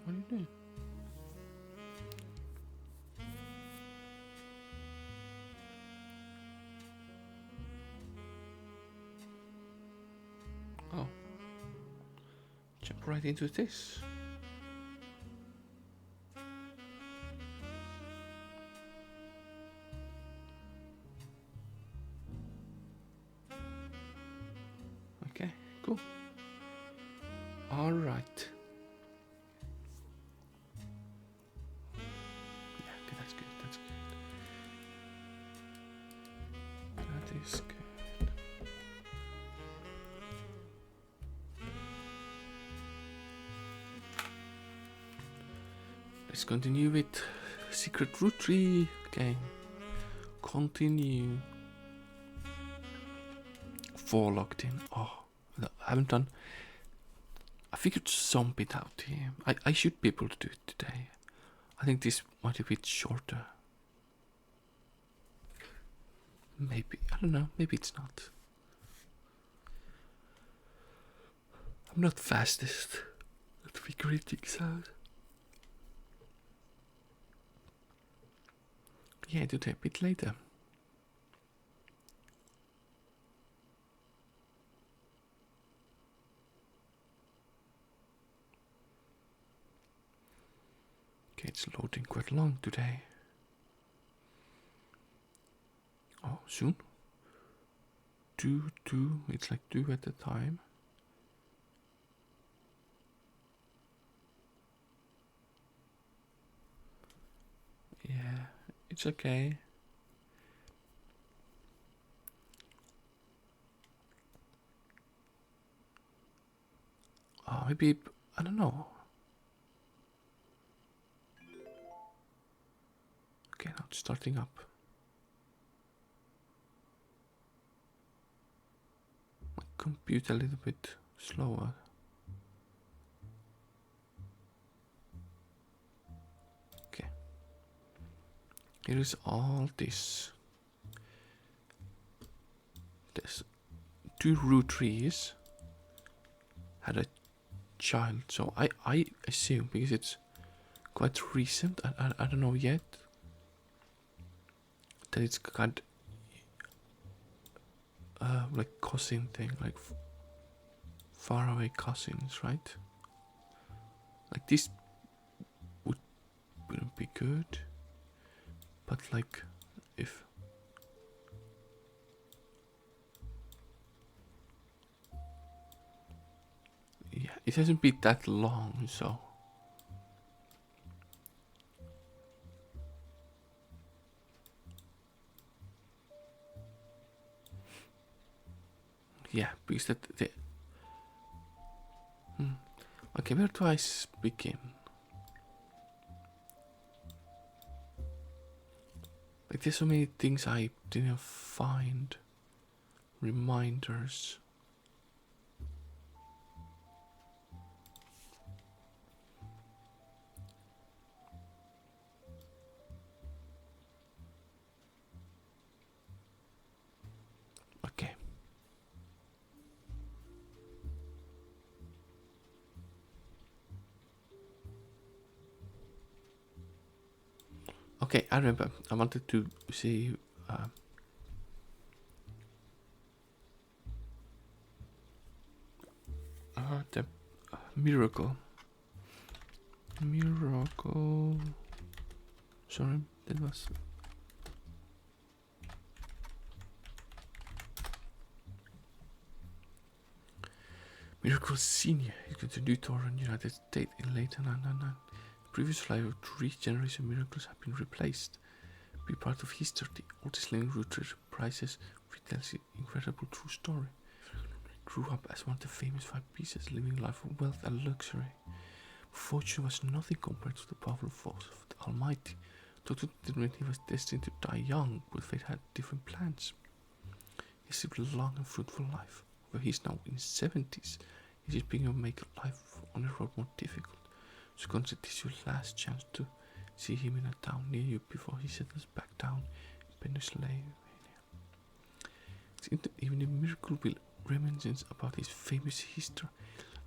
What are you doing? Oh. Jump right into this. Okay, cool. All right. Yeah, okay, that's good. That's good. That is good. Let's continue with Secret Roottrees. Okay. Continue. 4 locked in. Oh, I haven't done. I figured some bit out here. I should be able to do it today. I think this might be a bit shorter. Maybe. I don't know. Maybe it's not. I'm not fastest at figuring things out. Yeah, do that a bit later. Okay, it's loading quite long today. Oh, soon? 2, it's like 2 at a time. Yeah, it's okay. Oh, maybe, I don't know. Okay, now it's starting up. My computer a little bit slower. Okay. Here is all this. There's 2 Roottrees had a child, so I assume, because it's quite recent, I don't know yet, that it's kind like cousin thing, like far away cousins, right? Like this wouldn't be good, but like if yeah, it hasn't been that long, so yeah, because that the okay, where do I begin? Like there's so many things I didn't find. Reminders. Okay. Okay, I remember. I wanted to see the miracle. Miracle. Sorry, that was. Miracle Senior is going to new tour in the United States in late 1999. Previous life of 3 generation miracles have been replaced. Be part of history. Oldest living Roottrees reprises retells the incredible true story. Grew up as one of the famous 5 pieces, living a life of wealth and luxury. Fortune was nothing compared to the powerful force of the Almighty. Dr. determined he was destined to die young, but fate had different plans. He lived a long and fruitful life. Where he is now in his 70s, it is beginning to make life on the road more difficult. So consider this your last chance to see him in a town near you before he settles back down in Pennsylvania. Even the miracle will reminiscence about his famous history.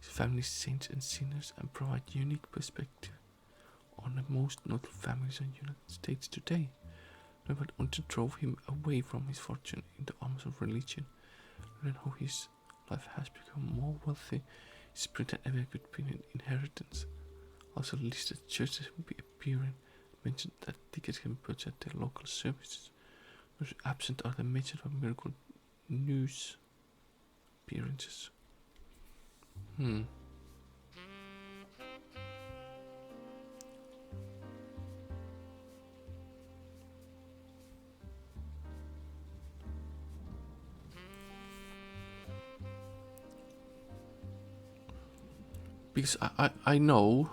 his family, saints and sinners, and provide unique perspective on the most notable families in the United States today. But until drove him away from his fortune in the arms of religion, learn how his life has become more wealthy, his print and ever could be an inheritance. Also listed churches will be appearing, mentioned that tickets can be purchased at their local services. Those absent are the mention of miracle news appearances. Because I know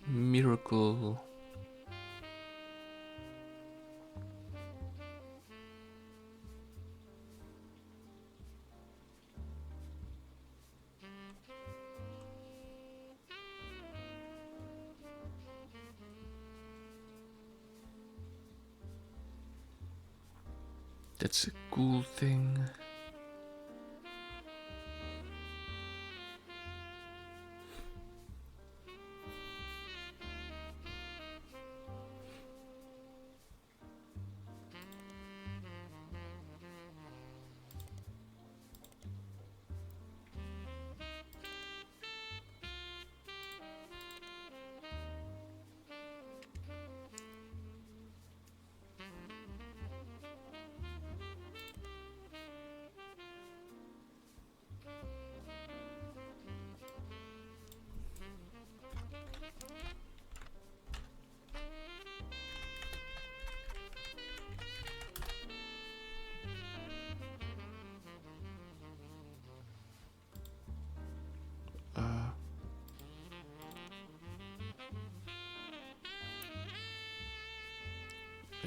miracle that's a cool thing.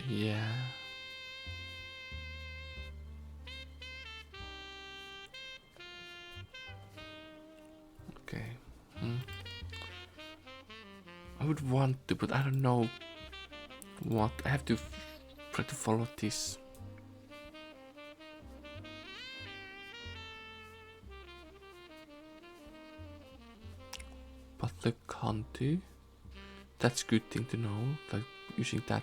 Yeah. Okay. I would want to, but I don't know what. I have to try to follow this. Butler County. That's a good thing to know. Like using that.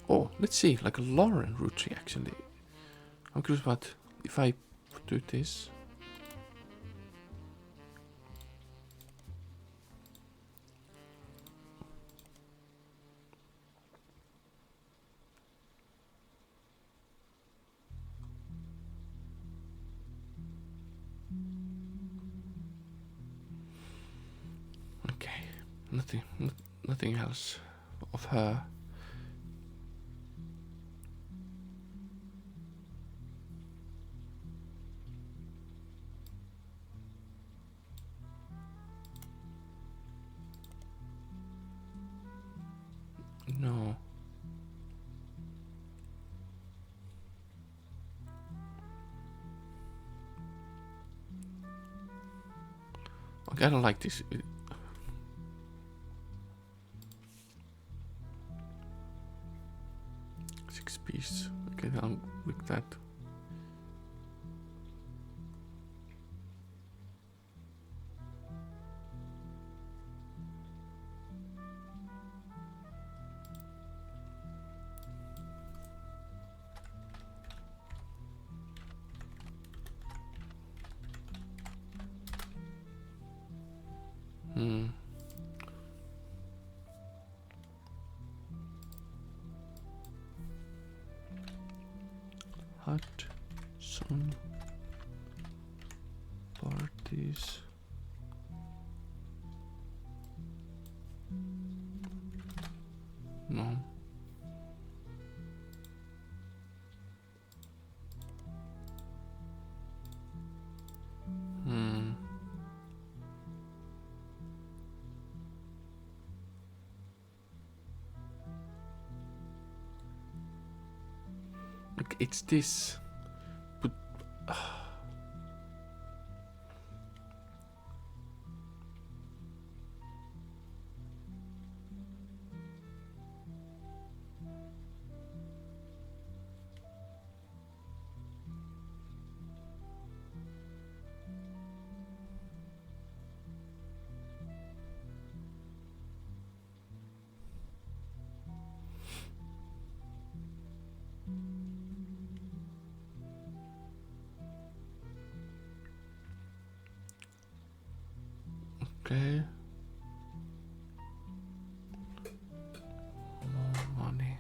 Oh, let's see, like a Lauren Roottrees actually. I'm curious about if I do this. Okay, nothing else of her. No. Okay, I don't like this. 6 piece. Okay, I'll look that. Hot sun parties. No. it's this. But okay. More money.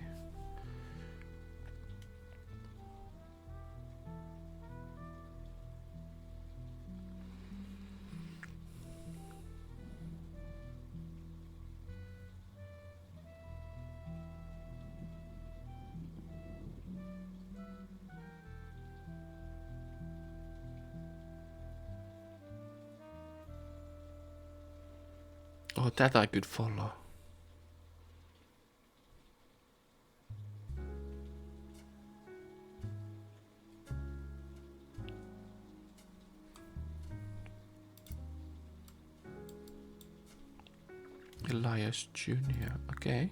Oh, that I could follow. Elias Jr. Okay.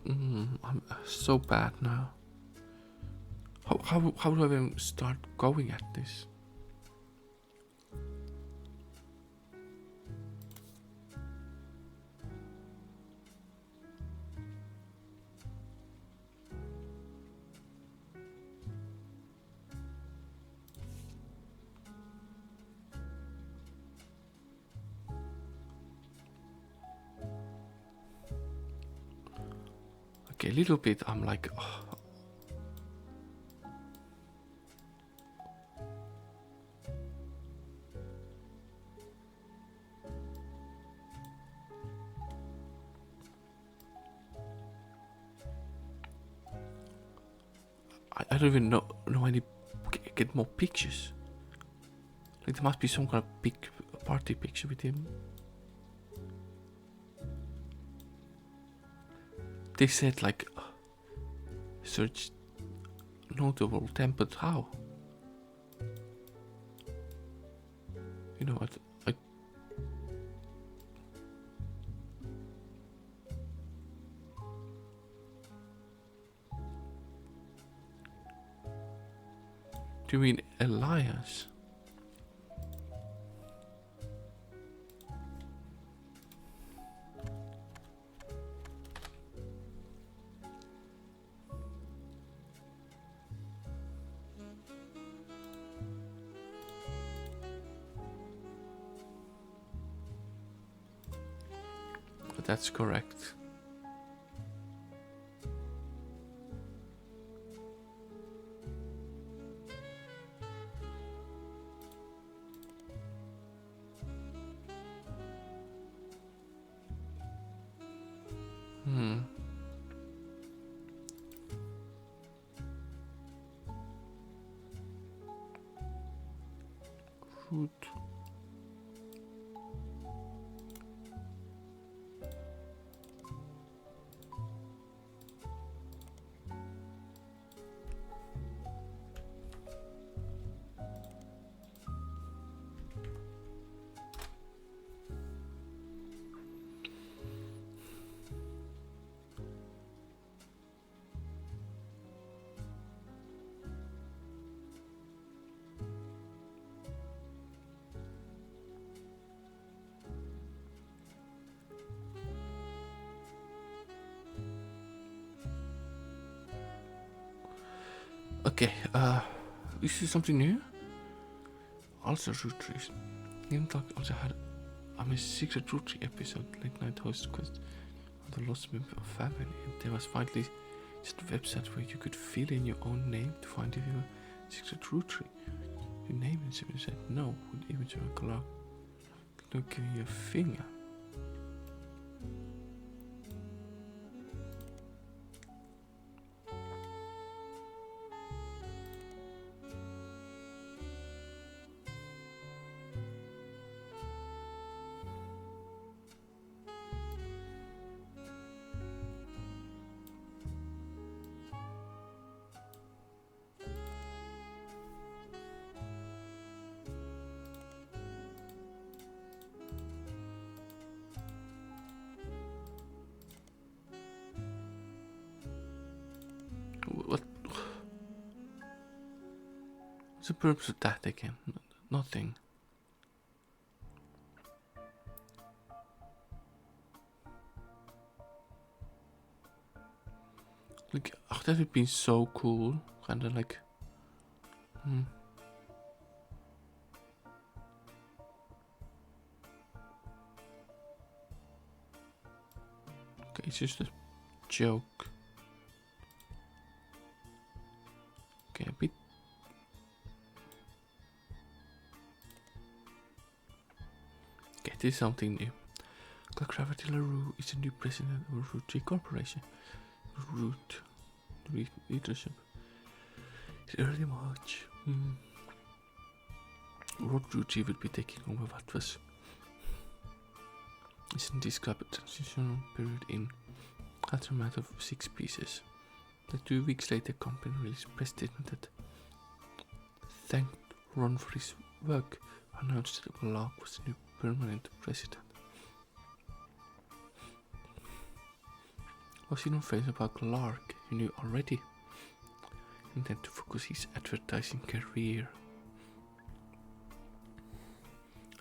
I'm so bad now. How do I even start going at this? Okay, a little bit. I'm like, oh. I don't even know any get more pictures. Like there must be some kind of big party picture with him. They said like search notable tempered how. You know what? Do you mean Elias? That's correct. Root. Okay, this is something new. Also Roottrees. Game Talk also had a secret Rootree episode, late night host quest of the lost member of family, and there was finally It's a website where you could fill in your own name to find if you have a secret Roottry. You name it, and said no with the image of a Clark. Not giving you a finger. What's the purpose of that again? Nothing. Like, oh, that would be so cool. Kinda like. Okay, it's just a joke. Okay, a bit. Okay, this is something new. Clark LaRue is the new president of Roottrees Corporation. Leadership. It's early March. Roottrees will be taking over what was. Isn't described a transitional period in aftermath of 6 pieces. The 2 weeks later, company released a press statement that thanked Ron for his work, announced that Clark was the new permanent president. Was no face about Clark, he knew already. He intended to focus his advertising career.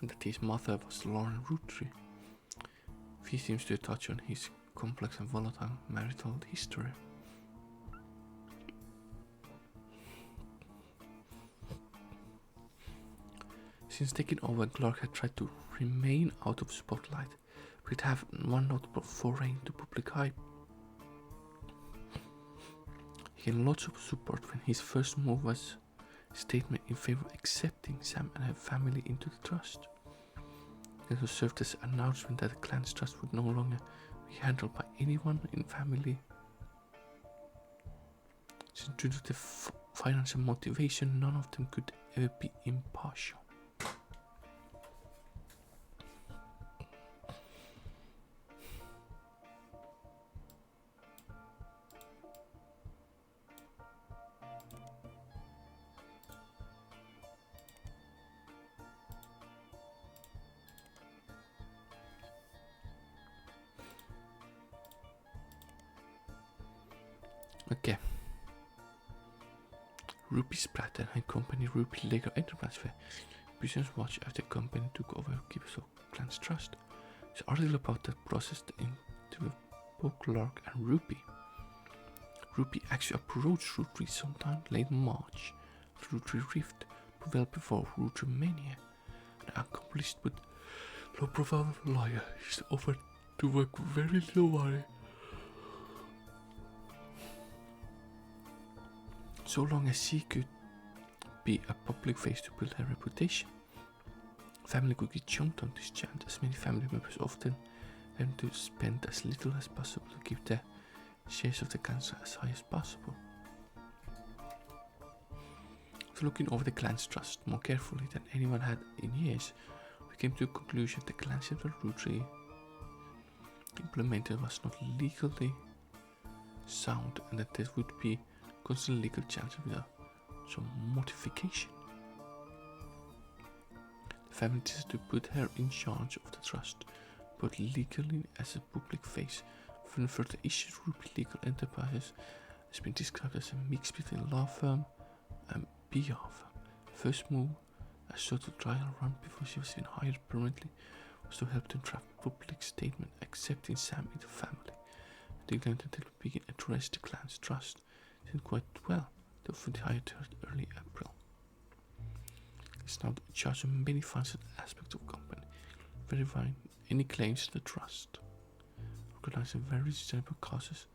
And that his mother was Lauren Roottrees. He seems to touch on his complex and volatile marital history. Since taking over, Clark had tried to remain out of spotlight, but have one notable foray into public eye. He had lots of support when his first move was a statement in favor of accepting Sam and her family into the trust. It was served as an announcement that the clan's trust would no longer be handled by anyone in family. Since due to the financial motivation, none of them could ever be impartial. Okay. Ruby Spratt and company Ruby Legal Enterprise were business watch after the company took over Keepers of Clan's Trust. This article about that processed into both Clark and Ruby. Ruby actually approached Roottrees sometime late March after Roottrees Rift, but well before Roottrees Mania. An accomplished but low-profile lawyer is offered to work with very little money. So long as she could be a public face to build her reputation. Family could get jumped on this chance, as many family members often have to spend as little as possible to keep their shares of the cancer as high as possible. So looking over the clan's trust more carefully than anyone had in years, we came to the conclusion that the clan central Roottrees implemented was not legally sound and that there would be constant legal challenges without some modification. The family decided to put her in charge of the trust, both legally as a public face. For further issues, Ruby Legal Enterprises has been described as a mix between law firm and PR firm. First move, a sort of trial run before she was even hired permanently, was to help them draft a public statement accepting Sam into family. They learned that they would begin to address the clan's trust. Did quite well. They offered hired her early April. It's now in charge of many financial aspects of the company, verifying any claims to the trust, organizing very reasonable causes,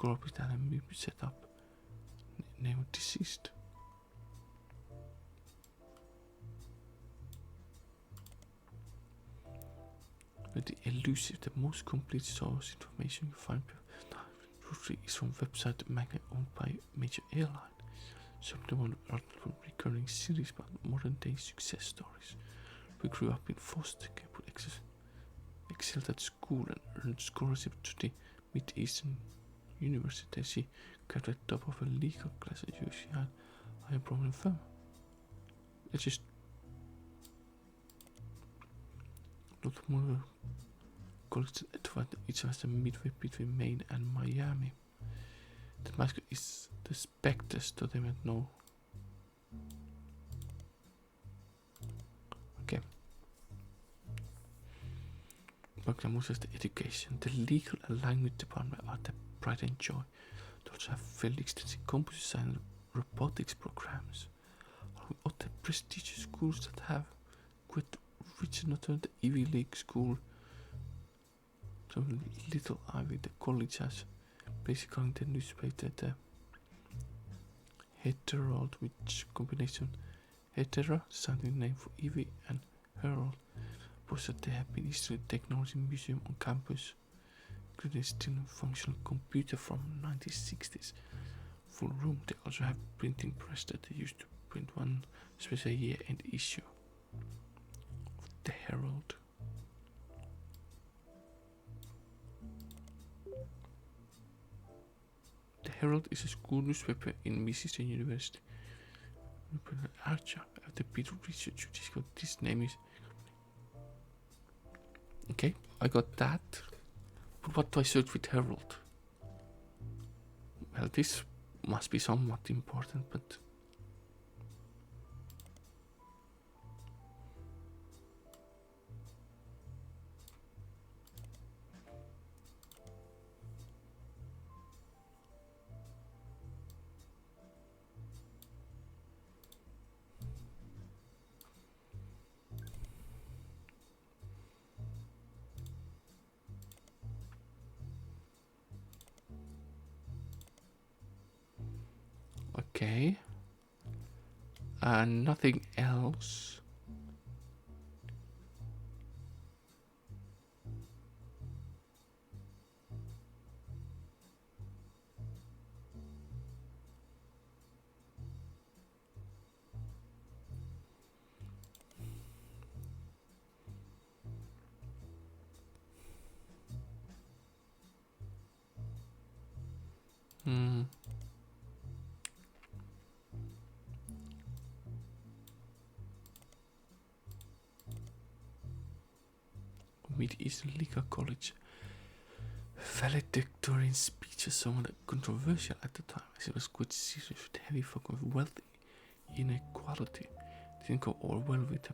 corporate and maybe set up. Name of deceased. With the elusive, the most complete source information you find. Roottrees is from website magnet owned by major airline. Something article recurring series about modern day success stories. We grew up in foster care, but excelled at school and earned scholarship to the Mid-Eastern University. She got at top of a legal class at UCI. I am problem firm. It's just not more college at each has a midway between Maine and Miami. The mascot is the Spectres, so they might know. Okay. Bangladesh has the education, the legal and language department are the pride and joy. They also have fairly extensive computer science and robotics programs. All the prestigious schools that have quite rich, not only the Ivy League school, so little Ivy, the college has basically the newspaper, the Herald, which combination Hetera, sounding name for Ivy, and Herald, was that they have been history technology museum on campus, including still functional computer from 1960s. Full room. They also have printing press that they used to print one special year-end issue of the Herald. The Herald is a school newspaper in Mississippi University. Archer, after Peter research, this name is. Okay, I got that. But what do I search with Herald? Well, this must be somewhat important, but. Okay. Nothing else. Mid-Eastern Legal College. Valedictorian speech is somewhat controversial at the time, as it was quite serious with heavy focus on wealth inequality. It didn't go all well with the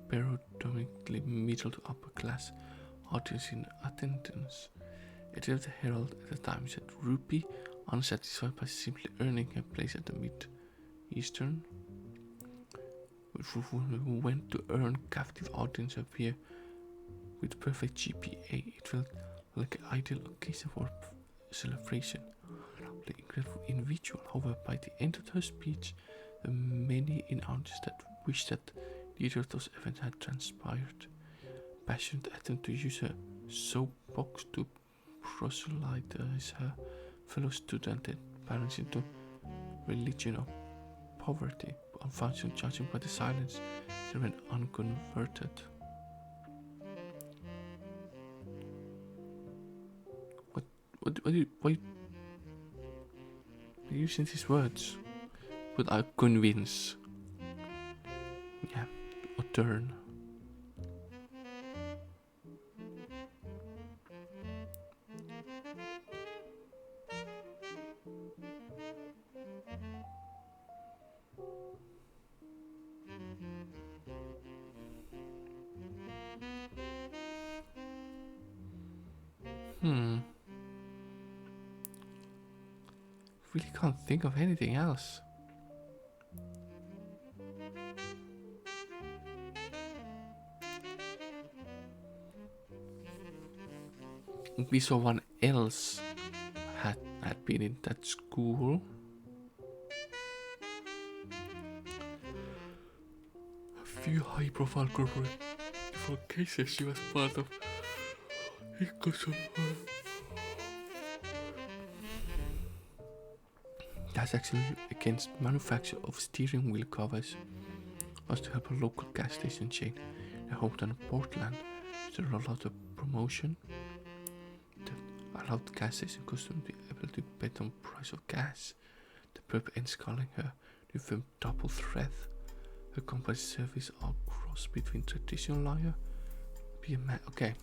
predominantly middle to upper class audience in attendance. Editor of the Herald at the time said Rupi, unsatisfied by simply earning a place at the Mid-Eastern, which went to earn captive audience appear with perfect GPA. It felt like an ideal occasion for celebration. The incredible individual, however, by the end of her speech, many announced that wished that neither of those events had transpired. Passionate attempt to use a soapbox to proselytize her fellow student and parents into religion or poverty, but unfortunately, judging by the silence, they went unconverted. Why using these words? Would I convince? Yeah, or turn. Really can't think of anything else. We saw one else had had been in that school. A few high-profile corporate cases she was part of. That's actually against manufacture of steering wheel covers. Was to help a local gas station chain, their hometown of Portland, to roll out a promotion that allowed gas station customers to be able to bet on price of gas. The pub ends calling her the firm Double Threat. Her company's service are cross between traditional lawyer, be a man. Okay.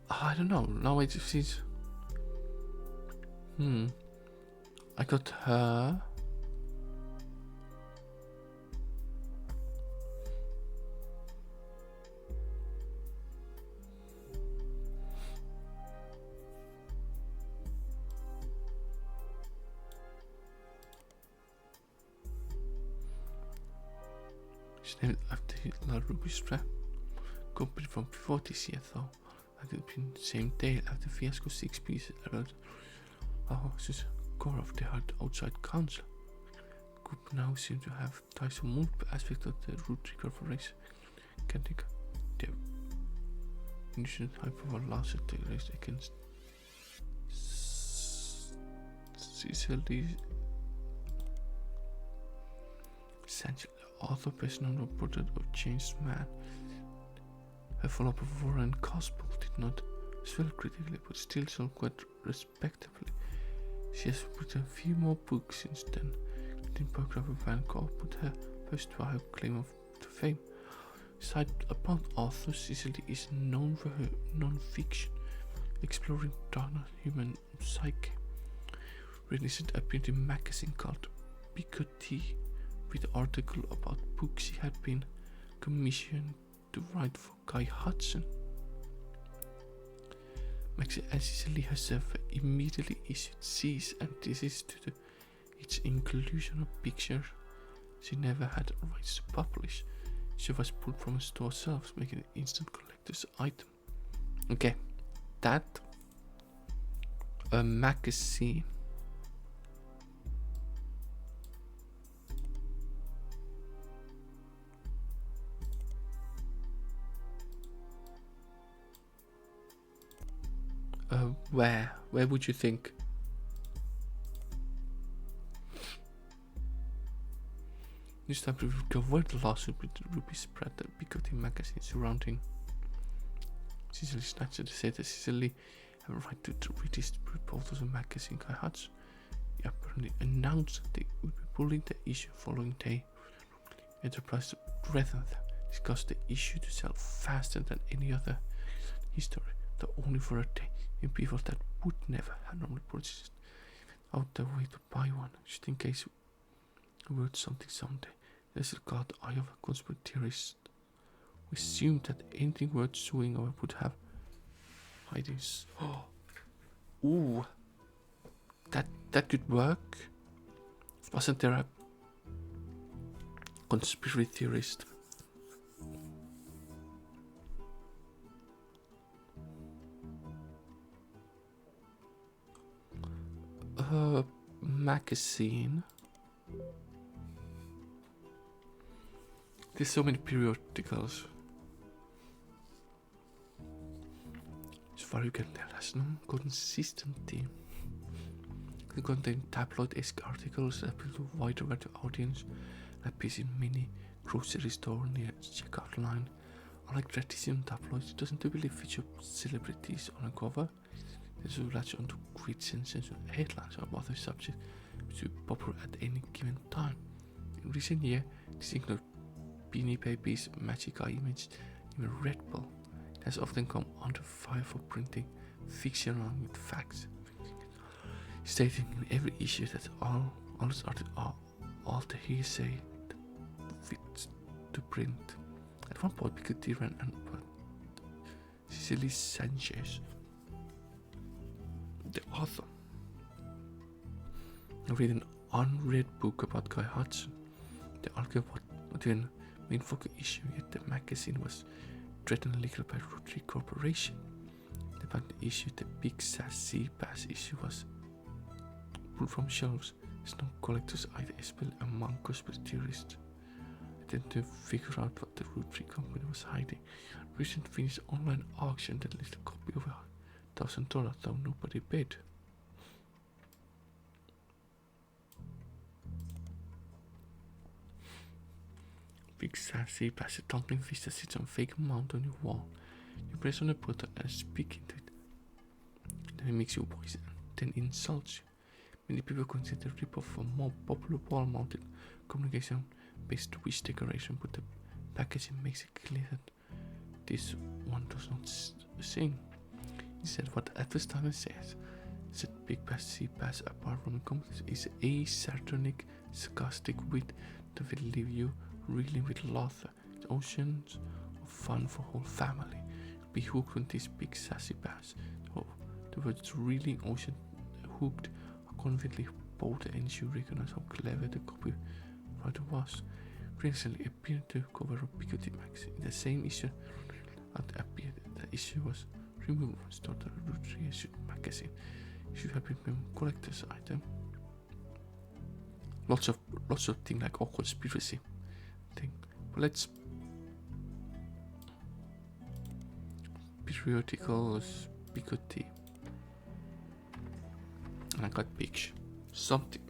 I don't know. Now it seems. I got her. She's named after La Ruby Strap. Company from before this year, though. Like it's been the same day after Fiasco 6 pieces about she's core of the hard outside council. Group now seem to have ties to multiple aspects of the Roottrees corporation. Can think the initial high-profile lawsuit they raised against Cicely essentially the author best known reported of Changed Man. Her follow-up of Warren Gospel did not swell critically, but still sold quite respectably. She has written a few more books since then, including biography of Van Gogh, but her first two have claim to fame. Side upon author, Cicely is known for her non-fiction, exploring darker human psyche. Recently appeared in a magazine called Picoty with an article about books she had been commissioned to write for Guy Hudson. Maxie and Cicely herself immediately issued cease and desist to its inclusion of pictures she never had rights to publish. She was pulled from a store shelves, making it an instant collector's item. Okay, that a magazine. Where would you think? This time we covered the lawsuit with the Ruby spread the Picoty magazine surrounding Cicely Snatcher. They said that Cicely have a right to redistribute both of the magazine Guy Hudson. He apparently announced that they would be pulling the issue following day. Enterprise threatened them, discussed the issue to sell faster than any other history, though only for a day, in people that would never have normally purchased out their way to buy one, just in case worth something someday. There's a god eye of a conspiracy theorist. We assumed that anything worth suing over would have hidings. Ooh, that could work. Wasn't there a conspiracy theorist? Magazine. There's so many periodicals. As far as you can tell, has no consistent theme. They contain tabloid-esque articles that appeal to a wider range of audience, like piece in mini grocery store near checkout line. Unlike traditional tabloids, it doesn't typically feature celebrities on a cover. This will latch onto great sensational headlines about other subjects which will be popular at any given time. In recent years, these include Beanie Babies, Magic Eye Image, even Red Bull. It has often come under fire for printing fiction along with facts, stating in every issue that all all the hearsay fits to print. At one point, Piketty ran and Cecily Sanchez, the author, read an unread book about Guy Hudson. They argued what the main focus issue at the magazine was threatened legal by Roottrees Corporation. About the issue, the Big Sassy Bass issue was pulled from shelves. There's no collectors either, especially among conspiracy theorists. Attempt to figure out what the Roottrees company was hiding. Recent finished online auction that listed a copy of $1,000, though nobody bid. Big Sassy Bass, a tumbling fish that sits on a fake mount on your wall. You press on the button and speak into it. Then it makes you poison, then insults you. Many people consider rip-off a more popular wall-mounted communication-based wish decoration, but the packaging makes it clear that this one does not sing. Instead, what the advertisement says is that Big Sassy Bass, apart from competition, is a satanic, sarcastic wit that will leave you reeling with laughter. It's oceans of fun for whole family. Be hooked on this Big Sassy Bass. The words reeling, ocean, hooked are conveniently both, and you recognize how clever the copywriter was. Recently appeared to cover a Piketty magazine. In the same issue that appeared, the issue was removed from start of the Roottrees magazine. It should have been a collector's item. Lots of things like conspiracy thing. But let's periodicals Piketty. And I got picture. Something.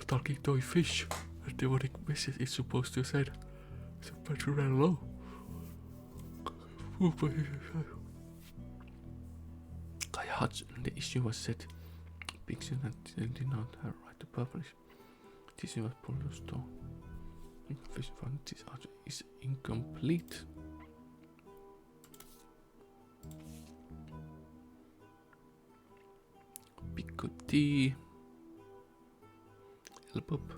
Talking toy fish. The demonic message is supposed to say the battery ran low. Guy Hudson, the issue was set. Picture that did not have right to publish. This was pulled to store. Information from this article is incomplete. Piketty. Help up.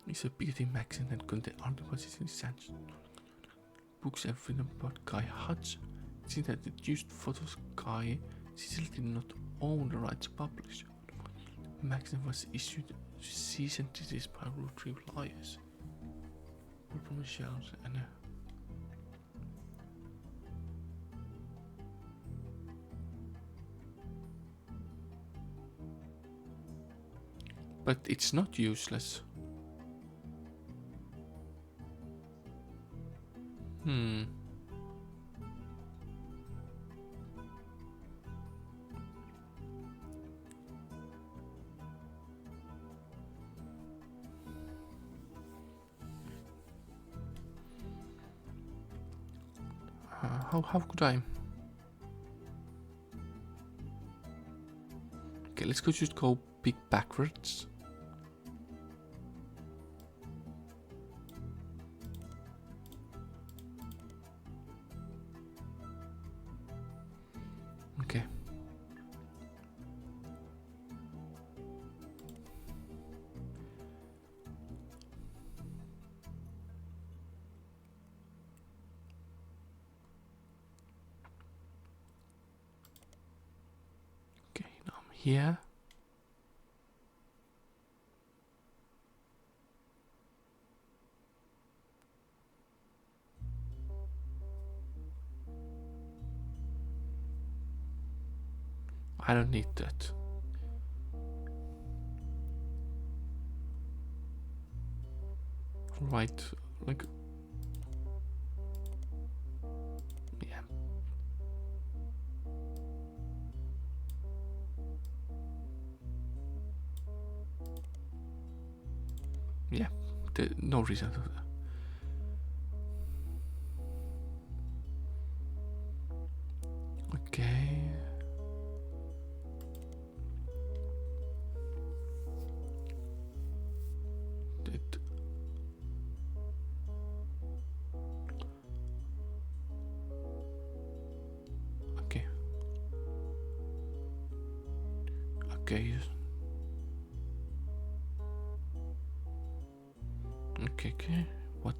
It's a Piketty magazine that contains articles in essential books and written about Guy Hudson. It seems that it used photos of Guy. Cecily did not own the rights to publish. The magazine was issued cease and desist by Roottrees lawyers. Put from the shelves and but it's not useless. How could I? Okay, let's just go big backwards. Okay. Okay, now I'm here. I don't need that. Right, like, yeah. Yeah, no reason to that. Okay. Okay. Okay. What?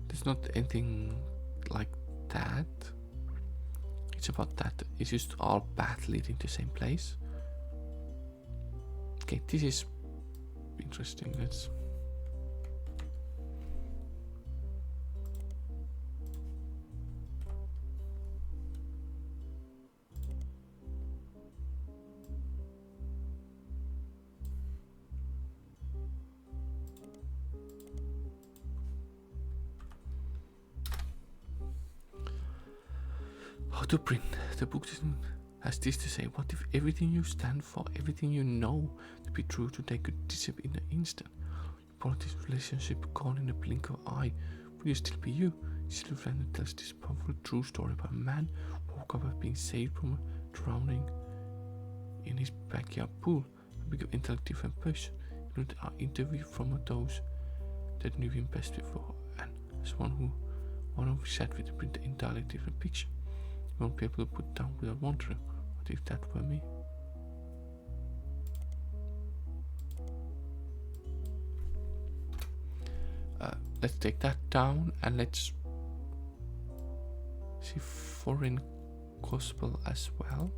There's not anything like that. It's about that. It's just all paths leading to the same place. Okay, this is interesting. Let's. How to print the book has this to say: what if everything you stand for, everything you know to be true today could disappear in an instant? You brought this relationship gone in a blink of an eye. Will you still be you? Still friend who tells this powerful true story about a man who woke up being saved from drowning in his backyard pool and became an entirely different person. You know, our interview from those that knew him best before, and as one who sat with to print an entirely different picture. You won't be able to put down without wondering, what if that were me? Let's take that down and let's see foreign gospel as well.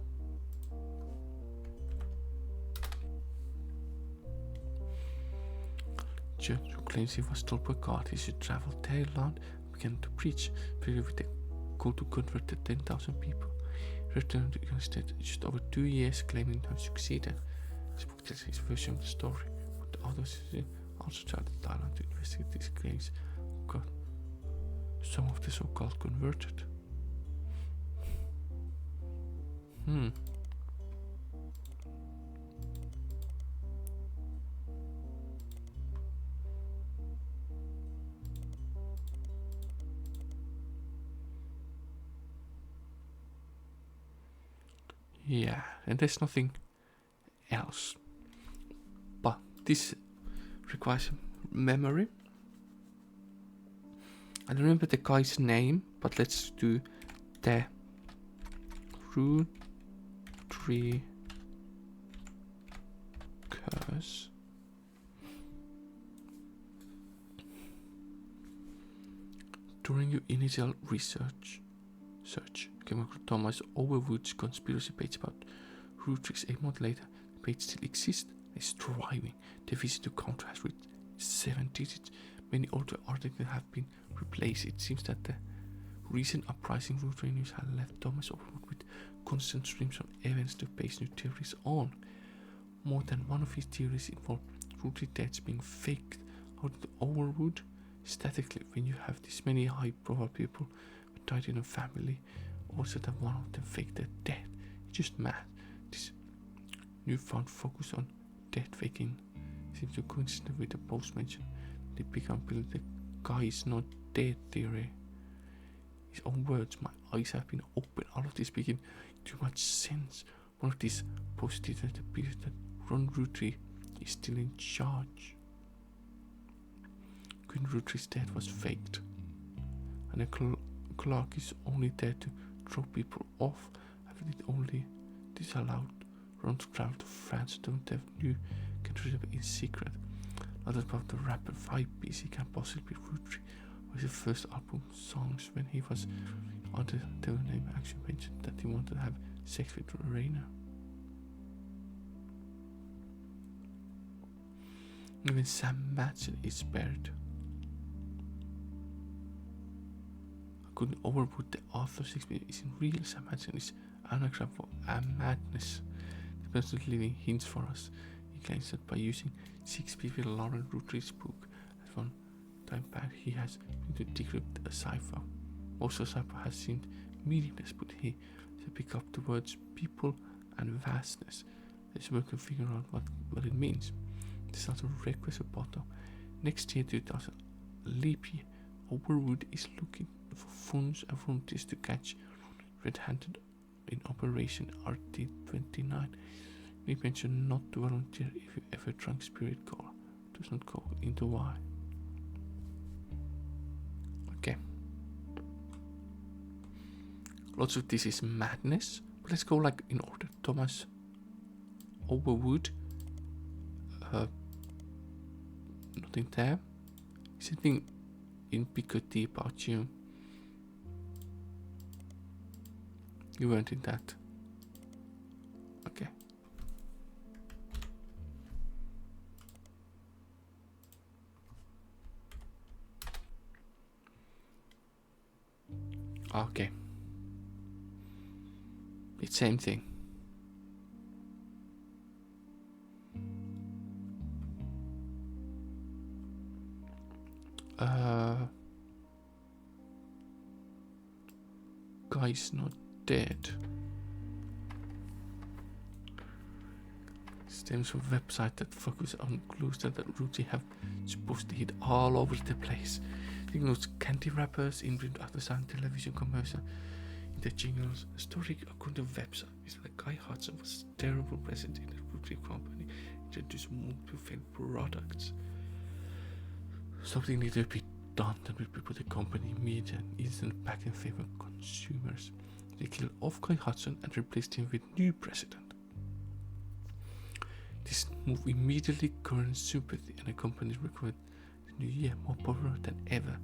Judge who claims he was told by God he should travel their land and began to preach, really with the goal to convert the 10,000 people. He returned to the United States just over 2 years, claiming to have succeeded. This book tells his version of the story, but the authors also tried to Thailand to investigate these claims. Got some of the so-called converted. Yeah, and there's nothing else. But this requires memory. I don't remember the guy's name, but let's do the Roottrees curse. During your initial research, came across Thomas Overwood's conspiracy page about Roottrees. A month later, the page still exists and is thriving. The visit to counter has reached 7 digits. Many older articles have been replaced. It seems that the recent uprising Roottrees news has left Thomas Overwood with constant streams of evidence to base new theories on. More than one of his theories involve Roottrees deaths being faked out of the Overwood. Statically, when you have this many high-profile people who died in a family, also that one of them faked their death. It's just mad. This newfound focus on death faking seems to coincide with the post mentioned. They began building the guy is not dead theory. His own words, my eyes have been opened. All of this making too much sense. One of these posted that appears that Ron Roottrees is still in charge. Queen Roottrees' death was faked, and the clerk is only there to throw people off, having it only disallowed Ron to travel to France to have new countries in secret. Not about the rapper 5 piece he can possibly Roottrees was his first album songs when he was on the devil name actually mentioned that he wanted to have sex with Raina. Even Sam Madsen is spared. I couldn't overput the author's experience isn't real. Sam Madsen is anagram for a madness. The person leaving hints for us. He claims that by using 6 people Lauren Roottrees' book at one time back, he has been to decrypt a cipher. Most of the cipher has seemed meaningless, but he has picked up the words people and vastness. Let's work and figure out what it means. This is not a request bottom. Next year, 2000, leap year, Overwood is looking for funds and volunteers to catch red-handed in Operation RT-29. We mention not to volunteer if you ever drunk spirit call. Does not go into why. Okay. Lots of this is madness, but let's go like in order. Thomas Overwood. Nothing there. Is anything in Picoty about you? You weren't in that. Okay. Okay. It's same thing. Guy's not dead. Stems from a website that focus on clues that Roottrees have supposed to hit all over the place. It includes candy wrappers, imprint after sound television commercial, in the jingles. A story according to the website is that Guy Hudson was a terrible president in the Roottrees company, introduced multiple failed products. Something needed to be done that would put the company media and instant back in favor of consumers. They killed off Guy Hudson and replaced him with new president. This move immediately garnered sympathy, and the company recovered the new year more popular than ever.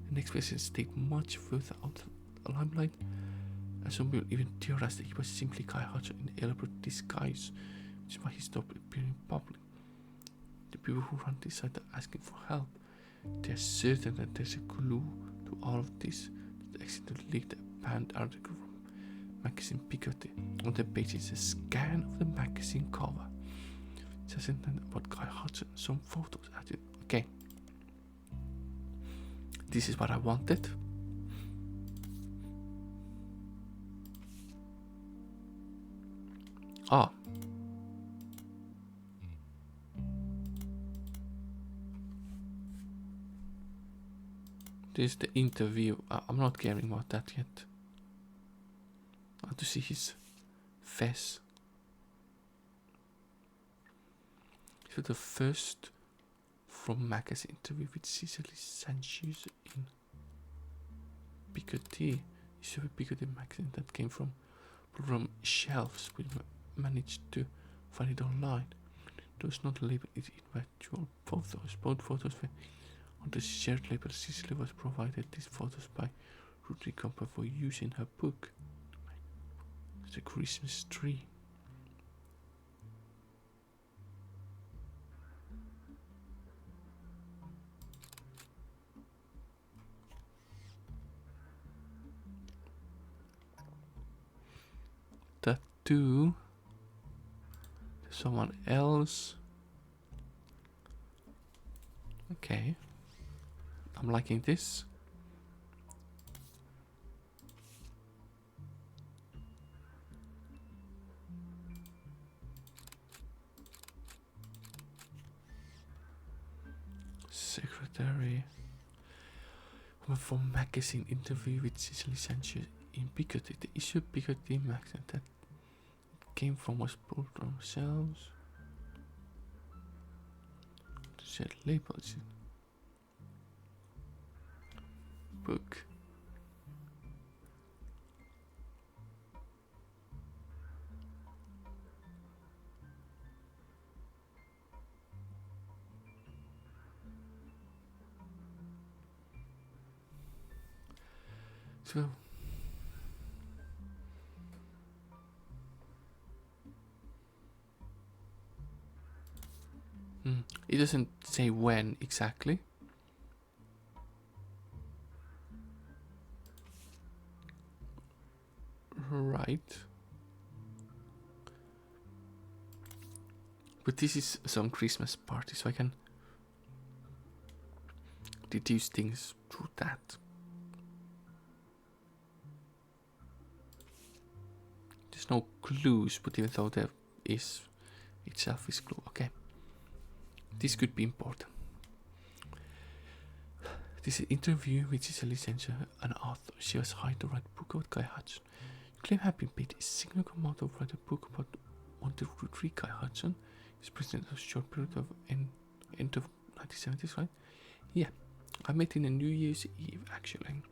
The next president stayed much further out of the limelight, and some people even theorized that he was simply Guy Hudson in elaborate disguise, which is why he stopped appearing in public. The people who run this site are asking for help. They are certain that there's a clue to all of this that accidentally leaked a banned article from magazine Picoty. On the page is a scan of the magazine cover. It says about Guy Hudson, some photos added. Okay. This is what I wanted. Ah. This is the interview. I'm not caring about that yet. I want to see his face. So the first from magazine interview with Cicely Sanchez in Picoty. Is a Picoty magazine that came from shelves. We managed to find it online. It was not labeled as individual photos. Both photos were on the shared label. Cicely was provided these photos by Roottrees Company for use in her book. It's a Christmas tree. Tattoo. Someone else. Okay. I'm liking this. Secretary. For magazine interview with Cicely Sanchez in Picoty. The issue of Picoty magazine that came from was pulled from shelves. To set labels in book. So it doesn't say when exactly. Right. But this is some Christmas party, so I can deduce things through that. There's no clues, but even though there is, itself is clue. Okay. This could be important. This is an interview with Cicely Sanchez, an author. She was hired to write a book about Guy Hudson. You claim have been paid a significant amount to write a book about one the Roottrees Guy Hudson. He's president of a short period of end of 1970s, right? Yeah, I met in a New Year's Eve actually.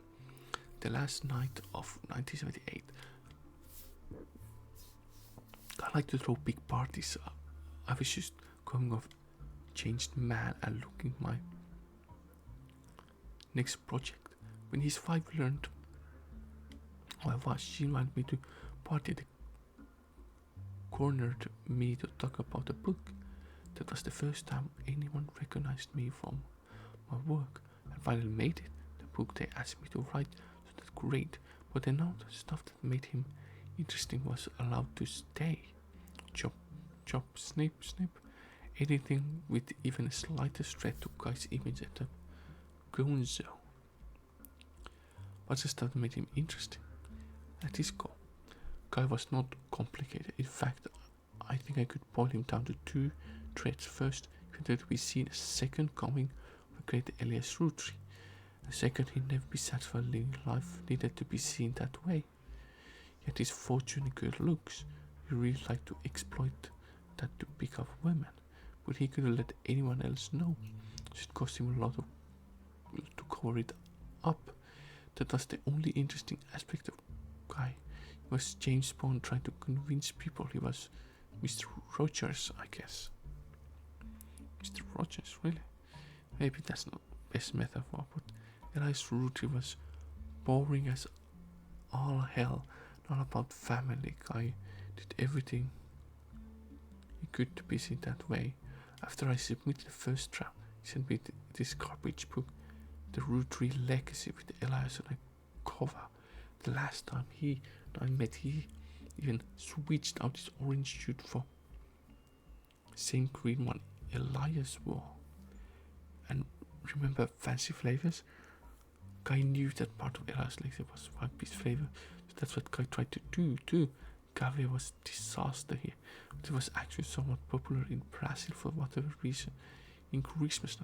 The last night of 1978. I like to throw big parties I was just coming off changed man and looking my next project. When his wife learned who I was, she invited me to party. The cornered me to talk about the book. That was the first time anyone recognized me from my work. And finally made it. The book they asked me to write, so that's great. But then now the stuff that made him interesting was allowed to stay. Chop, chop, snip, snip. Anything with even a slightest threat to Guy's image at the gonzo. What's the stuff that made him interesting? At his core, Guy was not complicated. In fact, I think I could boil him down to two traits. First, he wanted to be seen as second coming of a great Elias Roottrees. And second, he'd never be satisfied living life needed to be seen that way. Yet his fortune and good looks, he really liked to exploit that to pick up women. But he couldn't let anyone else know. So it cost him a lot to cover it up. That was the only interesting aspect of Guy. He was James Bond trying to convince people he was Mr. Rogers, I guess. Mr. Rogers, really? Maybe that's not the best metaphor, but Elias Roottrees was boring as all hell, not about family. Guy did everything he could to be seen that way. After I submitted the first draft, he sent me this garbage book, The Roottrees Legacy, with Elias on a cover. The last time I met, he even switched out his orange suit for same green one Elias wore. And remember fancy flavors? Guy knew that part of Elias' legacy was 5-piece flavor, so that's what Guy tried to do too. Café was disaster here, but it was actually somewhat popular in Brazil for whatever reason. In Christmas,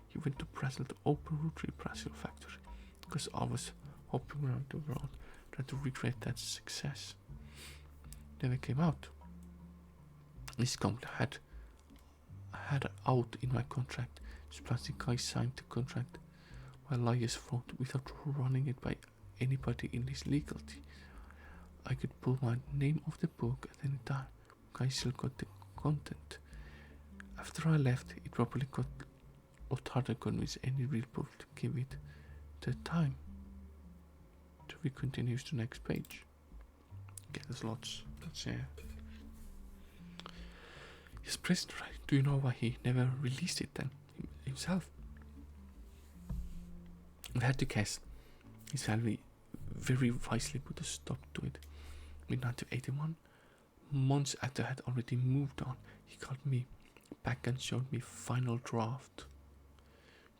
he went to Brazil to open Roottrees Brazil factory, because I was hopping around the world trying to recreate that success. Never came out. This company had out in my contract. Supplying Guy signed the contract while Elias wrote without running it by anybody in his legality. I could pull my name off the book at any time. Guy still got the content. After I left, it probably got a lot harder to convince any real book to give it the time. So we continue to the next page. Okay, there's lots. That's His prisoner, right? Do you know why he never released it then himself? We had to guess. His family very wisely put a stop to it. In 1981, months after I had already moved on, he called me back and showed me final draft.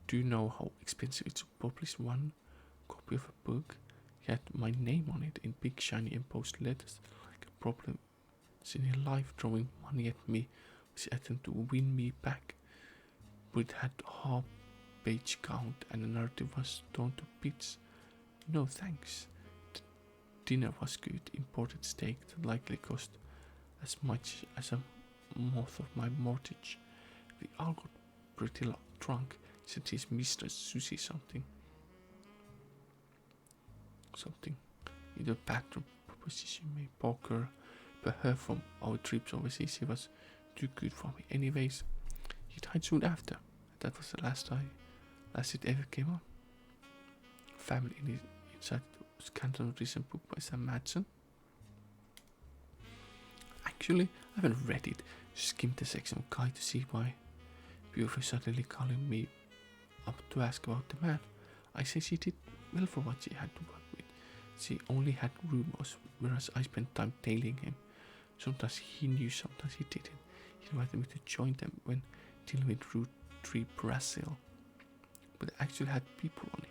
Do you know how expensive it's to publish one copy of a book? He had my name on it in big shiny embossed letters, like a problem in his life throwing money at me was his attempt to win me back. But it had half-page count and the narrative was torn to bits. No thanks. The dinner was good, imported steak that likely cost as much as a month of my mortgage. We all got pretty drunk, said his mistress Susie something in the bathroom proposition made poker, but her from our trips overseas he was too good for me. Anyways, he died soon after. That was the last it ever came up. Family inside the scandal recent book by Sam Madsen. Actually, I haven't read it. Skimmed the section of Guy to see why Beaufort suddenly calling me up to ask about the man. I say she did well for what she had to work with. She only had rumors, whereas I spent time tailing him. Sometimes he knew, sometimes he didn't. He invited me to join them when dealing with Roottrees Brazil. But I actually had people on him.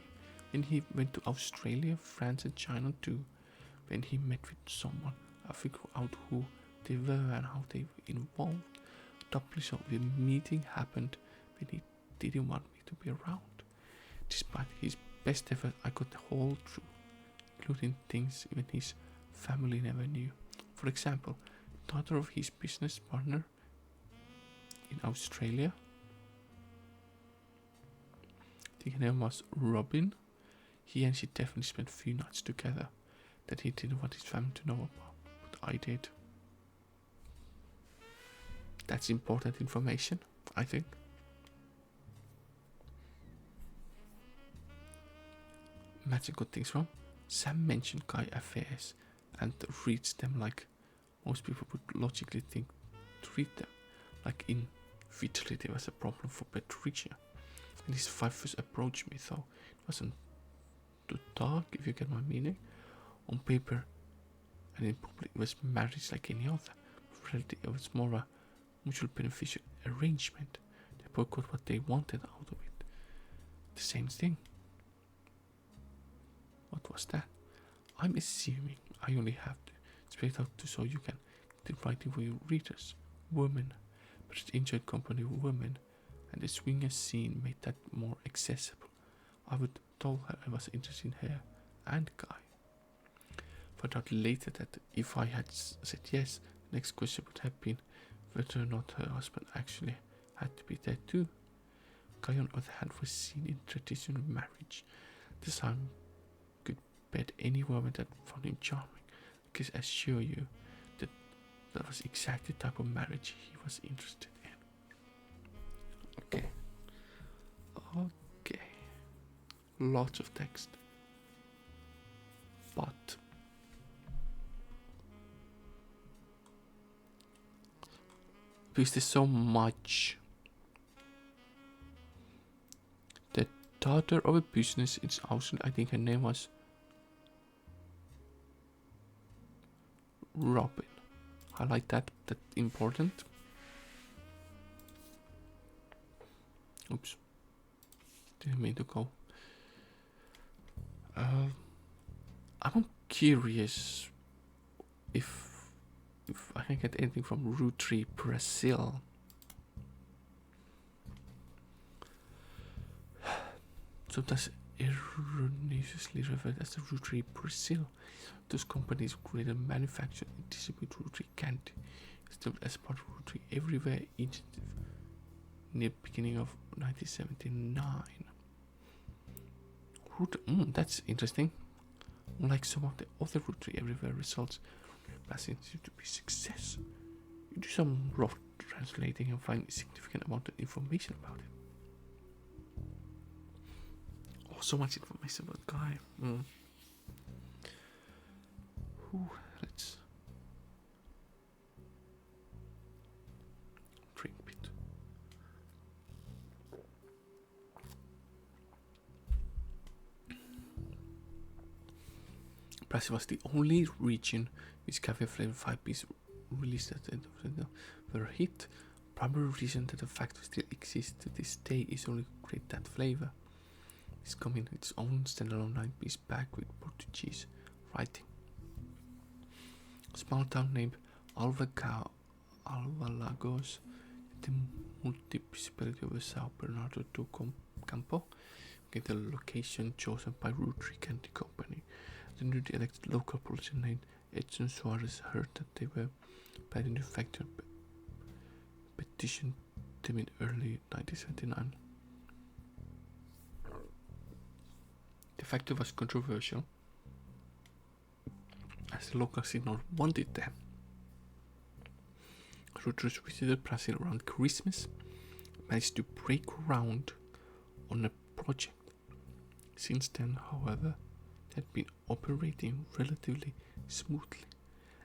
When he went to Australia, France and China too. When he met with someone, I figured out who they were and how they were involved. Doubly so, the meeting happened when he didn't want me to be around. Despite his best effort, I got the whole truth, including things even his family never knew. For example, the daughter of his business partner in Australia, I think her name was Robin. He and she definitely spent a few nights together that he didn't want his family to know about, but I did. That's important information, I think. Matching got things wrong. Sam mentioned Guy affairs and reads them like most people would logically think to read them. Like in futility was a problem for Patricia. And his first approached me, though it wasn't too dark, if you get my meaning. On paper and in public it was marriage like any other. In reality it was more a mutual beneficial arrangement. They both got what they wanted out of it. The same thing. What was that? I'm assuming I only have to spell it out so you can keep writing for your readers. Women, but it enjoyed company with women, and the swinger scene made that more accessible. I would told her I was interested in her and Guy. Found out later that if I had said yes, the next question would have been whether or not her husband actually had to be there too. Guy on the other hand was seen in traditional marriage. This time could bet any woman that found him charming. I can assure you that that was exactly the type of marriage he was interested in. Okay. Lots of text. But because there's so much. The daughter of a business in Austin, I think her name was Robin. I like that. That's important. Oops. Didn't mean to go. I'm curious if I can get anything from Roottrees, Brazil. Sometimes erroneously referred as the Roottrees, Brazil. Those companies create and manufacture and distribute Roottrees candy. Still as part of Roottrees everywhere in the beginning of 1979. That's interesting. Unlike some of the other Roottrees everywhere results, passing seem to be success. You do some rough translating and find a significant amount of information about it. Oh, so much information about Guy. Let's drink a bit. Brazil was the only region which cafe flavor 5-piece released at the end of the were a hit. Primary reason that the factory still exists to this day is only to create that flavor. It's coming its own standalone 9-piece bag with Portuguese writing. A small town named Alvalagos, the municipality of Sao Bernardo do Campo, get the location chosen by Roottrees Candy Company. The newly elected local politician named Edson Suarez heard that they were planning to factory petition them in early 1979. The factory was controversial as the local signal wanted them. Roottrees visited Brazil around Christmas, managed to break ground on a project. Since then, however, they had been operating relatively smoothly,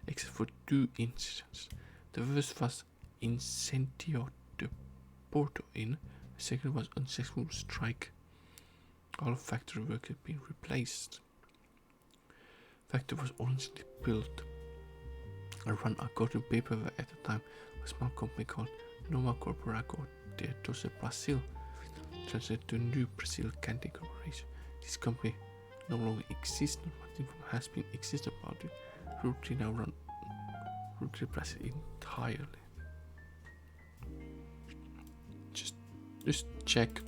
except for 2 incidents. The first was Incendio de Porto Inn, the second was unsuccessful strike. All factory work had been replaced. Factory was originally built and run according to paperwork at the time. A small company called Nova Corporaco de Doce Brasil, translated to New Brazil Candy Corporation. This company no longer exists, not much information has been existed about it. Roottrees now run Roottrees Brazil entirely. Just check.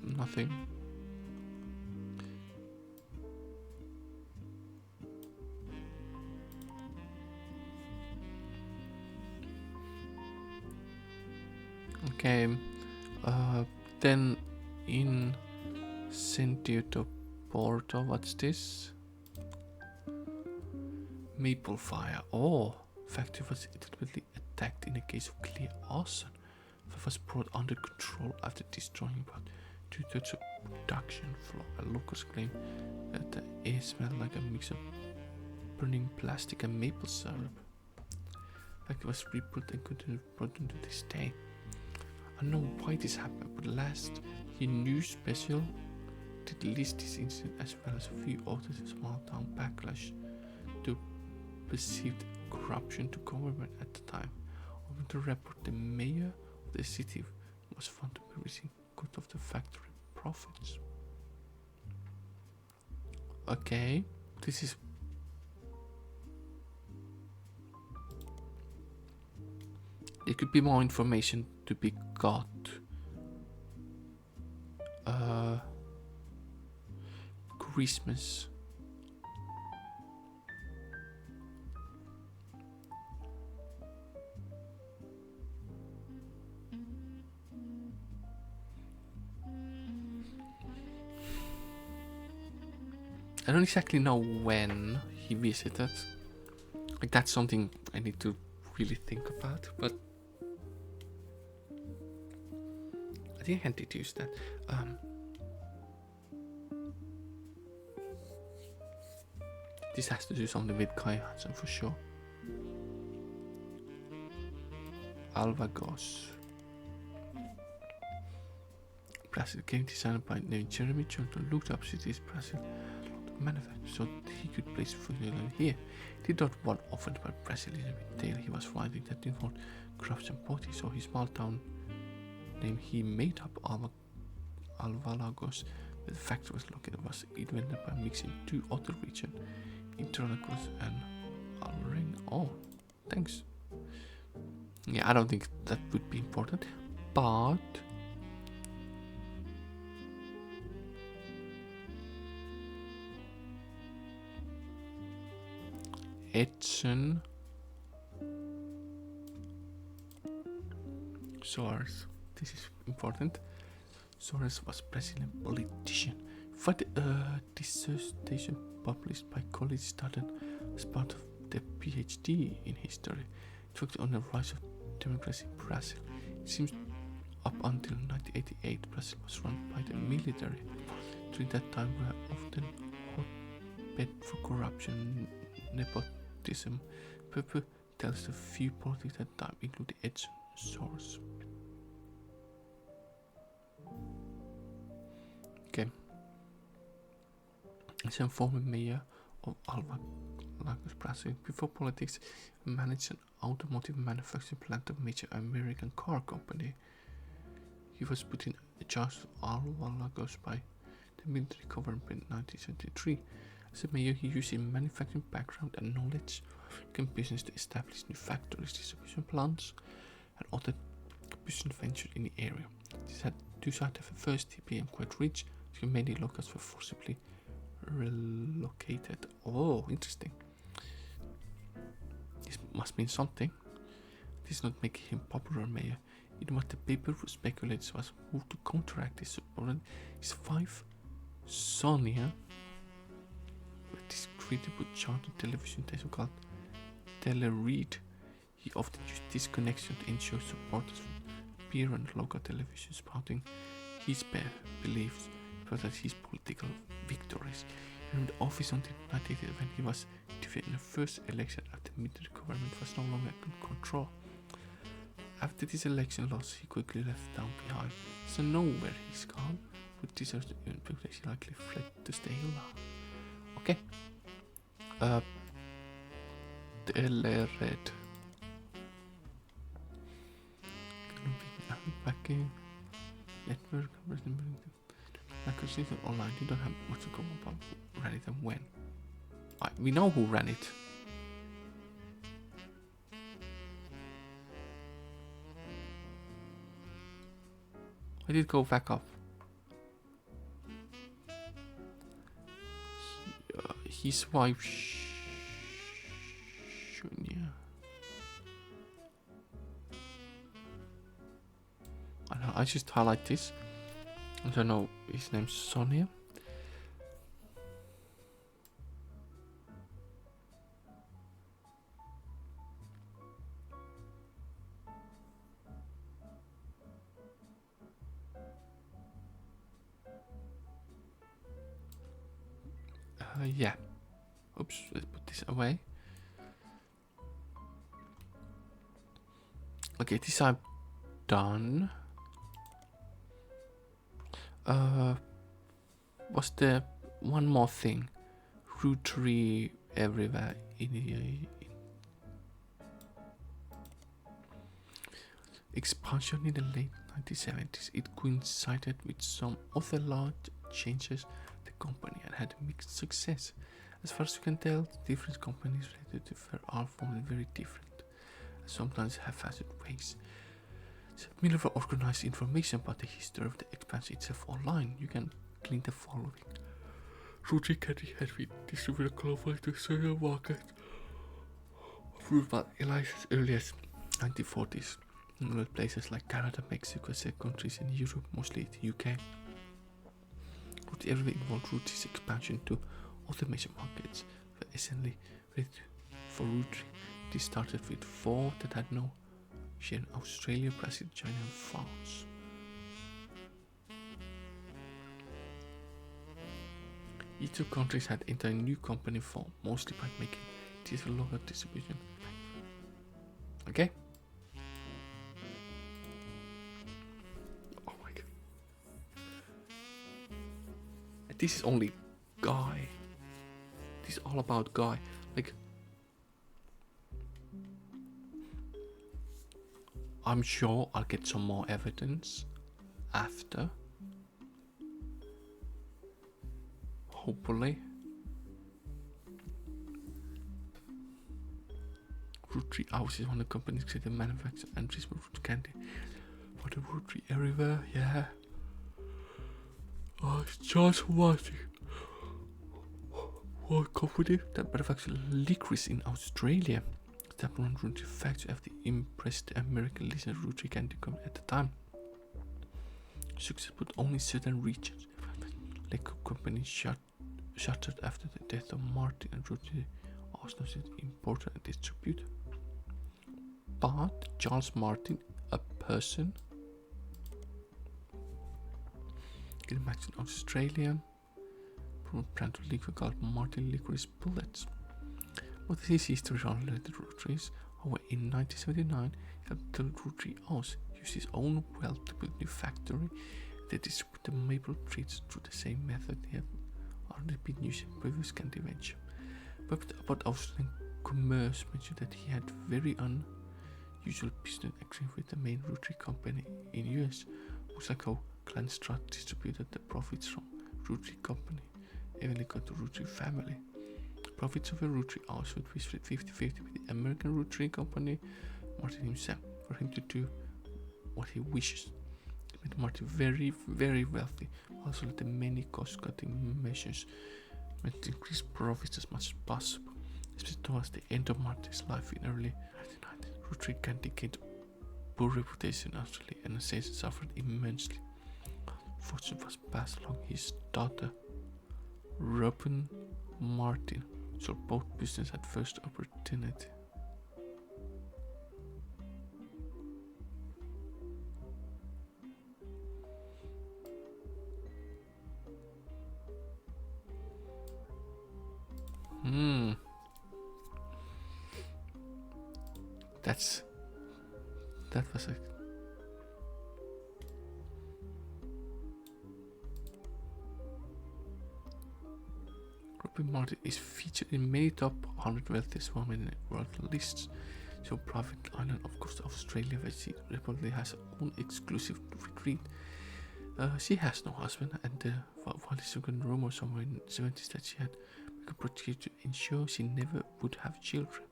Nothing. Okay, then in Incendio de Porto, what's this? Maple fire. Oh, factory was ultimately attacked in a case of clear arson, but was brought under control after destroying about 2/3 of production floor. Locals claim that the air smelled like a mix of burning plastic and maple syrup. Like it was rebuilt and continued broken to this day. I don't know why this happened, but last year news special did list this incident as well as a few others in small town backlash to perceived corruption to government at the time. Over the report, the mayor of the city was found to be receiving cut of the factory profits. Okay, this is there could be more information to be got. Christmas. I don't exactly know when he visited. Like that's something I need to really think about, but I think I can deduce that. This has to do something with Kai Hansen for sure. Alvagos. Brazil game designed by named Jeremy Johnson looked up cities Brazil manufacturer so he could place food here. He did not want offered by Brazilian retail. He was writing that involved corruption party, so his small town name he made up Alvalagos. The factory was located was invented by mixing two other regions, Interlagos and Alvaring. Oh, thanks. Yeah, I don't think that would be important, but Edson Soares. This is important. Soares was Brazilian politician. For the dissertation published by college student as part of their PhD in history, it focused on the rise of democracy in Brazil. It seems up until 1988, Brazil was run by the military. During that time, we were often hotbed for corruption, nepotism. Pepper tells the few politics that time, including Edson Soares. Okay. He's a former mayor of Alvalagos, Brazil. Before politics, he managed an automotive manufacturing plant of a major American car company. He was put in charge of Alvalagos by the military government in 1973. As a mayor, he used his manufacturing background and knowledge of business to establish new factories, distribution plants, and other business ventures in the area. These had two sides of the first, he became quite rich, so many locals were forcibly relocated. Oh, interesting. This must mean something. This is not making him popular mayor. In what the paper speculates was who to counteract this support. His wife, Sonia, with this credible chartered television station called Teleread. He often used this connection to ensure supporters would appear on local television spouting his beliefs because of his political victories. He remained in office until 1988 when he was defeated in the first election after the military government was no longer in control. After this election loss, he quickly left town behind. So know where he's gone, but this is because he likely fled to stay alive. Okay. Telered. Back in network, like I said online, you don't have much to go about who ran it and when. We know who ran it. I did go back up. His wife, Shunya. I just highlight this. I don't know, his name's Sonia. Yeah. Oops, let's put this away. Okay, these are done. Was there one more thing? Rootree everywhere in expansion in the late 1970s. It coincided with some other large changes the company and had mixed success. As far as we can tell, the different companies related to fair are formed very different, sometimes haphazard ways. Miller organized information about the history of the expansion itself online. You can glean the following. Rootree candy has been distributed globally to several markets through about as early as 1940s. In places like Canada, Mexico, and countries in Europe, mostly the UK. Rootree everywhere involved Rootree's expansion to other major markets were essentially ready for Rootree. This started with 4 that had no share in Australia, Brazil, China, and France. Each two countries had entered a new company form, mostly by making this local distribution. Okay? Oh my god. And this is only Guy. This is all about Guy. Like, I'm sure I'll get some more evidence after. Hopefully. Rootree House is one of the companies that manufacture and distribute root candy for the Rootree everywhere, yeah. Oh, it's just watching. What company that manufactures licorice in Australia? That run Rootree factory after impressed the American listener Rootree candy company at the time. Success but only certain regions. Like company shuttered after the death of Martin and Rootree also importer and distributor. But Charles Martin, a person, can imagine Australia from a brand of liquor called Martin Licorice Bullets. What is his history related to Roottrees? However, in 1979, the Rootree House used his own wealth to build a new factory that distributed the maple treats through the same method he had already been using in previous candy venture. But about Australian commerce mentioned that he had very unusual business agreement with the main Rootree company in US, Musako Glenstrad distributed the profits from Rootree company, eventually got to Rootree family. Profits of the Rootree House would be split 50-50 with the American Rootree company, Martin himself, for him to do what he wishes. It made Martin very, very wealthy, also with the many cost-cutting measures meant to increase profits as much as possible. Especially towards the end of Martin's life in early 1990s, Rootree candy gained poor reputation in Australia and the sales suffered immensely. Fortune was passed along his daughter, Robin Martin, so both business at first opportunity. That was a Robin Martin is featured in many top 100 wealthiest women in the world lists. So Private Island, of course, Australia, where she reportedly has her own exclusive retreat. She has no husband, and while there's a rumor somewhere in the 70s that she had become protected to ensure she never would have children.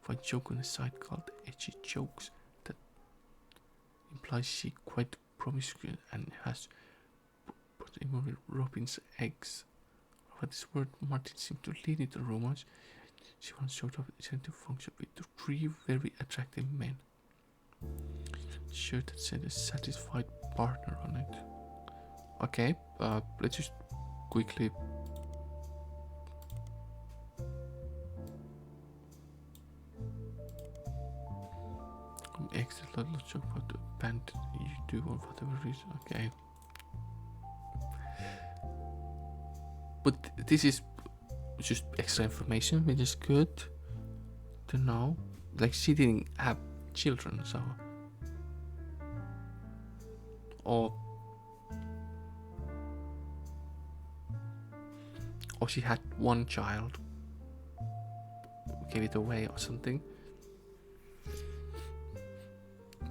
For a joke on a site called Edgy Jokes that implies she quite promiscuous and has put in with Robin's eggs. But this word Martin seemed to lead into rumors. She once showed up to function with 3 very attractive men. The shirt that said a satisfied partner on it. Okay, let's just quickly extra little joke about the band you do or whatever reason. Okay. But this is just extra information, which is good to know. Like, she didn't have children, so. Or she had one child, gave it away or something.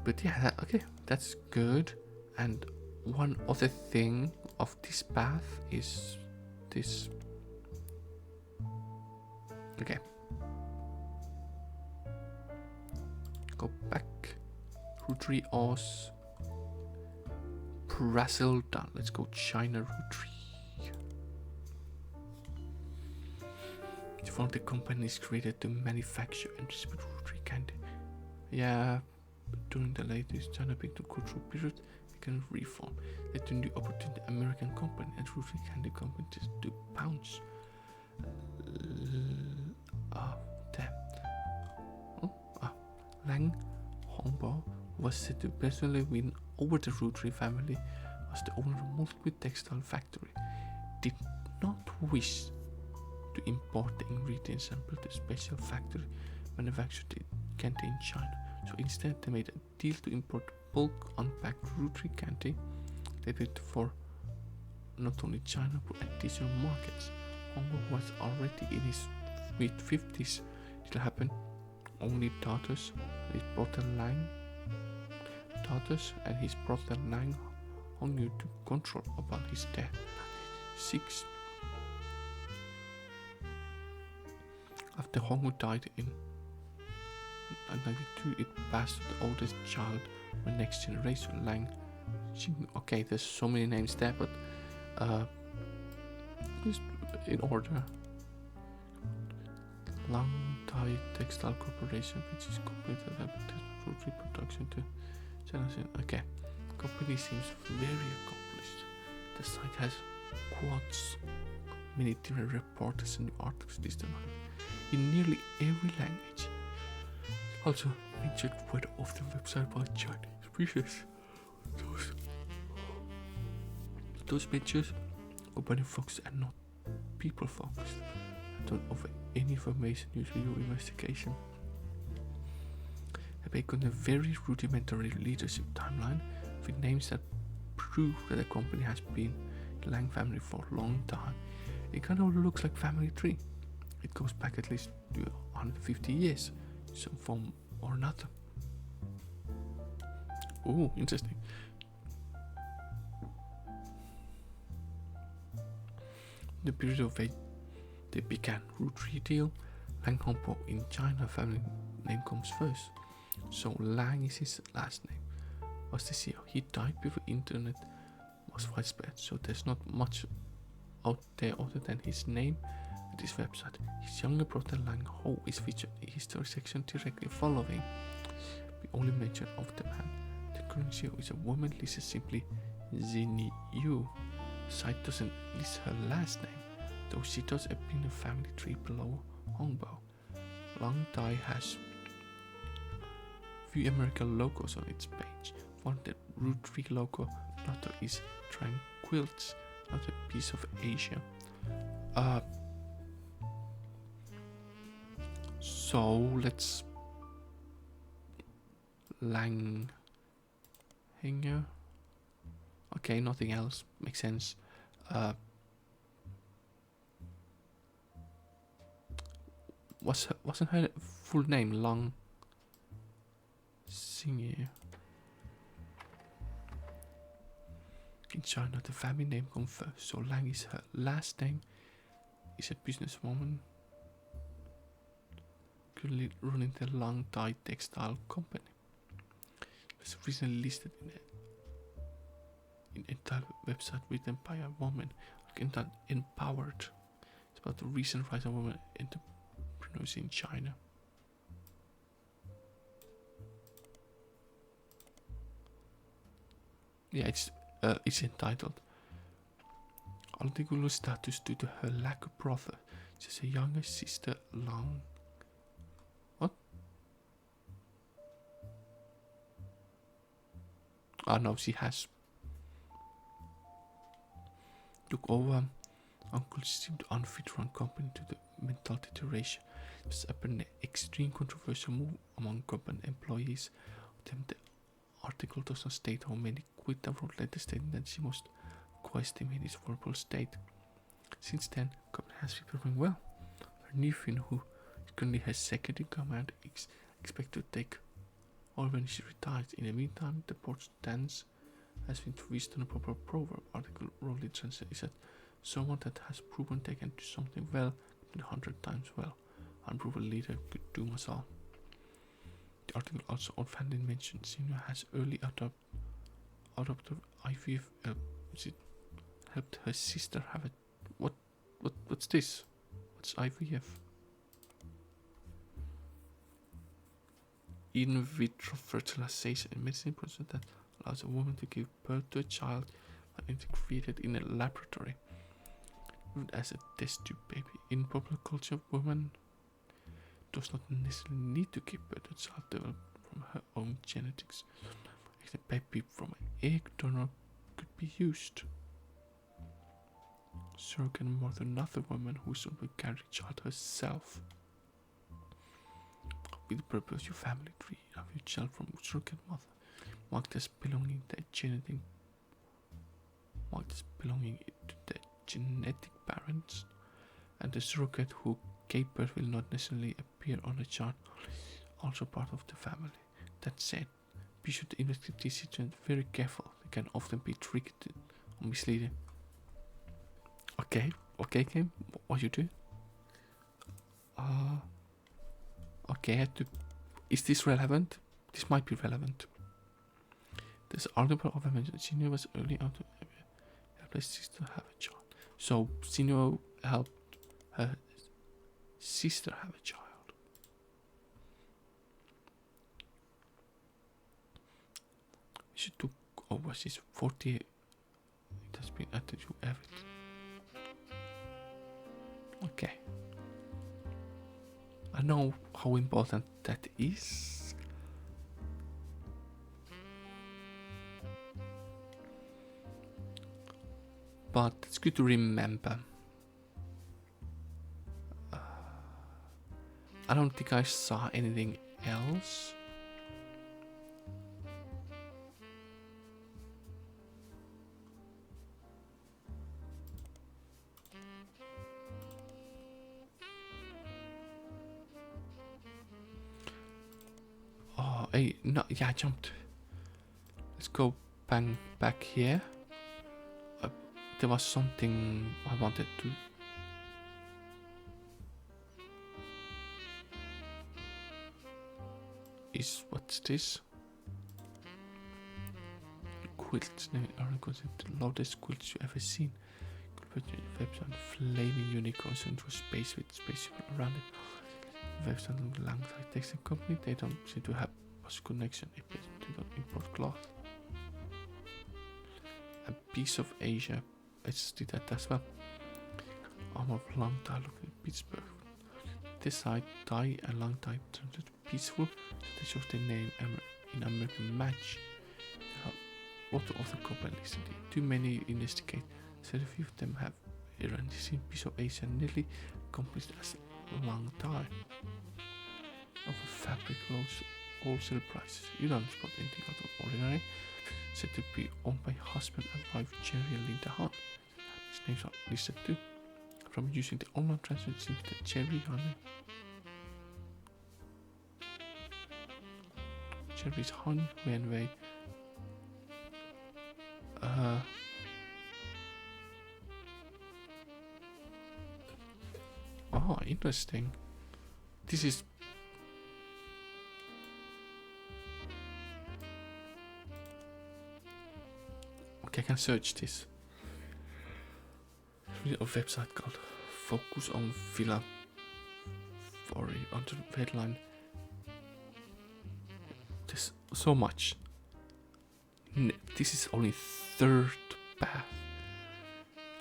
But yeah, okay, that's good. And one other thing of this path is this. Okay. Go back. Rootree Oz. Brazil done. Let's go China Rootree. It's one of the companies created to manufacture and distribute Rootree candy. Yeah, during the latest China big to cultural period, can reform. Let the new opportunity American company and Rootree candy company to pounce. Lang Hongbo was said to personally win over the Rootree family, was the owner of multiple textile factory, did not wish to import the ingredients and build a special factory manufactured the candy in China. So instead they made a deal to import bulk unpacked Rootree candy. They did for not only China but additional markets. Hongbo was already in his mid-50s. It happened. Only daughters, his brother Lang, and his brother Lang Hongyu took control upon his death. 6. After Hongyu died in 1992, it passed to the oldest child, the next generation, Lang. Okay, there's so many names there, but just in order. Lang Thai Textile Corporation, which is completed Rootree production to China. Okay, company seems very accomplished. The site has quotes, many different reporters and articles listed in nearly every language. Also mentioned word of the website by Chinese species. Those pictures company focused and not people focused. Don't offer any information using your investigation. Based on a very rudimentary leadership timeline with names that prove that the company has been the Lang family for a long time. It kind of looks like family tree. It goes back at least to 150 years, in some form or another. Oh, interesting. The period of which they began Rootree deal, Lang Hongbo in China family name comes first. So Lang is his last name. Was the CEO. He died before internet was widespread, so there's not much out there other than his name and his website. His younger brother Lang Ho is featured in the history section directly following. We only mention of the man. The current CEO is a woman listed simply Zini Yu. The site doesn't list her last name, though she does appear in the family tree below Hongbo. Lang Thai has few American logos on its page. One the Rootree logo, another is Tranquils, another piece of Asia. So let's Lang Hanger. Okay, nothing else makes sense. Wasn't her full name Lang Xingye? In China, the family name comes first, so Lang is her last name. Is a businesswoman currently running the Lang Thai Textile Company. It's recently listed in entire website written by a woman, empowered. It's about the recent rise of women entrepreneurs in China. Yeah, it's entitled Articular status due to her lack of brother. She's a younger sister Lang. What? No, she has. Look over Uncle seemed unfit to run company to the mental deterioration. It was an extreme controversial move among government employees. The article does not state how many quit and wrote later stating that she must question his vulnerable state. Since then, government has been performing well. Her nephew, who currently has second in command, is expected to take over when she retires. In the meantime, the board's stance has been twisted on a proper proverb. Article wrongly translated is that someone that has proven they can do something well can do 100 times well. Unproven leader could do us all. The article also offhandedly mentioned Senior has early adopted IVF, which helped her sister have it. What's this? What's IVF? In vitro fertilization, a medicine process that allows a woman to give birth to a child when integrated in a laboratory as a test tube baby. In popular culture, woman does not necessarily need to give birth to a child developed from her own genetics. A baby from an egg donor could be used. Surrogate mother, another woman who will carry a child herself. With the purpose of your family tree of your child from surrogate mother, marked as belonging to the genetic parents, and the surrogate who gave birth will not necessarily appear on the chart, also part of the family. That said, be sure to investigate this situation very careful. They can often be tricky or misleading. Okay, game. What you do? Okay, is this relevant? This might be relevant. This article of a mention Senior was early out to help her sister have a child. So Senior helped her sister have a child. She took over. She's 40. It has been added to everything. Okay. I know how important that is. But it's good to remember. I don't think I saw anything else. Oh, hey, no, yeah, I jumped. Let's go back here. There was something I wanted to. What's this? Quilts. Are considered the loudest quilts you ever seen. Put your webs on flaming unicorns into space with spaceship around it. Webs on alongside Texan company. They don't seem to have much connection. They don't import cloth. A piece of Asia. Let's do that as well. Arm of long tie looking at Pittsburgh. This side tie and long tie turned peaceful. They show their name in American match. There are a lot of other companies in there. Too many to investigate. So a few of them have a seen piece of Asia nearly accomplished as a long tie. Of a fabric wholesale prices. You don't spot anything out of ordinary. Said to be owned by husband and wife Jerry and Linda Hunt. His names are listed too. From using the online translation seems that Jerry Jerry's Han Wenwei. Oh, interesting. This is. Okay, I can search this. There's a website called Focus on Philanthropy under the headline. There's so much. This is only third path.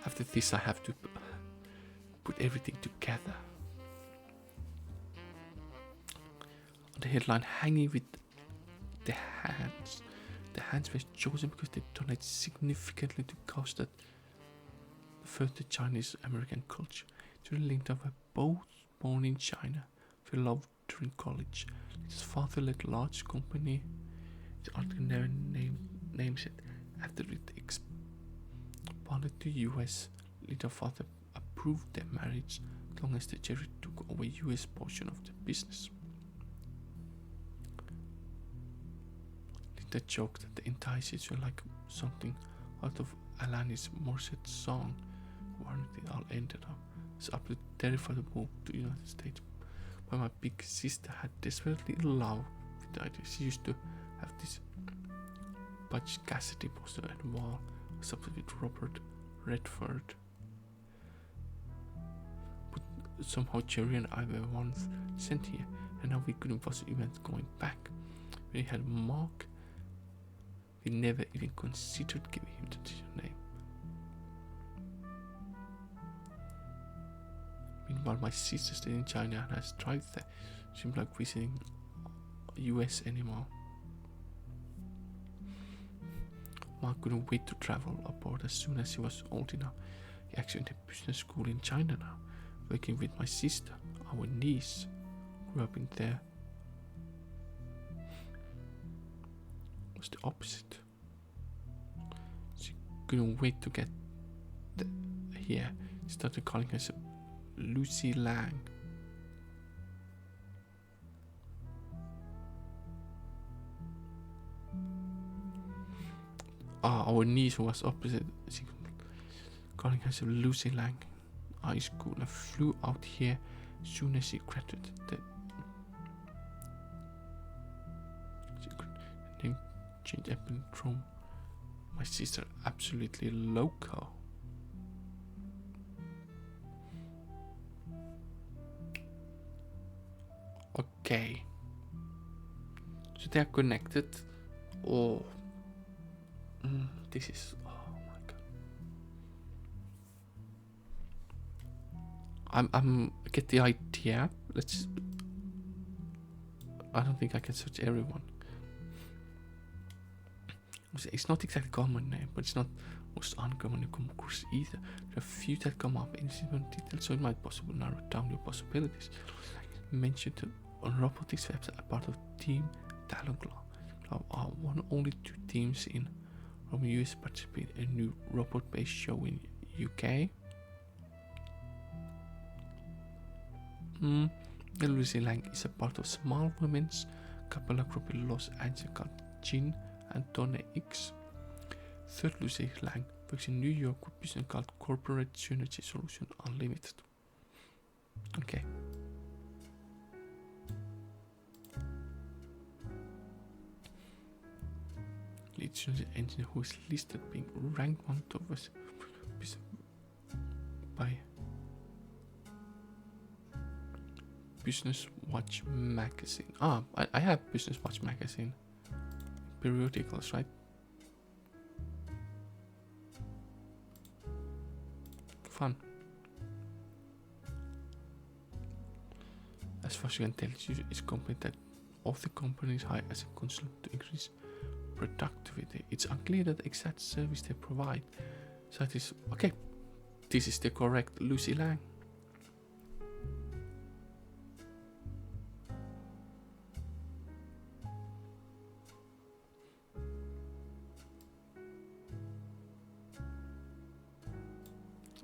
After this I have to put everything together. On the headline, hanging with the hands. The hands were chosen because they donate significantly to cause that the further Chinese-American culture. To the Linda were both born in China. They loved during college. His father led a large company. His article never names it. After it expanded to US, Linda's father approved their marriage as long as the Cherry took over US portion of the business. Linda joked that the entire situation like something out of Alanis Morissette's song, warning it all ended up. It's up to terrified to move to the United States. But my big sister had desperately loved the idea. She used to have this Butch Cassidy poster at the wall, something with Robert Redford. But somehow Jerry and I were once sent here, and now we couldn't possibly even going back. When he had Mark, we never even considered giving him the name. Meanwhile, my sister stayed in China and has thrived there. She seemed like visiting US anymore. Mark couldn't wait to travel abroad as soon as he was old enough. He actually went to business school in China now, working with my sister. Our niece grew up in there. It was the opposite. She couldn't wait to get here. She started calling herself Lucy Lang. Our niece who was opposite, she calling herself Lucy Lang. High school and flew out here as soon as she graduated. She could name change happened from my sister absolutely loco. Okay. So they are connected. Oh. This is. Oh my god. I'm get the idea. Let's. I don't think I can search everyone. It's not exactly common name, but it's not most uncommon to come across either. There are a few that come up in different details, so it might possibly narrow down your possibilities. Mentioned on robotics website, a part of Team Talon Club are one only 2 teams in from US participate in a new robot-based show in UK. Lucy Lang is a part of small women's couple group in Los Angeles called Jean and Donna X. Third Lucy Lang works in New York with a business called Corporate Synergy Solution Unlimited. Okay. Lead synergy engineer who is listed being ranked one of us by Business Watch magazine. I have Business Watch magazine periodicals, right? Fun. As far as you can tell, it's a company that all the companies hire as a consultant to increase productivity. It's unclear the exact service they provide. So it is okay. This is the correct Lucy Lang.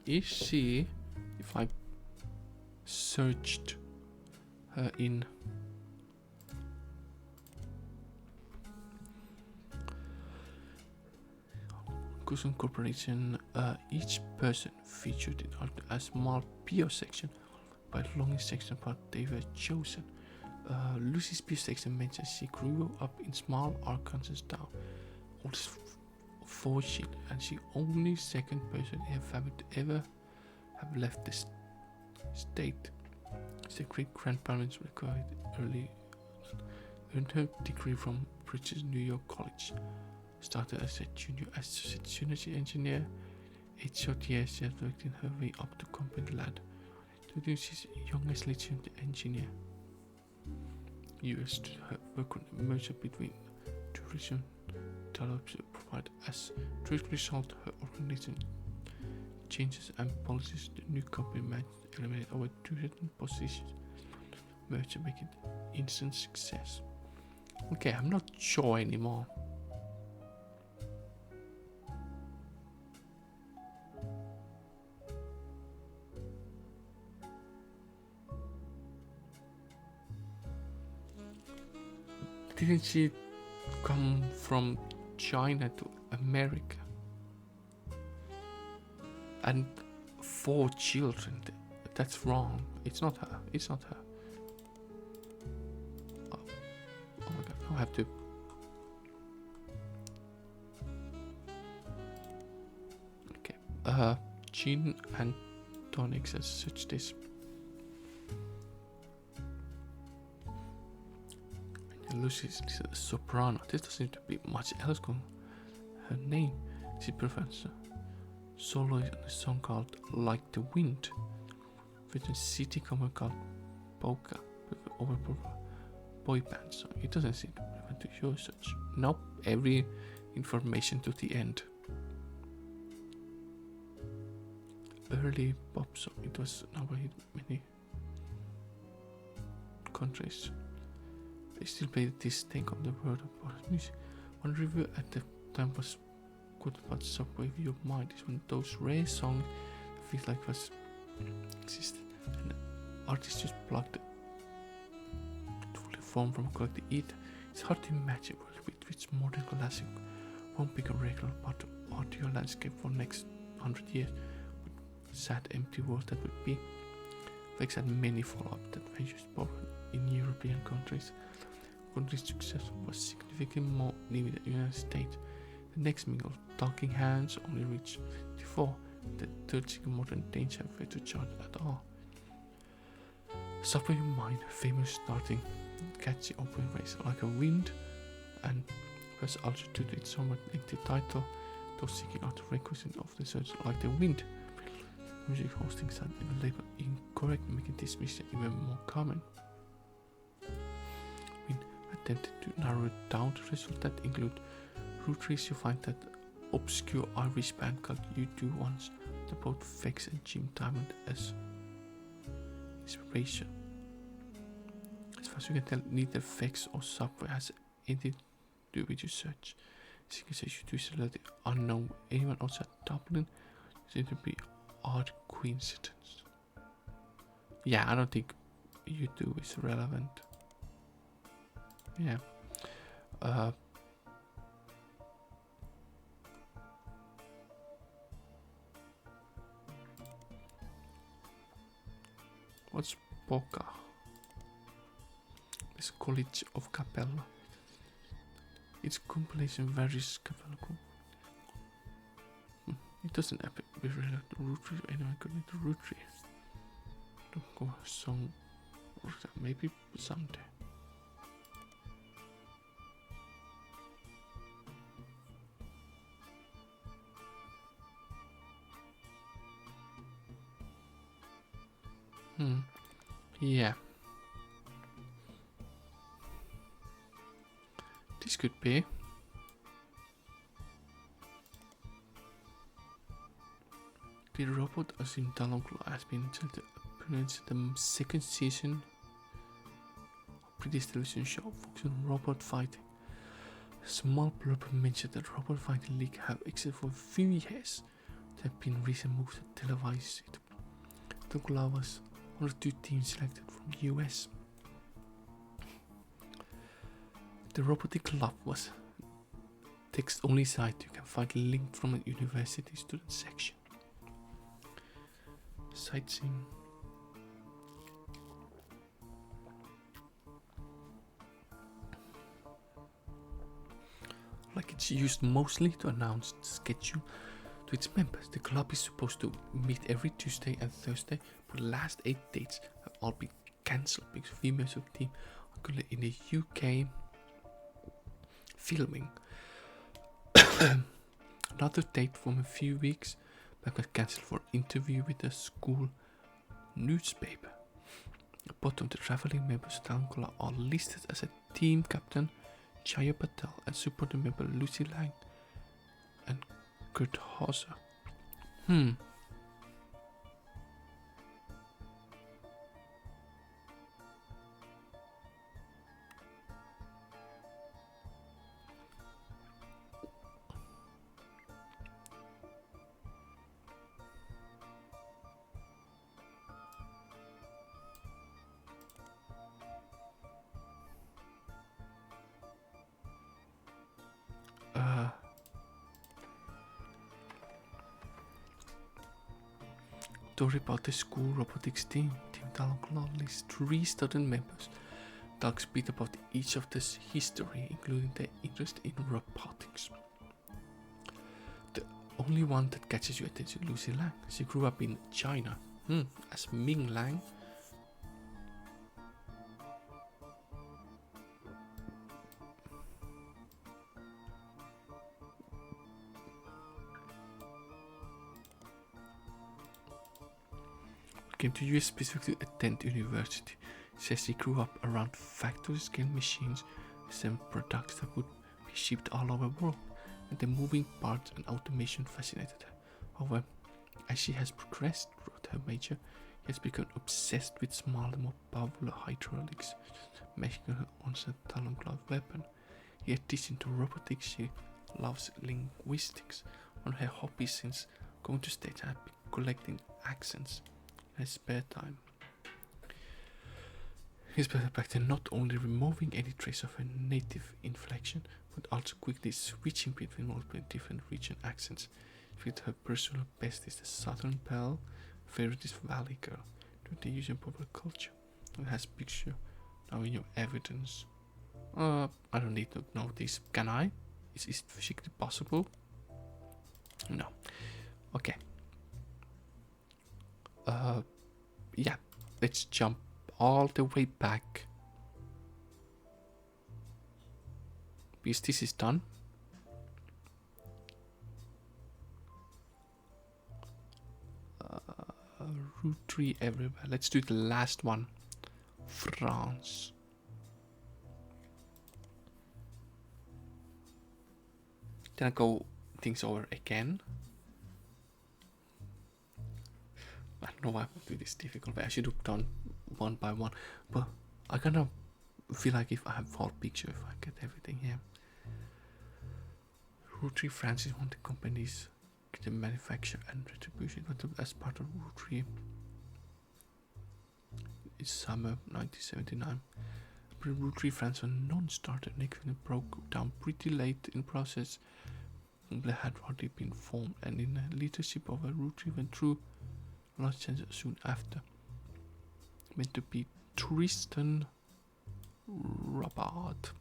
Is she, if I searched her in Custom Corporation, each person featured in a small PO section by the longest section part they were chosen. Lucy's PO section mentions she grew up in small Arkansas town, oldest 4 sheet, and she only second person in her family to ever have left this state. Her great grandparents required earned her degree from British New York College. Started as a junior associate synergy engineer. 8 short years she had worked in her way up to company ladder. Today she's the youngest lead engineer. US to her work on a merger between tourism developers provide as direct result her organization changes and policies, the new company managed to eliminate over 200 positions, merge to make it instant success. Okay, I'm not sure anymore. Didn't she come from China to America? And 4 children. That's wrong. It's not her. It's not her. Oh my god, I have to. Okay. Gin and tonics as such this. Lucy's a soprano. This doesn't seem to be much else going. Her name, she prefers solo in a song called Like the Wind, with a city cover called Polka, with an overpowered boy band song. It doesn't seem to prevent to show such. Nope, every information to the end. Early pop song. It was now hit many countries. They still play this take on the world of pop music. One review at the time was good about Subway View of Mind. Is one of those rare songs that feels like was existed. And the artist just plugged it fully formed from a collective ether. It's hard to imagine with which modern classic won't become regular part of audio landscape for next 100 years. With sad empty world that would be. Fakes had many follow-up that ventures both in European countries. Country's success was significantly more limited in the United States. The next single, Talking Hands, only reached 54. The third single, Modern Danger, have failed to chart at all. Subway Mind, famous starting catchy opening phrase like a wind, and was also due to its somewhat lengthy title, those seeking out the requisite of the search like the wind. Music hosting site even labeled incorrect, making this mistake even more common. When attempted to narrow it down, the results that include Roottrees, you find that obscure Irish band called U2 once the both Fex and Jim Diamond as inspiration. As far as you can tell, neither Fex or Subway has anything to do with your search. Seeking says U2 is relatively unknown. Anyone outside Dublin seems to be odd coincidence. Yeah, I don't think U2 is relevant. Yeah. What's Polka? This College of Capella. Its compilation various Capella. It doesn't have to be related to Roottrees. Anyone could need to Roottrees. Don't go song or maybe someday. Yeah. This could be. The robot as in Taloncle has been selected to appearance in the second season of British television show focusing on robot fighting. A small blurb mentioned that robot fighting league have existed for a few years. There have been recent moves to televise it. Taloncle was one of 2 teams selected from the US. The robotic club was text-only site. You can find a link from a university student section. Sightseeing. Like it's used mostly to announce the schedule to its members. The club is supposed to meet every Tuesday and Thursday, but the last 8 dates have all been cancelled because females of the team are currently in the UK filming. Another date from a few weeks back was cancelled for interview with the school newspaper. At the bottom, the travelling members of Taloncola are listed as a team captain Jaya Patel and supporting member Lucy Lang and Kurt Hauser. story about the school robotics team. Team Talon lists 3 student members. Talks a bit about each of this history, including their interest in robotics. The only one that catches your attention is Lucy Lang. She grew up in China, as Ming Lang. Came to US specifically to attend university. Says she grew up around factory-scale machines, some products that would be shipped all over the world, and the moving parts and automation fascinated her. However, as she has progressed throughout her major, she has become obsessed with smaller, more powerful hydraulics, making her own Talon Claw weapon. In addition to robotics, she loves linguistics. One of her hobbies since going to States has been collecting accents in her spare time. He's better back to not only removing any trace of her native inflection, but also quickly switching between multiple different region accents. With her personal best is the Southern Belle, favorite is Valley Girl, to the use in popular culture. It has picture now in your evidence. I don't need to know this. Can I? Is it physically possible? No. Okay. Yeah. Let's jump all the way back, because this is done. Roottrees everywhere. Let's do the last one. France. Then I go things over again. I don't know why I would do this difficult, but I should have done one by one. But I kind of feel like if I have full picture, if I get everything here. Roottrees France is one of the companies that manufacture and distribution, but as part of Roottrees, it's summer 1979. But Roottrees France was a non-starter. Nick broke down pretty late in process. They had already been formed, and in the leadership of a Roottrees went through large changes soon after. Meant to be Tristan Robert,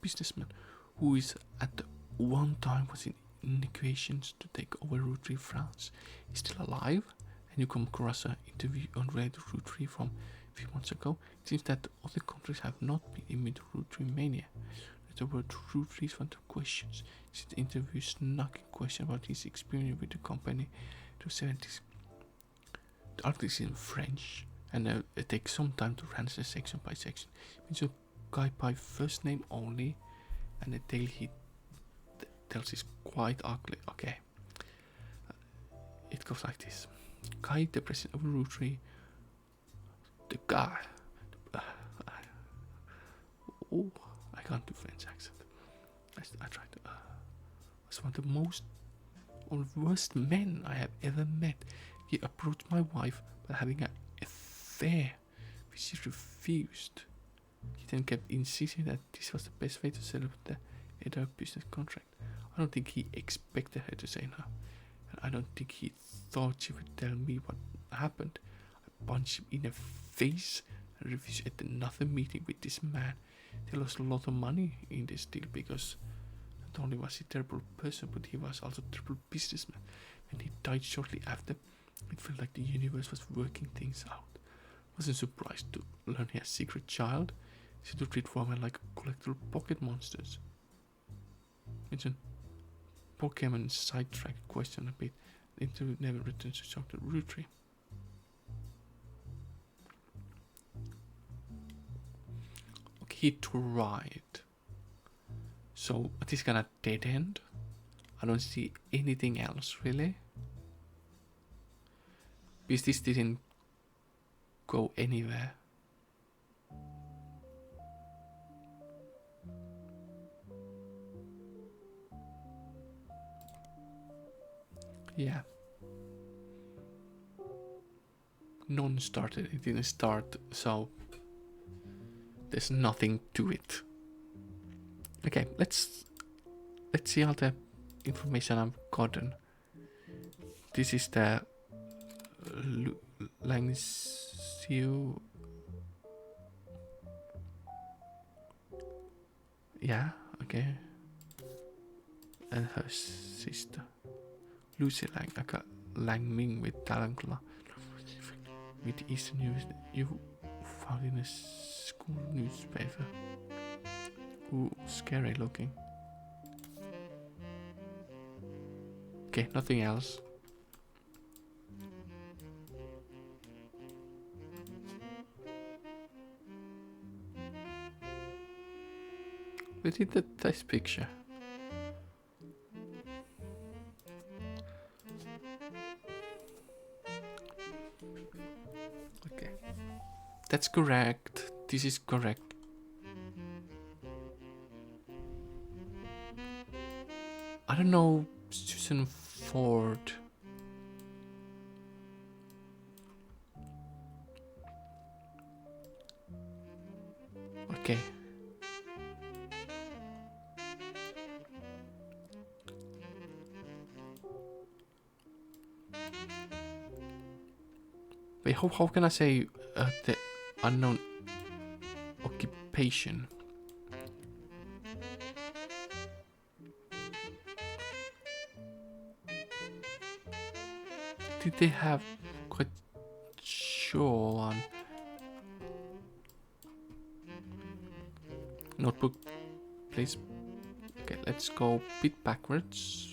businessman who is at one time was in negotiations to take over Roottrees France. He's still alive, and you come across an interview on Reddit Roottrees from a few months ago. It seems that other countries have not been immune to Roottrees mania. The word Roottrees for the questions. The interview snuck a question about his experience with the company to 70s. The article is in French, and it takes some time to answer section by section. It's a guy by first name only, and the tale he tells is quite ugly. Okay. It goes like this. Guy, the president of Roottrees, the guy. Oh, I can't do French accent. I tried to. Was one of the most or worst men I have ever met. He approached my wife by having an affair, which she refused. He then kept insisting that this was the best way to settle the entire business contract. I don't think he expected her to say no, and I don't think he thought she would tell me what happened. I punched him in the face and refused at another meeting with this man. They lost a lot of money in this deal because not only was he a terrible person, but he was also a terrible businessman. When he died shortly after, it felt like the universe was working things out. I wasn't surprised to learn he had a secret child. He used to treat women like collectible pocket monsters. Mention Pokemon sidetracked question a bit. The interview never returns to Dr. Roottrees. Okay, he tried. So this kind of dead end. I don't see anything else really. Because this didn't go anywhere. Yeah. Non-started, it didn't start, so there's nothing to it. Okay, let's see all the information I've gotten. This is the Langsiu. Yeah, okay. And her sister, Lucy Lang, aka Lang Ming with Talangla, with Eastern News you found in a school newspaper. Ooh, scary looking. Okay, nothing else. Look at this picture. Okay. That's correct. This is correct. I don't know Susan Ford. Okay. Wait, how can I say the unknown occupation? Did they have quite sure on notebook, please? Okay, let's go a bit backwards.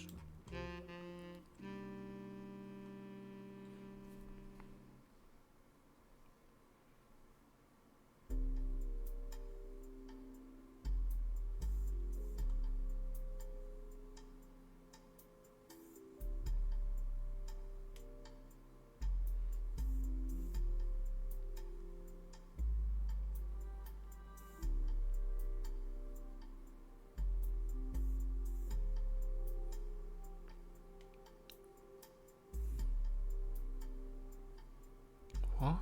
What?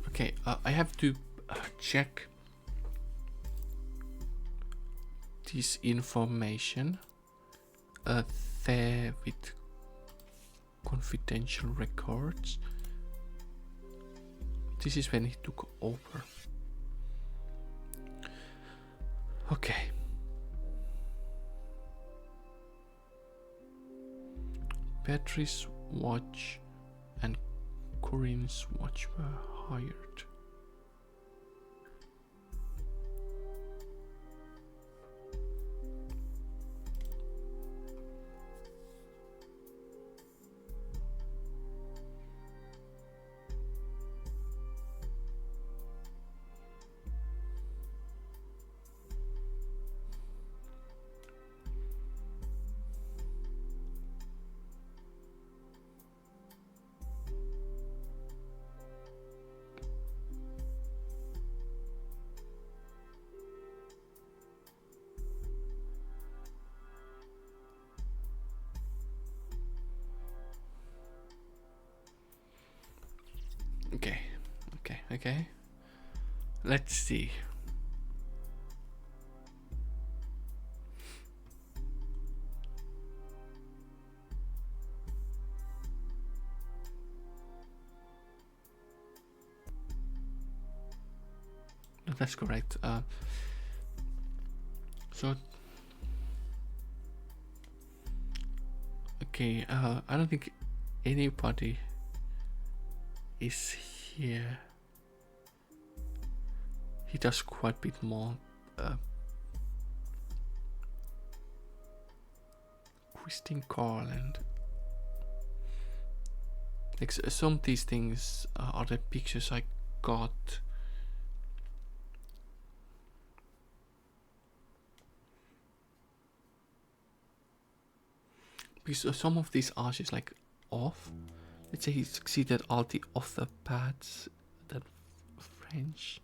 Okay, I have to check this information there with confidential records. This is when he took over. Okay. Patrice's watch and Corinne's watch were hired. Okay. Let's see. No, that's correct. So okay, I don't think anybody is here. He does quite a bit more Christine Garland. Like some of these things are the pictures I got. because some of these are just like off. Let's say he succeeded all the other paths. That French.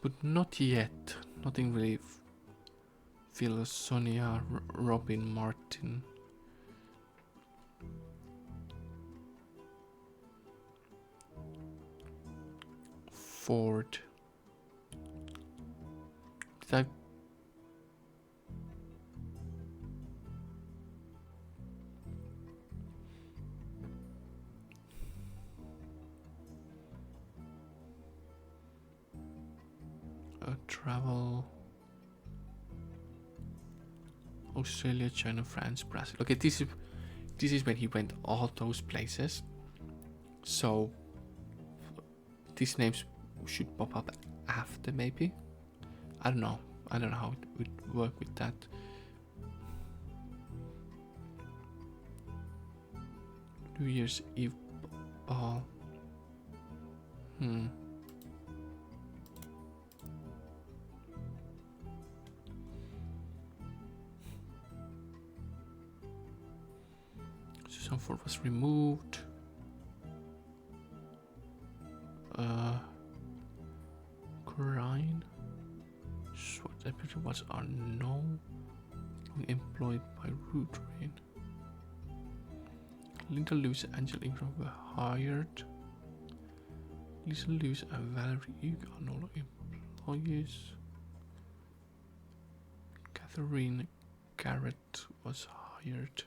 But not yet. Nothing really. Phil, Sonia, Robin, Martin. Ford. Did I? Travel. Australia, China, France, Brazil. Okay, this is when he went all those places. So these names should pop up after, maybe. I don't know. I don't know how it would work with that. New Year's Eve ball. Susan Ford was removed. Coraine. What episode was unknown. Employed by Roottrees. Linda Lewis and Angela Ingram were hired. Lisa Lewis and Valerie Hugo are no longer employees. Catherine Garrett was hired.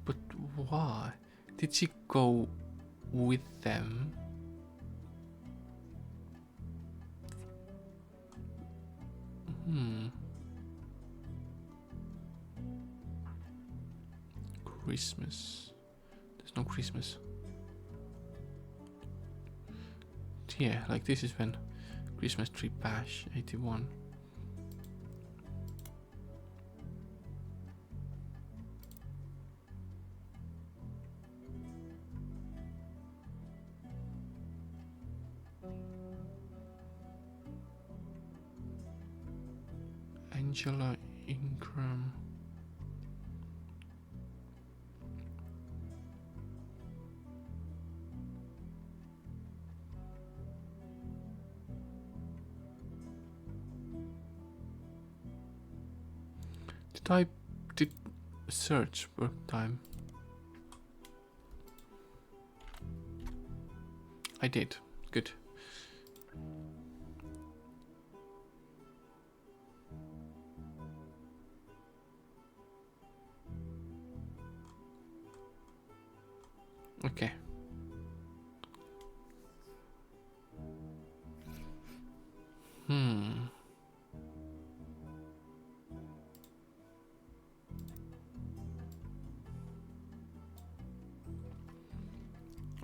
But why did she go with them? Christmas. There's no Christmas. Yeah, like this is when Christmas tree bash 81. Angela Ingram. Did search work time? I did. Good. Okay.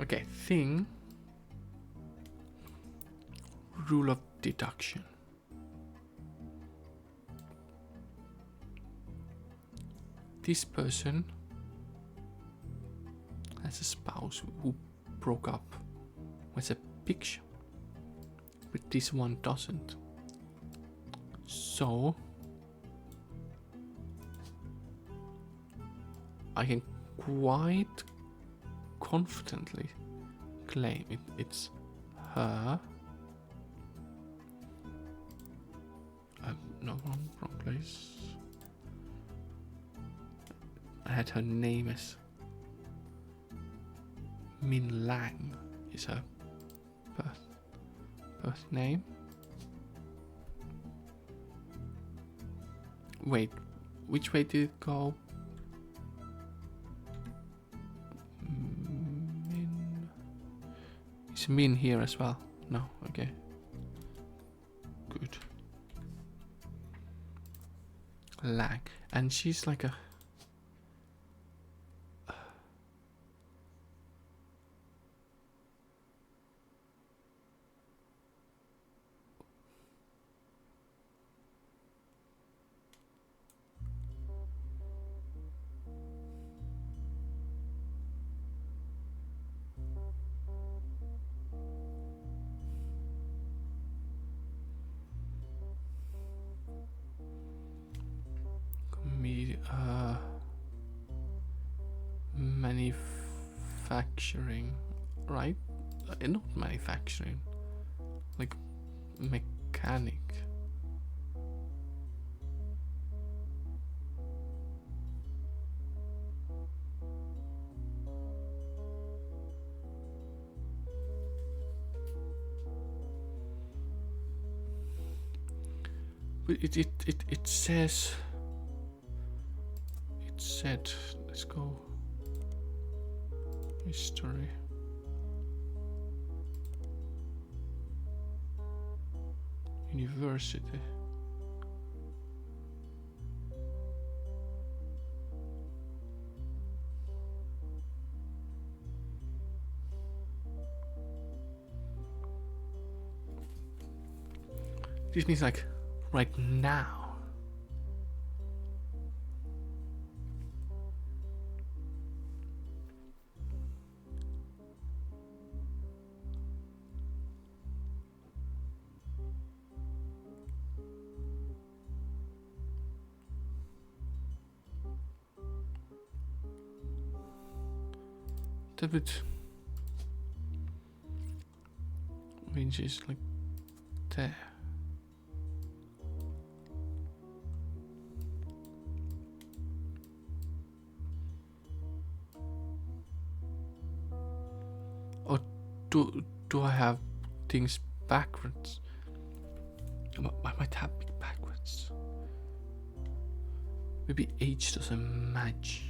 Okay, thing. Rule of deduction. This person has a spouse who broke up with a picture, but this one doesn't. So I can quite confidently claim it's her. No, wrong place. I had her name as Min Lang is her birth name. Wait, which way did it go? Is Min here as well? No, okay. Good. Lang. And she's like a... manufacturing, right? Not manufacturing, like mechanic. But it says, it said, let's go history. University. This means like right now. That would mean she's like there. Or do I have things backwards? I might have it backwards. Maybe age doesn't match.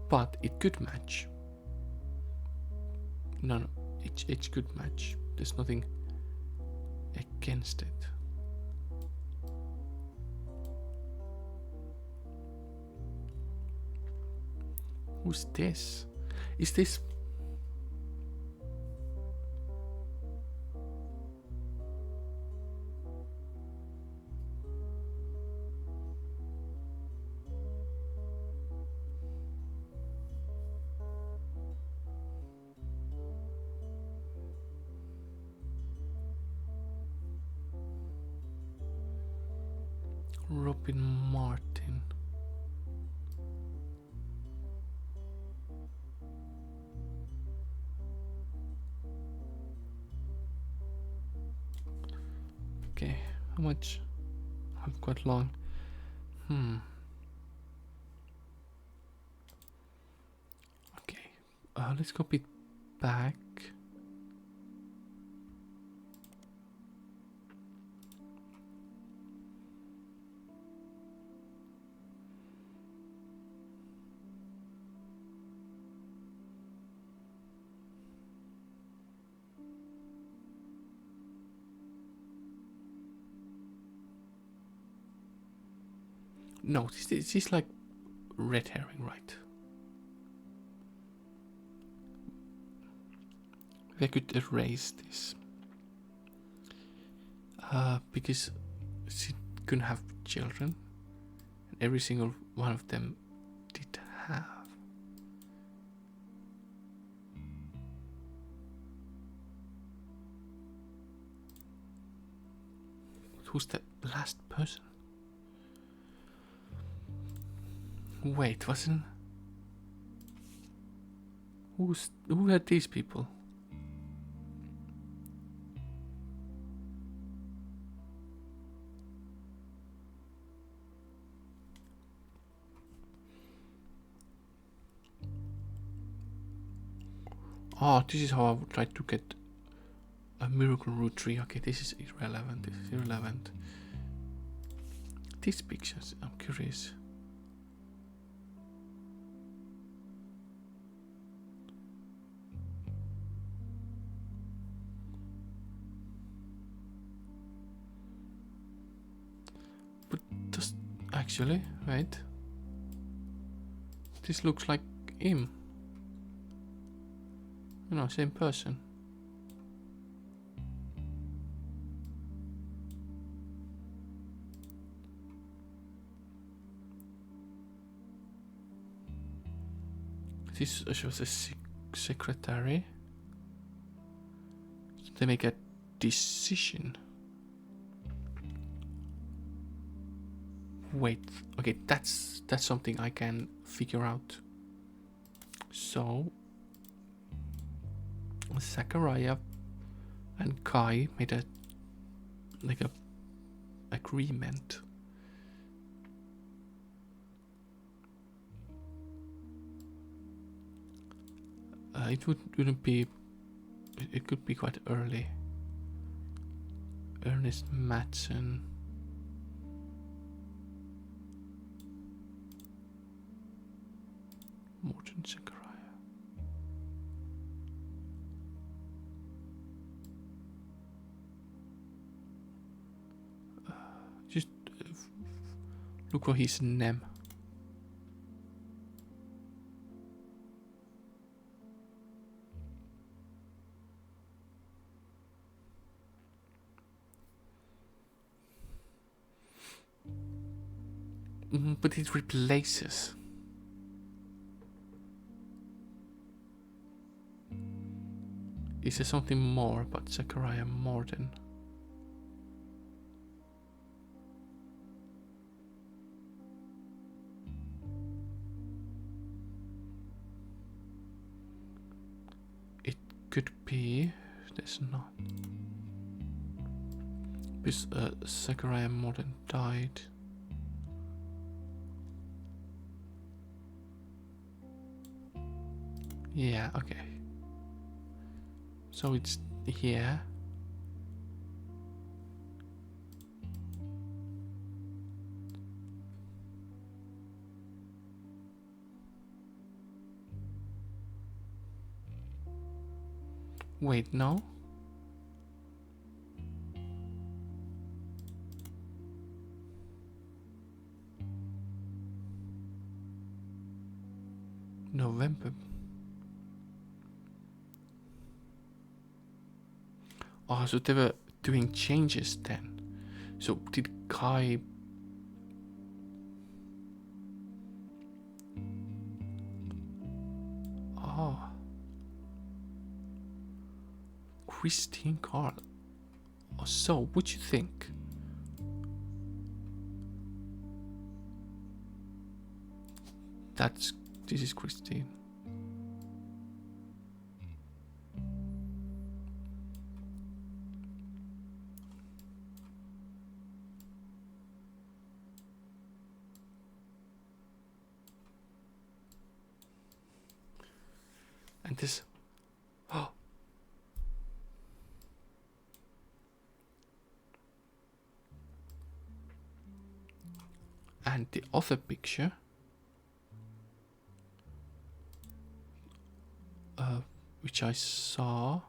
But it could match. No, it could match. There's nothing against it. Who's this? Is this... Robin Martin. Okay, how much? I've got long. Okay, let's go a bit back. No, this is like red herring, right? They could erase this. Because she couldn't have children. And every single one of them did have. Who's the last person? Wait, wasn't... Who are these people? Oh, this is how I would try to get a miracle root tree. Okay, this is irrelevant. This is irrelevant. These pictures, I'm curious. actually, wait. This looks like him. You know, same person. This shows a secretary. They make a decision. Wait, okay, that's something I can figure out. So Zachariah and Kai made a agreement. It wouldn't be. It could be quite early. Ernest Matson. Morton Zachariah. Just look for his name. But it replaces. Is there something more about Zachariah Morton? It could be. There's not. Because Zachariah Morton died. Yeah, okay. So it's here. Wait, no? November. Oh, so they were doing changes then. So did Kai... Oh. Christine Carl. Oh, so, what you think? This is Christine. And this... Oh. And the other picture... which I saw...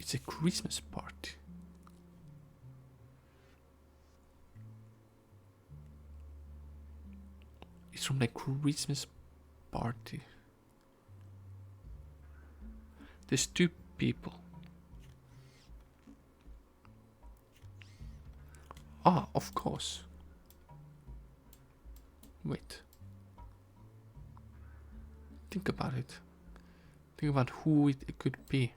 It's a Christmas party. It's from the Christmas party. There's two people. Ah, of course. Wait. Think about it. Think about who it could be.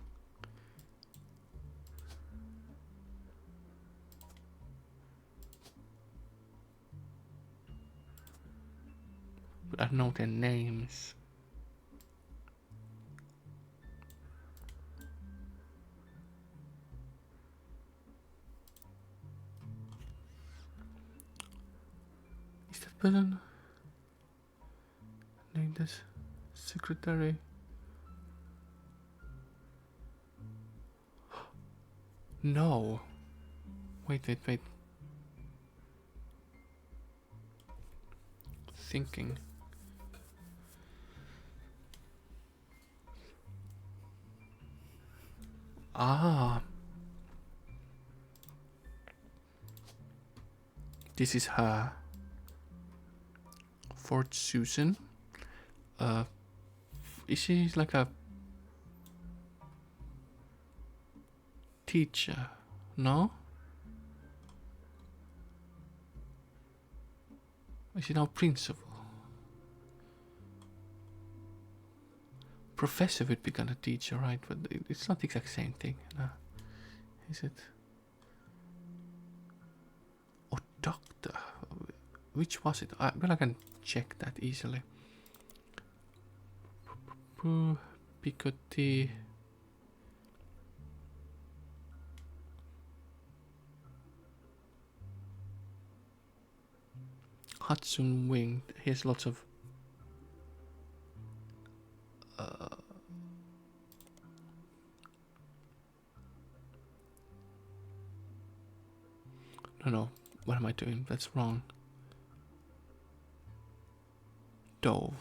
But I don't know their names. Is that person? Name this secretary. No. Wait. Thinking. Ah. This is her. Fort Susan. Is she like a teacher? No? Is she now principal? Professor would become a teacher, right? But it's not the exact same thing, no? Is it? Or doctor? Which was it? Well, I can check that easily. Picotti. Hudson Wing. Here's lots of no, what am I doing? That's wrong. Dove.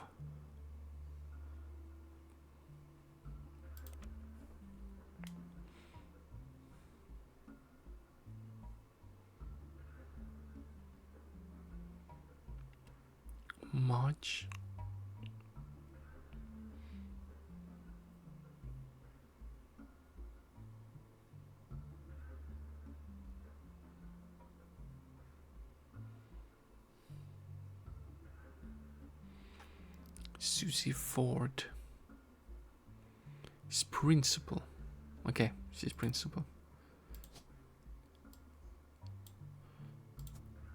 March. Susie Ford. She's principal. Okay, she's principal.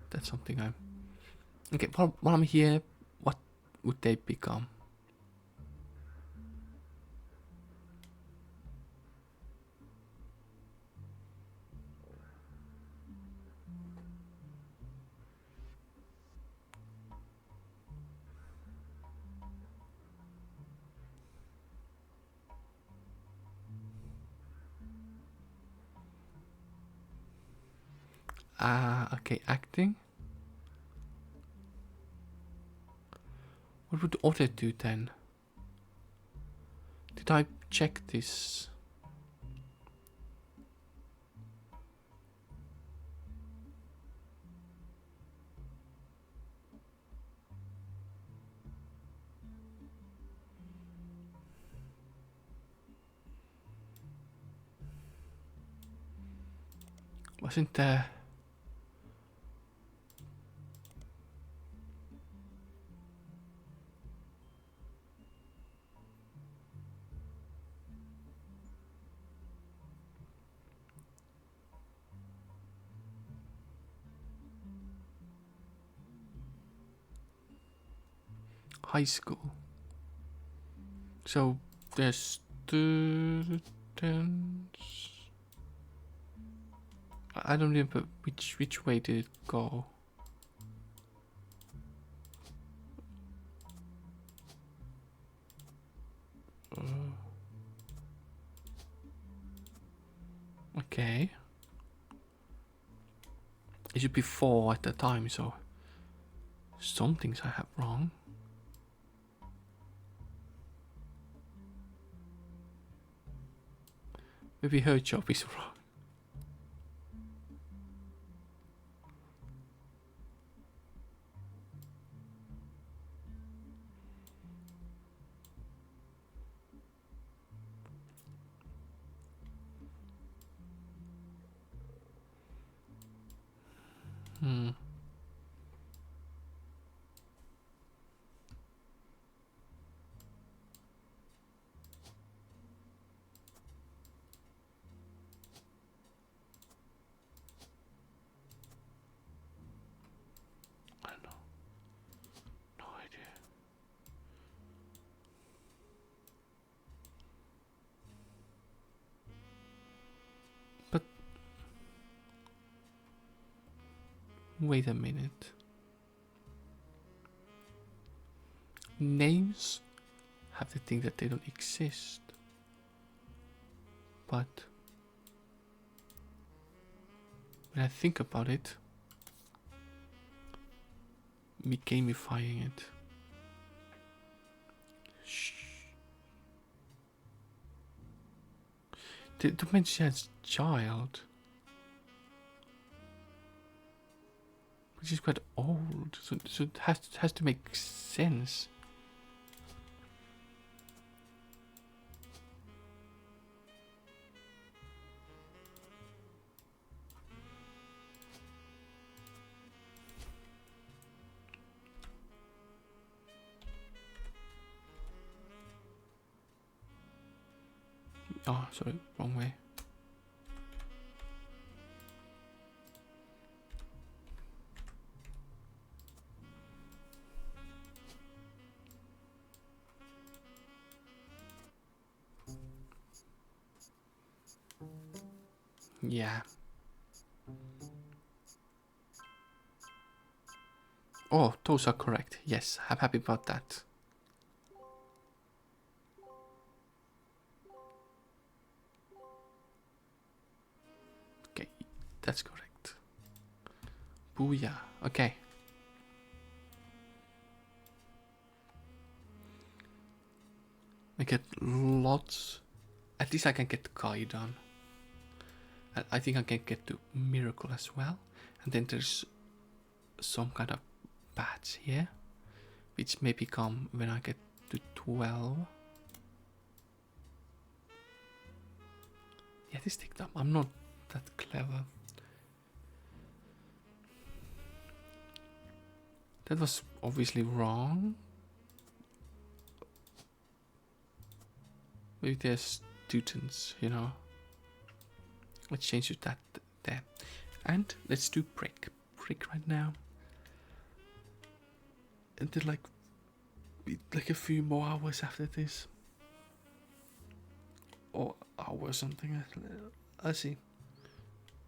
That's something I'm... Okay, while I'm here, what would they become? Okay, acting. What would Otto do then? Did I check this? Wasn't there... high school? So there's students... I don't remember which way did it go. Okay. It should be 4 at the time, so some things I have wrong. Maybe her job is wrong. I don't know. No idea. But wait a minute. Names have the thing that they don't exist. But when I think about it, me gamifying it. Shh. To mention as child. which is quite old, so it has to make sense. Oh, sorry, wrong way. Yeah. Oh, those are correct. Yes, I'm happy about that. Okay, that's correct. Booyah. Okay. I get lots. At least I can get Kai done. I think I can get to Miracle as well. And then there's some kind of badge here, which may become when I get to 12. Yeah, this take time. I'm not that clever. That was obviously wrong. Maybe there's students, you know. Let's change it that there. And let's do break. Break right now. And then like a few more hours after this. Or hour or something. I see.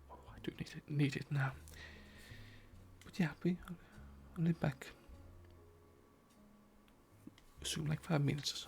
Oh, I do need it now. But yeah, I'll be back soon, like 5 minutes or so.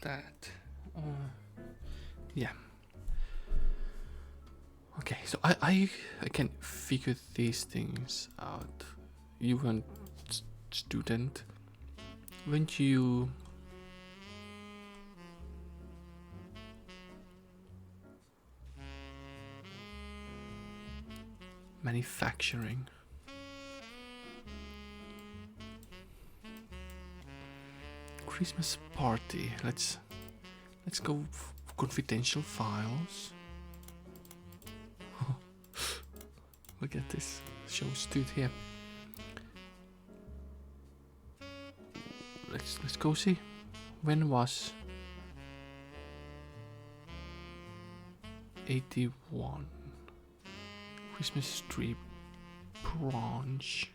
that. Yeah. Okay, so I can figure these things out. You weren't student. Weren't you manufacturing? Christmas party. Let's go confidential files. Look at this. Shows dude here. Let's go see. When was 81? Christmas tree branch.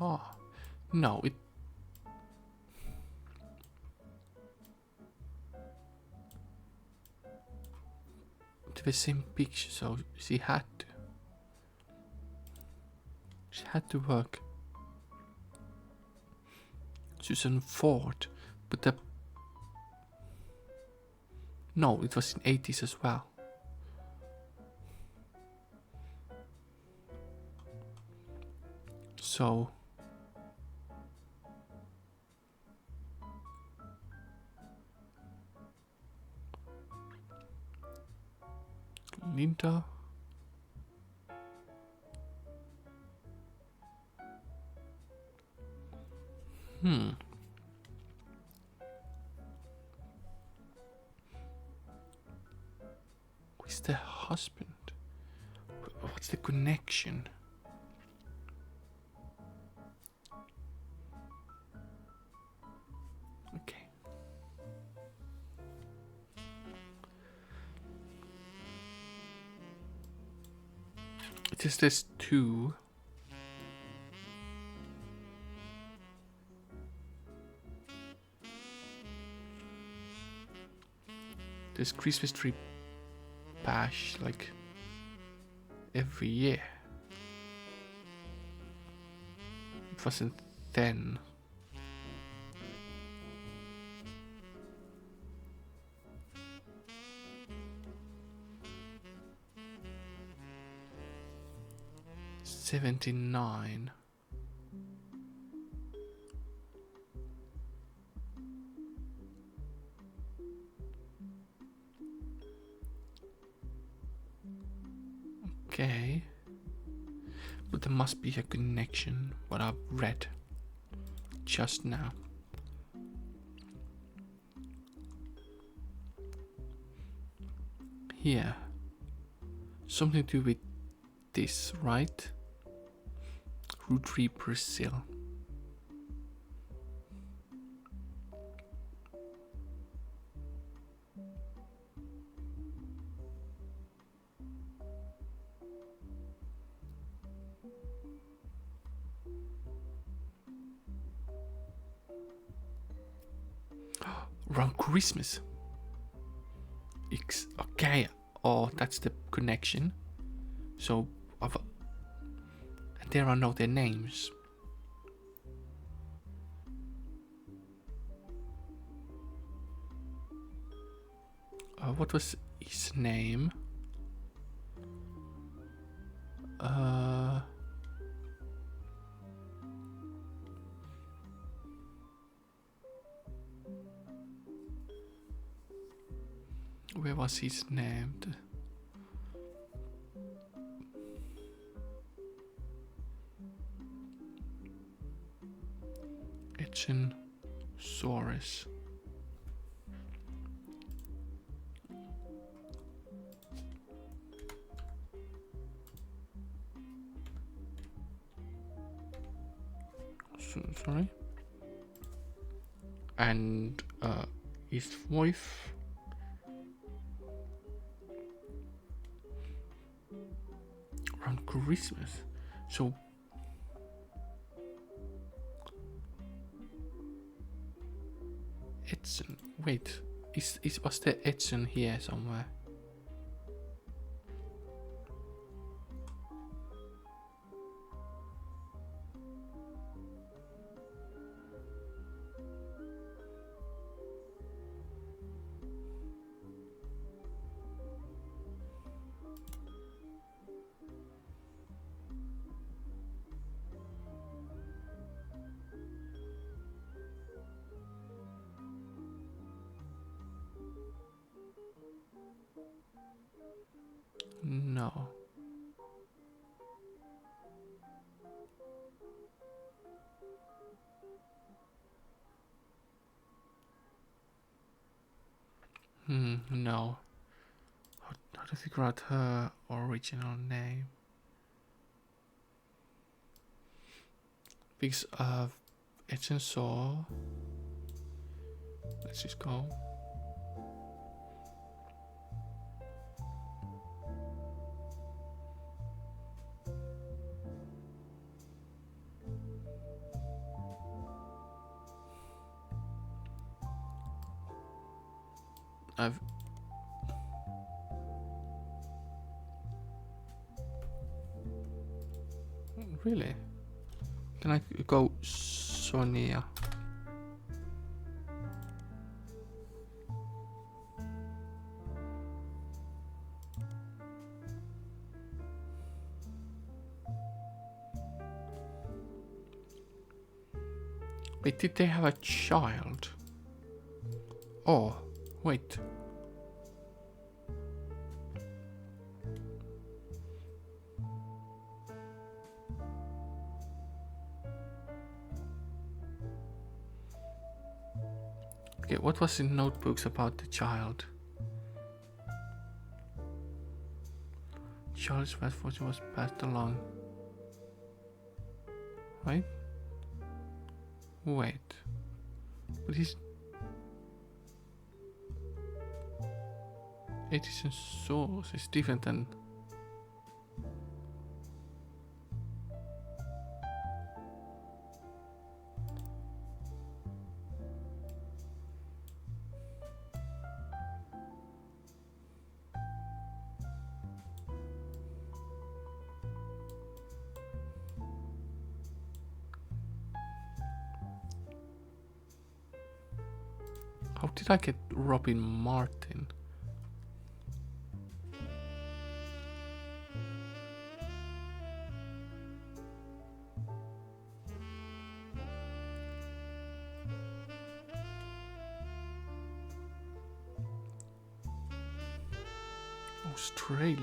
Oh, no, it. The same picture, so she had to. She had to work. Susan Ford, but the. No, it was in 80s as well. So. Linda. Who's the husband? What's the connection? Okay. It is this two. This Christmas tree bash like every year. It wasn't then. '79. Okay. But there must be a connection, what I've read just now. Here. Something to do with this, right? Roottrees, Brazil. Around Christmas. Okay. Oh, that's the connection. So, there are no their names. What was his name? Where was his name? Etchen Soares. sorry. And his wife. Around Christmas. So Edson. Wait, was there Edson here somewhere? No. No. How to figure out her original name? Because Edson saw. Let's just go. I've really. Can I go Sonia? Wait, did they have a child? Oh, wait. Okay, what was in notebooks about the child? Child's bad fortune was passed along. Right? Wait. But he's... Edison source is different than... How did I get Robin Martin? Australia.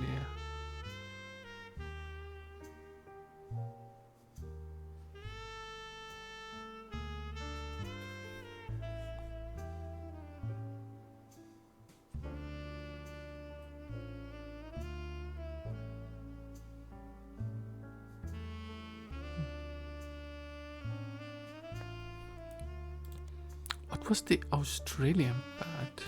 What was the Australian bat?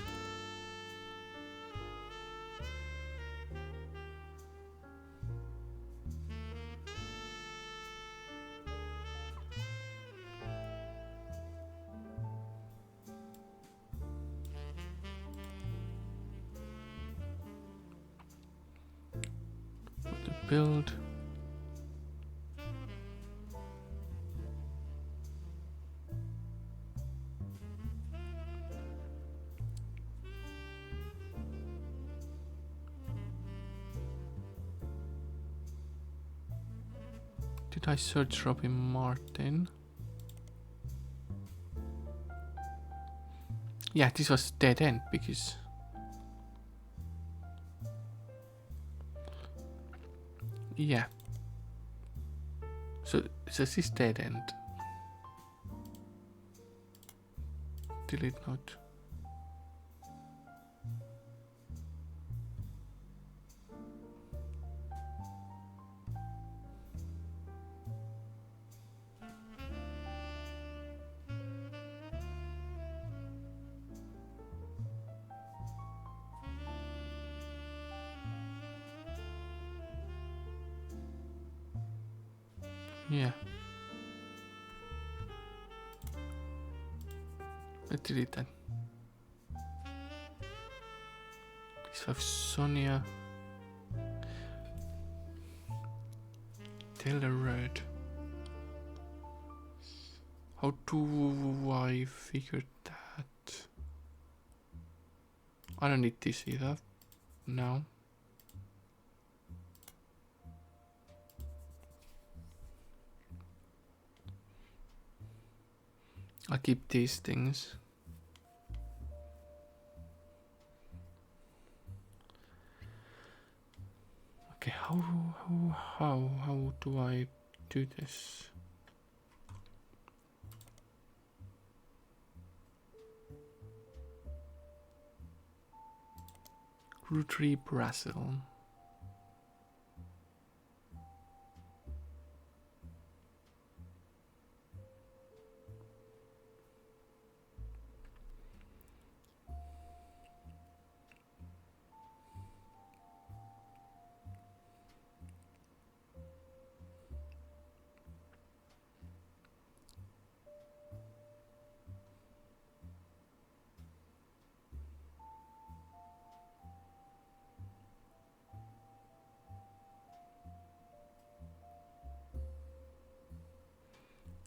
What to build? Did I search Robin Martin? Yeah, this was dead end because... Yeah. So this is dead end. Delete note. Yeah. Let's delete that. So I have Sonia. Taylor Red. How do I figure that? I don't need this either. No. I'll keep these things. Okay, how do I do this? Roottrees, Brazil.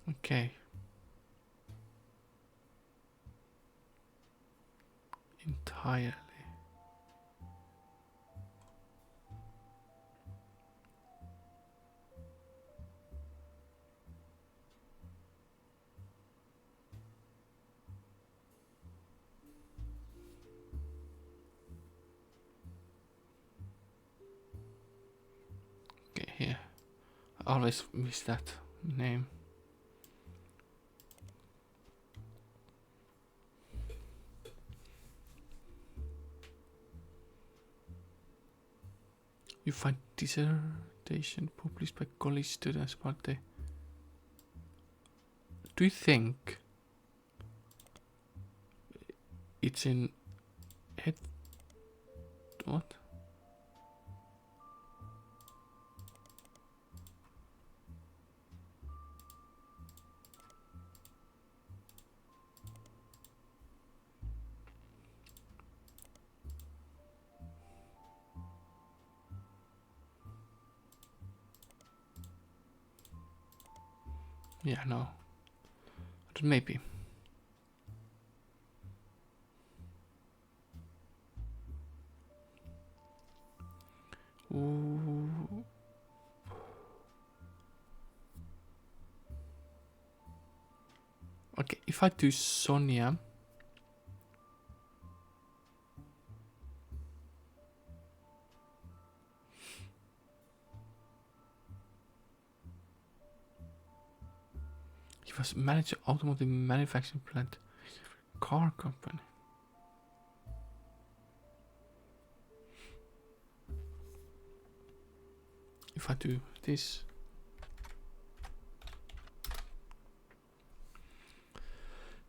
Okay. Entirely. Okay, here. I always miss that name. You find dissertation published by college students about the... Do you think it's in head... What? Yeah, no. But maybe. Ooh. Okay, if I do Sonia... He was manager automotive manufacturing plant, car company. If I do this...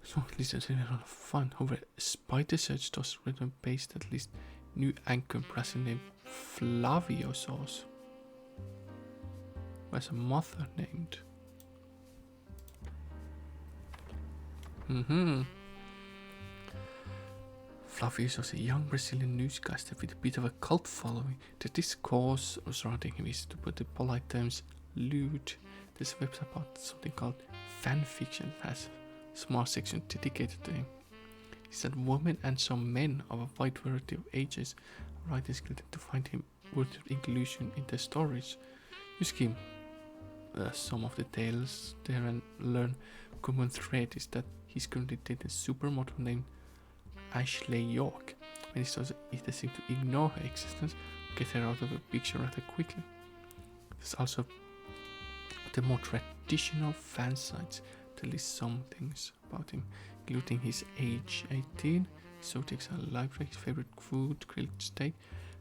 So at least it's a lot of fun. However, Spider Search does written based at least new anchor Brazil named Flavio sauce. Where's a mother named? Flavio was a young Brazilian newscaster with a bit of a cult following. The discourse surrounding him is, to put the polite terms, lewd. There's a website about something called fan fiction that has a small section dedicated to him. He said women and some men of a wide variety of ages are writing skilled to find him worth inclusion in their stories. You skim some of the tales there and learn common thread is that he's currently dating a supermodel named Ashley York. When he starts, either seem to ignore her existence or get her out of the picture rather quickly. There's also the more traditional fan sites that list some things about him, including his age 18, his zodiacs are library, his favorite food, grilled steak,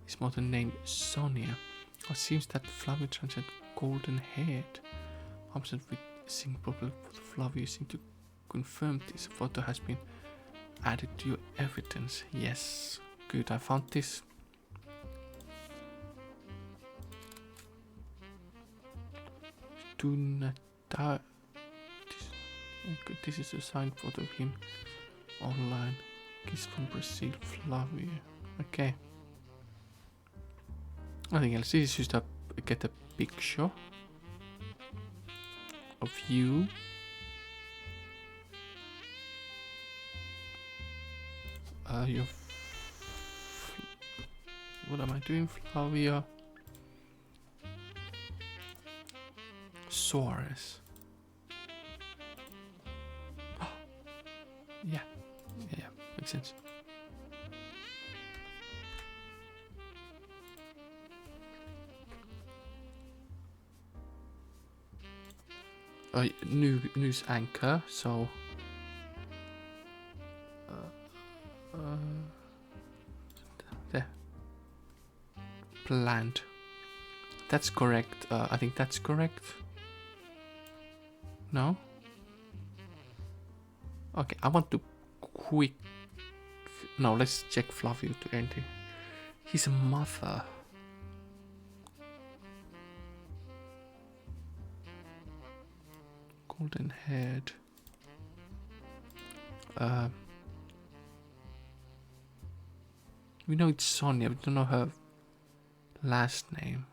his mother named Sonia. It seems that Flavio Trans had golden haired. Opposite with single problem for Flavio seem to confirm this photo has been added to your evidence. Yes, good, I found this. do not die. This is a signed photo of him online. Kiss from Brazil, Flavio. Okay. Nothing else. This is just to get a picture of you. What am I doing, Flavia? Suarez. Yeah, makes sense. News anchor, so there. Planned. That's correct. I think that's correct. No? Okay, I want to quick. No, let's check Flavio to enter. His mother. Golden haired. We know it's Sonia, we don't know her last name.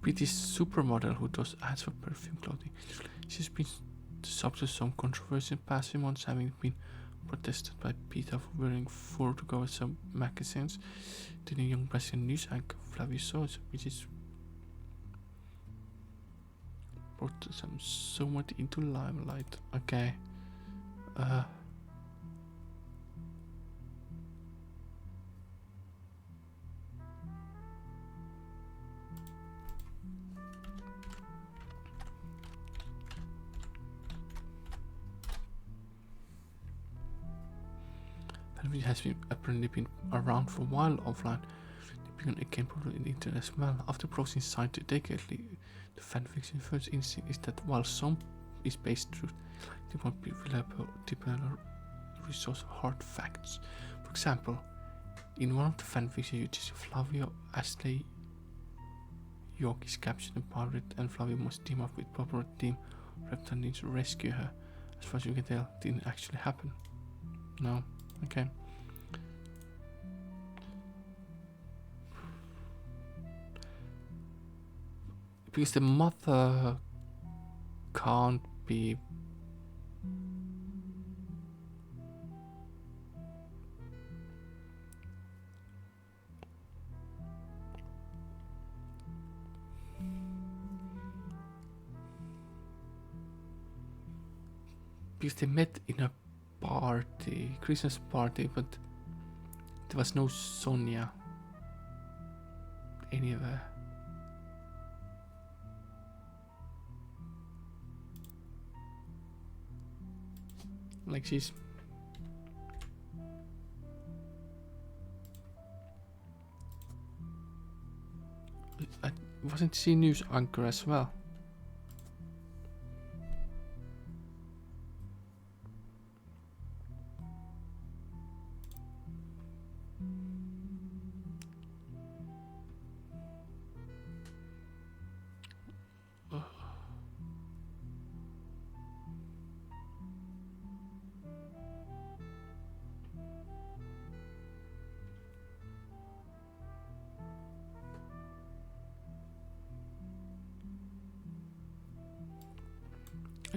British supermodel who does ads for perfume clothing. She's been subject to some controversy in past few months, having been protested by PETA for wearing fur to cover some magazines. The new young Brazilian news anchor Flavio Souza, which is brought some somewhat into limelight. Okay. It has apparently been around for a while offline. It began again probably in the internet as well. After processing scientifically, the fanfiction first instinct is that while some is based truth, they won't be reliable, dependable resource of hard facts. For example, in one of the fanfiction, you see Flavio Astley York is captured and pirated, and Flavio must team up with proper team reptilians to rescue her. As far as you can tell, it didn't actually happen. No. Okay. Because the mother can't be because they met in a party, Christmas party, but there was no Sonia anywhere. Like she's wasn't she news anchor as well?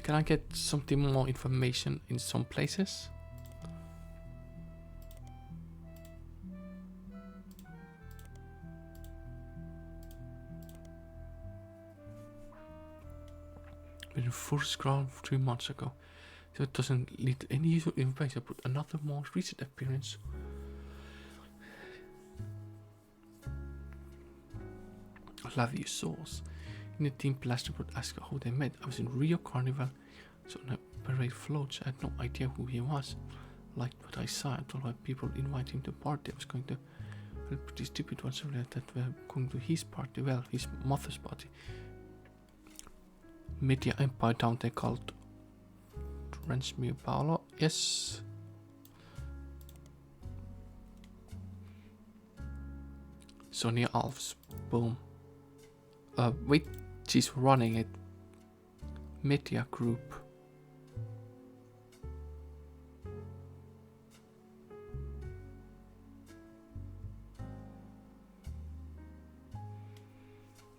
Can I get something more information in some places? Been first ground 3 months ago. So it doesn't lead to any useful information, but another more recent appearance. Flavio Souza. In the team Plaster would ask how they met. I was in Rio Carnival, so on a parade floats. I had no idea who he was. Liked what I saw. I told my people invite him to party. I was going to pretty stupid ones that were going to his party. Well, his mother's party. Media Empire down there called Transmio Paolo. Yes. Sonia Alves. Boom. Wait, she's running it. Media Group.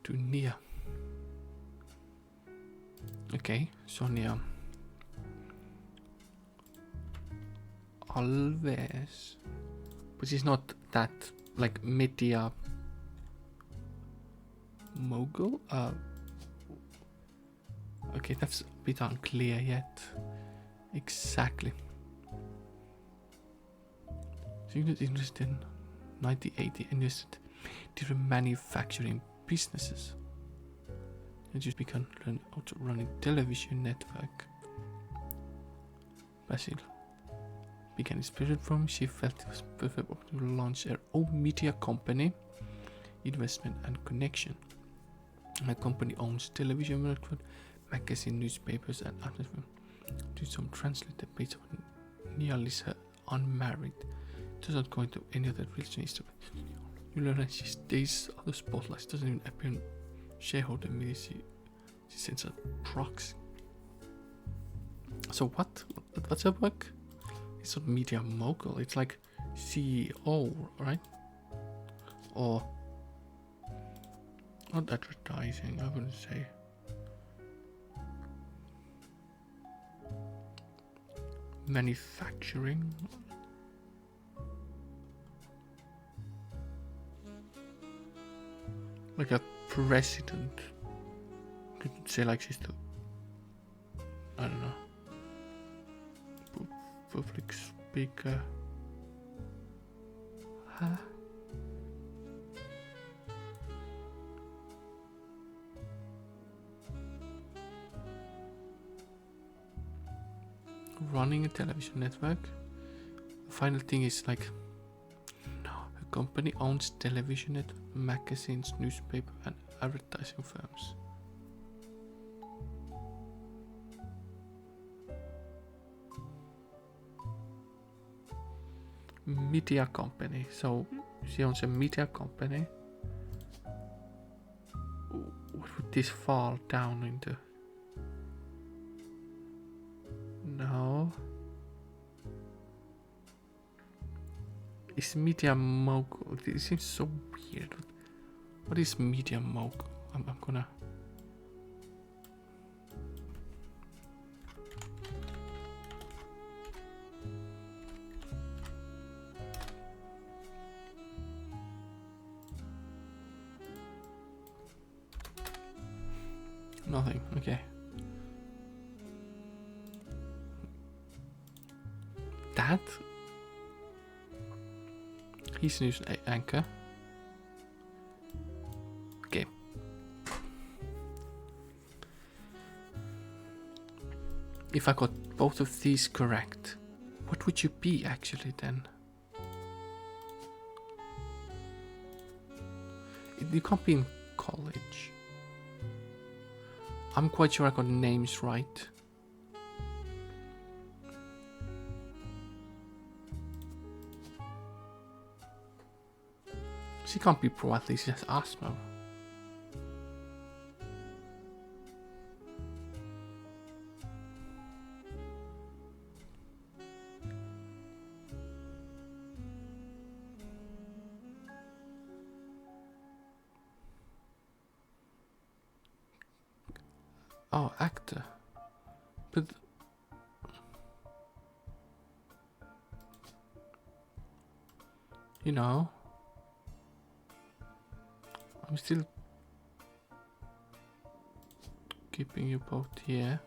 Dunia. Okay, Sonia Alves. But she's not that like media mogul. Okay, that's a bit unclear yet. Exactly. So you're interested in 1980 and invested different manufacturing businesses. And just began running television network. Basil began inspired from. She felt it was perfect to launch her own media company, investment and connection. My company owns television network, magazine, newspapers, and advertisement. Do some translated based on nearly unmarried. Does not go into any other religion history. You learn that she stays other spotlights. Doesn't even appear in shareholder meetings. She sends out proxy. So what's her work? It's not media mogul. It's like CEO, right? Or not advertising. I wouldn't say. Manufacturing. Like a president. Could say like she's the, I don't know, public speaker. Huh? Running a television network. The final thing is like, no, a company owns television network, magazines, newspaper, and advertising firms. Media company. So she owns a media company. What would this fall down into? No. Is media mogul? This seems so weird. What is media mogul? I'm gonna. Nothing. Okay. That. He's news anchor. Okay. If I got both of these correct, what would you be actually then? You can't be in college. I'm quite sure I got names right. She can't be pro athlete, she has asthma. Oh, actor. But you know, I'm still keeping you both here.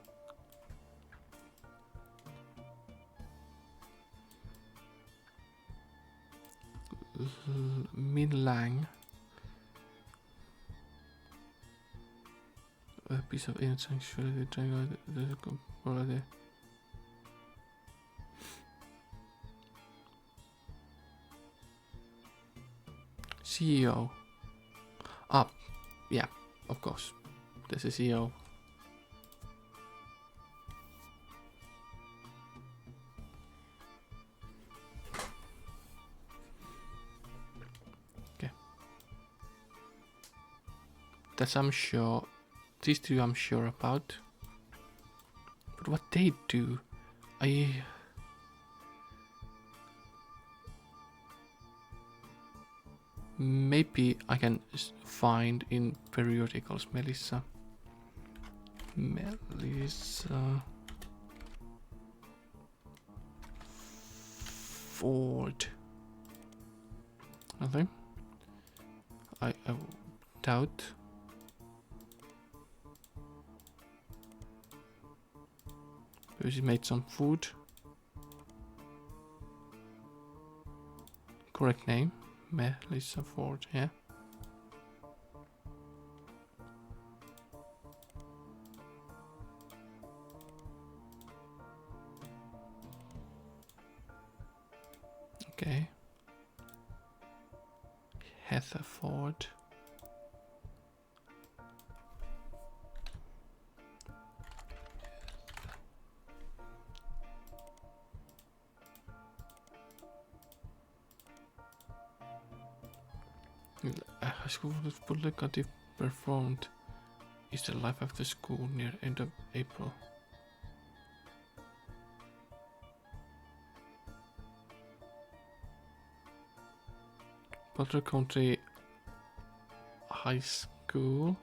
Min Lang. A piece of intellectuality the CEO. Ah, yeah, of course. There's a CEO. Okay. That's I'm sure. These two I'm sure about. But what they do, maybe I can find in periodicals. Melissa. Ford. Nothing. I doubt. Maybe she made some food. Correct name. Melissa Ford, yeah. Okay. Heather Ford. High school publicly performed is the life after school near end of April. Butler County High School.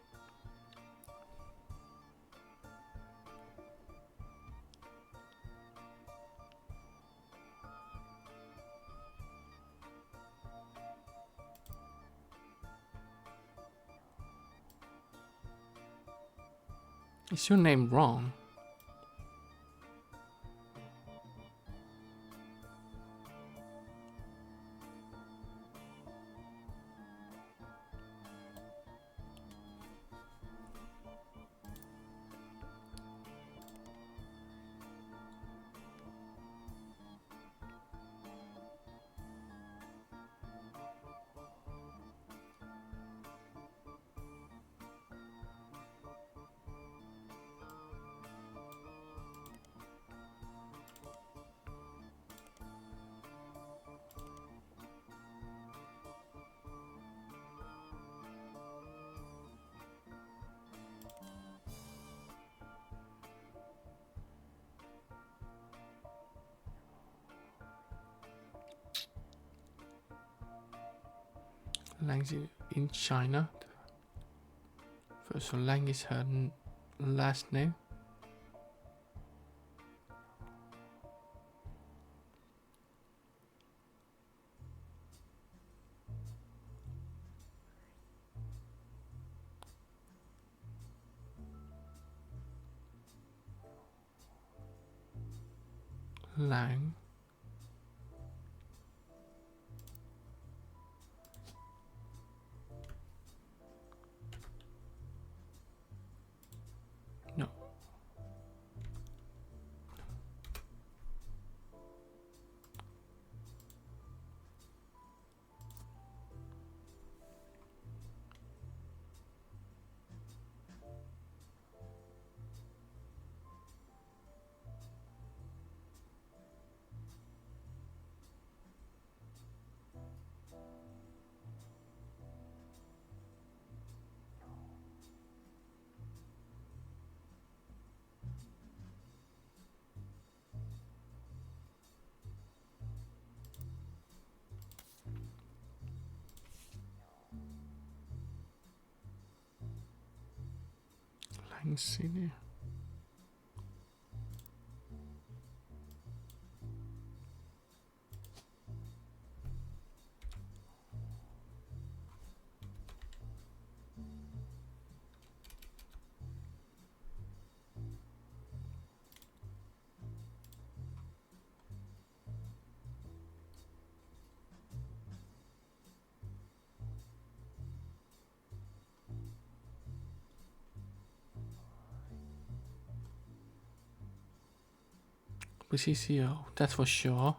Is your name wrong? Lang in China. First, so Lang is her last name. Lang. No. Lang Senior. Was he CEO? That's for sure.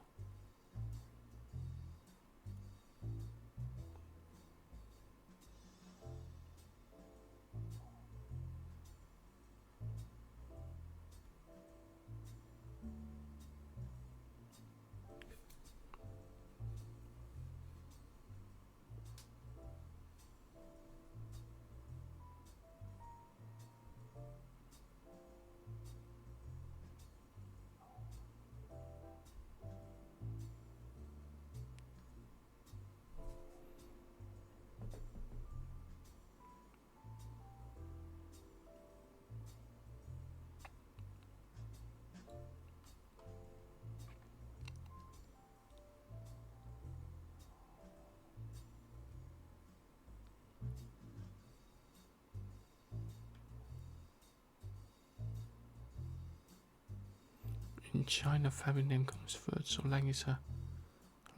In China, family name comes first, so Lang is a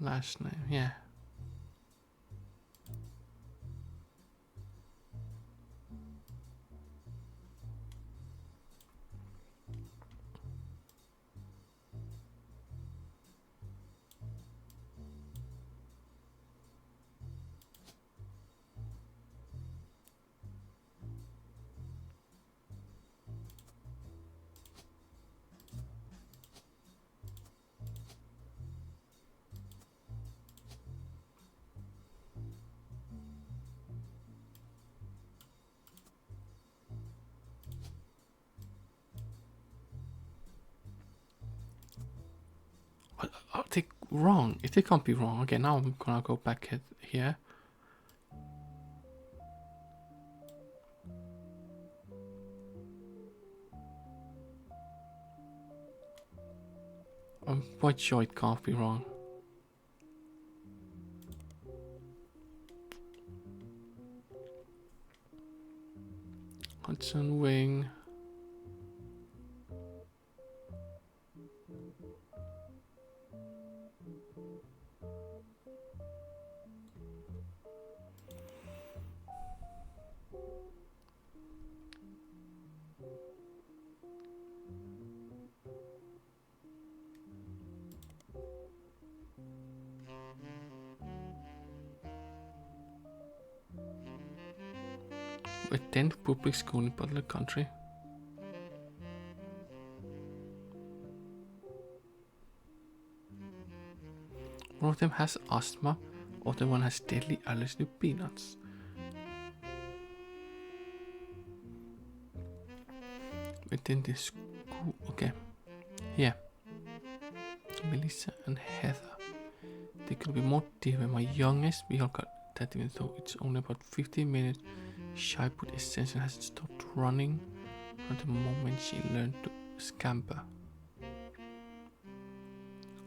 last name. Yeah. Are they wrong? If they can't be wrong. Okay, now I'm gonna go back here. I'm quite sure it can't be wrong. Hudson Wing. Attend public school in Butler Country. One of them has asthma, other one has deadly allergy to peanuts. Within the school, okay. Yeah. Melissa and Heather. They could be more different. My youngest, we all got that even though it's only about 15 minutes. Shy put essential hasn't stopped running from the moment she learned to scamper.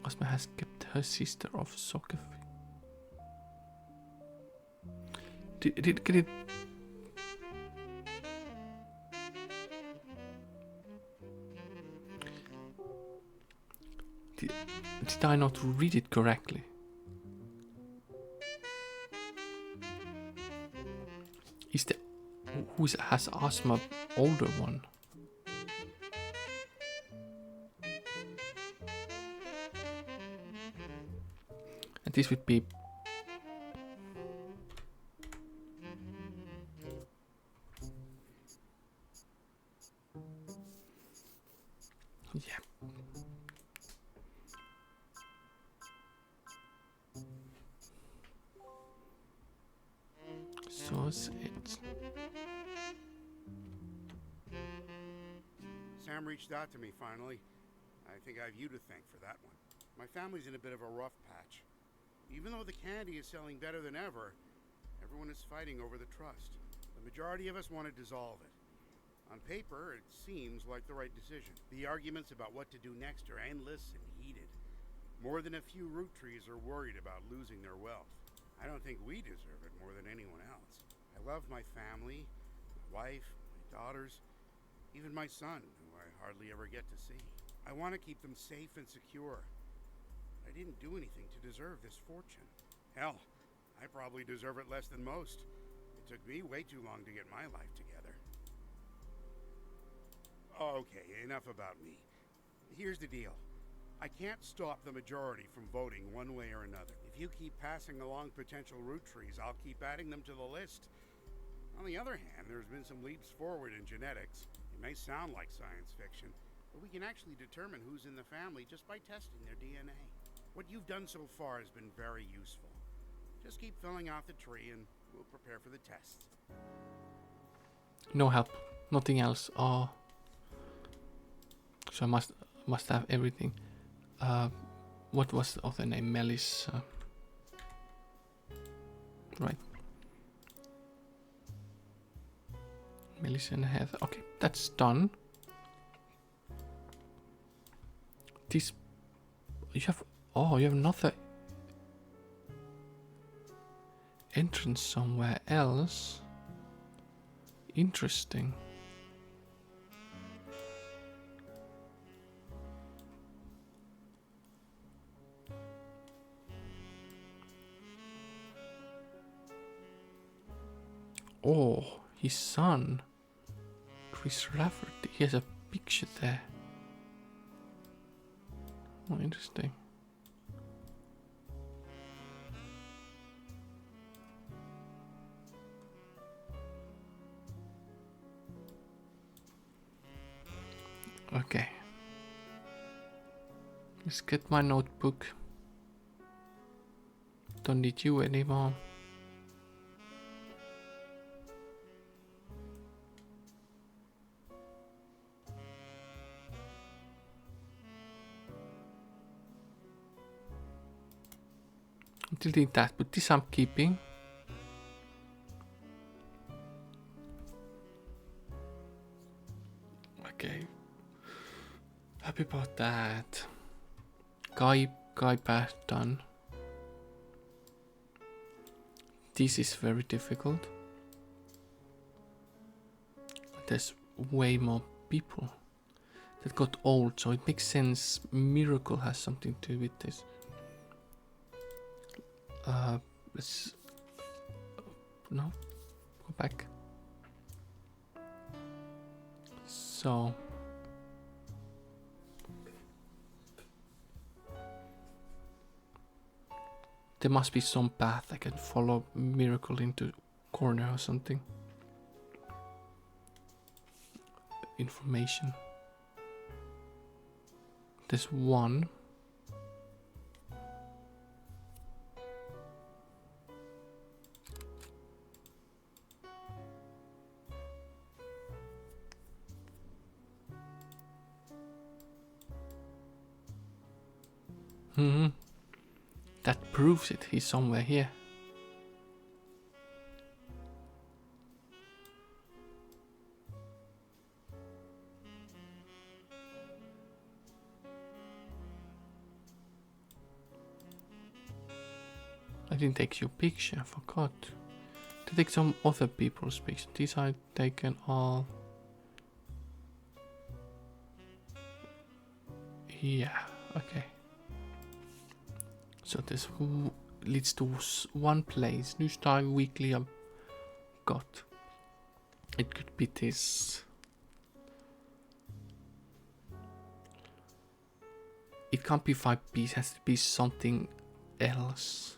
Asma has kept her sister off soccer. Did it? Did I not read it correctly? Is the who has asthma older one? And this would be yeah. So it's Sam reached out to me finally. I think I have you to thank for that one. My family's in a bit of a rough patch. Even though the candy is selling better than ever, everyone is fighting over the trust. The majority of us want to dissolve it. On paper, it seems like the right decision. The arguments about what to do next are endless and heated. More than a few Roottrees are worried about losing their wealth. I don't think we deserve it more than anyone else. I love my family, my wife, my daughters, even my son, who I hardly ever get to see. I want to keep them safe and secure. I didn't do anything to deserve this fortune. Hell, I probably deserve it less than most. It took me way too long to get my life together. Okay, enough about me. Here's the deal. I can't stop the majority from voting one way or another. If you keep passing along potential Roottrees, I'll keep adding them to the list. On the other hand, there's been some leaps forward in genetics. It may sound like science fiction, but we can actually determine who's in the family just by testing their DNA. What you've done so far has been very useful. Just keep filling out the tree and we'll prepare for the tests. no help, nothing else. Oh, so I must have everything. What was the other name? Melissa. Right. Melissa and Heather. Okay, that's done. This you have. Oh, you have another entrance somewhere else. Interesting. Oh, his son, Chris Rafferty. He has a picture there. Oh, interesting. Okay. Let's get my notebook. Don't need you anymore. Delete that, but this I'm keeping. Okay. Happy about that. Guy path done. This is very difficult. There's way more people that got old, so it makes sense Miracle has something to do with this. Let's no, go back. So there must be some path I can follow Miracle into corner or something. Information. There's one. That proves it. He's somewhere here. I didn't take your picture. I forgot to take some other people's pictures. These I've taken all. Yeah. Okay. So this leads to one place. New style weekly I've got. It could be this. It can't be 5p, it has to be something else.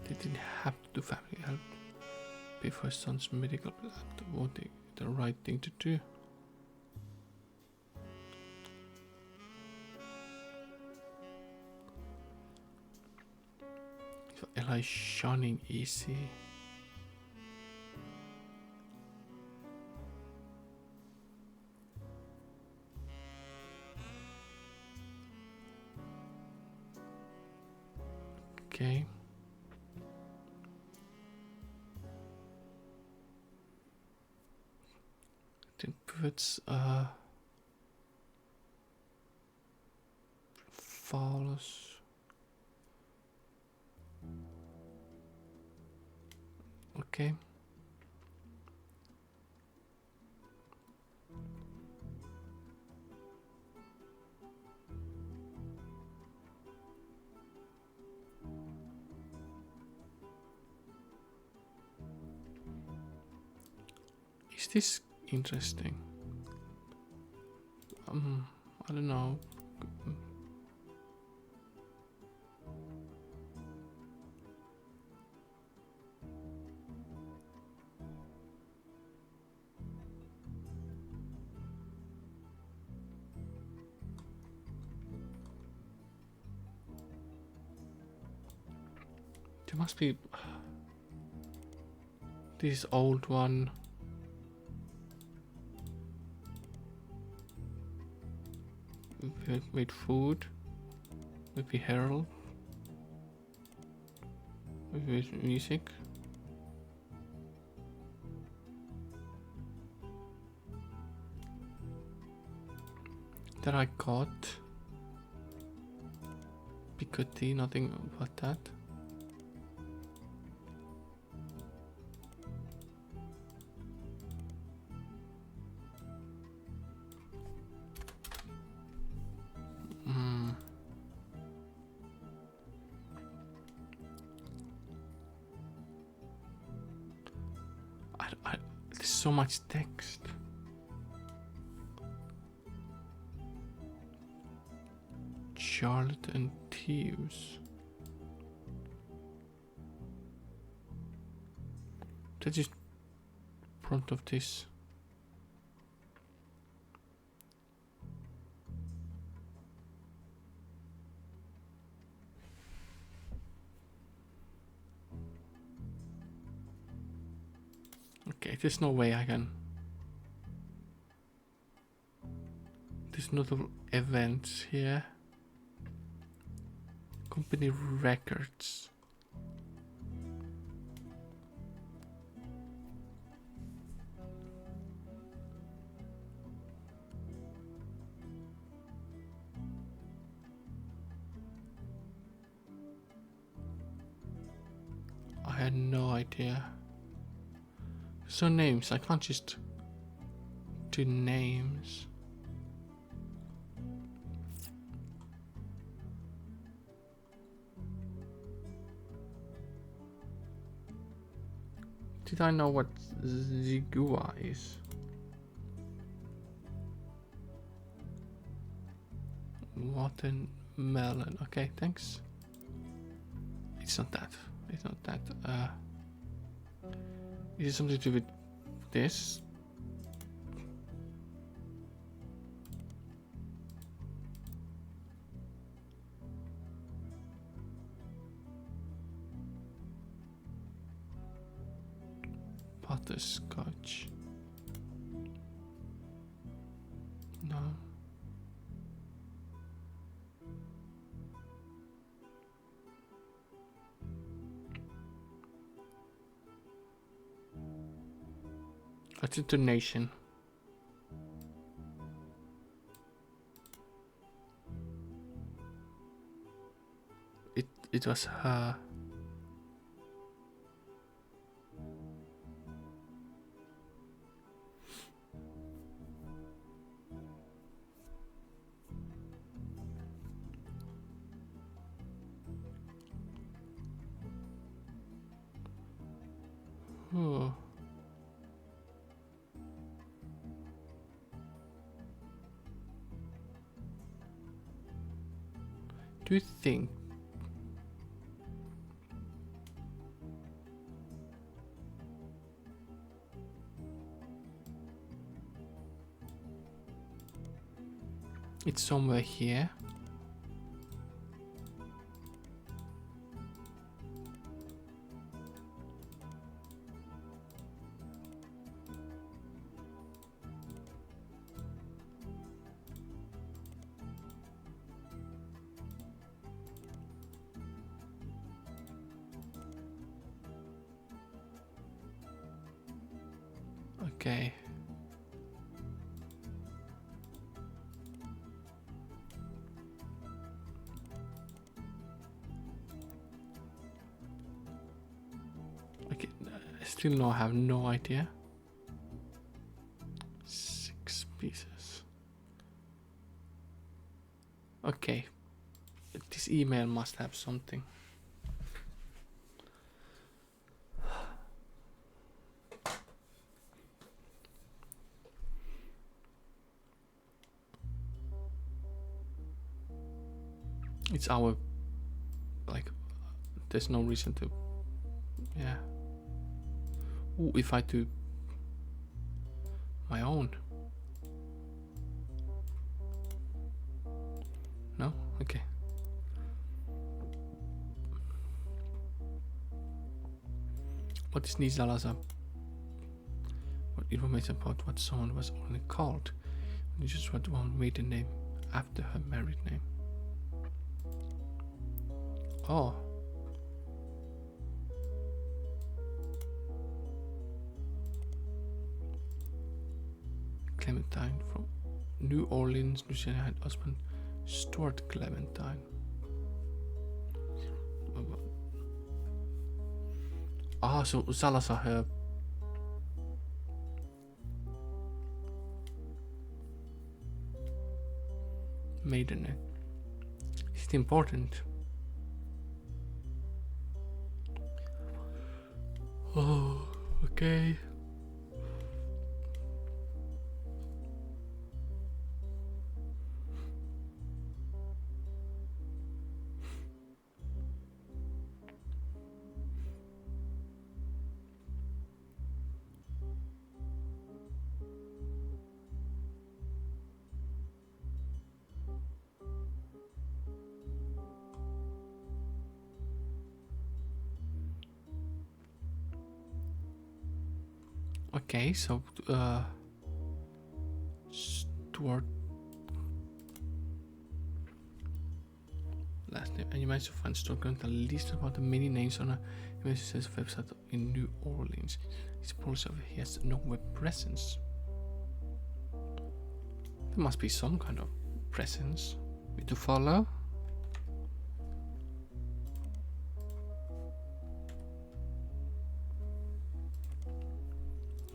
They didn't have to do family help before his son's medical plan. What the right thing to do. So Eli shunning easy. Okay. Then puts follows. Okay. Is this interesting? I don't know. There must be this old one. Wait, food. Maybe Herald. Maybe music. That I got. Picoty, nothing about that. so much text. Charlotte and thieves. That's just front of this. Okay, there's no way I can. There's no events here. Company records. I had no idea. So names, I can't just do names. Did I know what Zigua is? Watermelon. Okay, thanks. It's not that. It's not that. Is it something to do with this? Butterscotch. No. That's a donation. It was her. Oh. Do you think it's somewhere here? Okay. Okay, I still no have no idea. 6 pieces. Okay. This email must have something. It's our, like, there's no reason to, yeah. Ooh, if I do my own. No? Okay. What is Nizalaza? What information about what someone was only called? You just want one maiden name after her married name. Oh. Clementine from New Orleans, Louisiana, had husband Stuart Clementine. Ah, so Salazar, her maiden name. Is it important? Oh, okay. Okay, so Stuart last name, and you managed to find Stuart Grant the least about the many names on a USS website in New Orleans. His policy of he has no web presence. There must be some kind of presence to follow.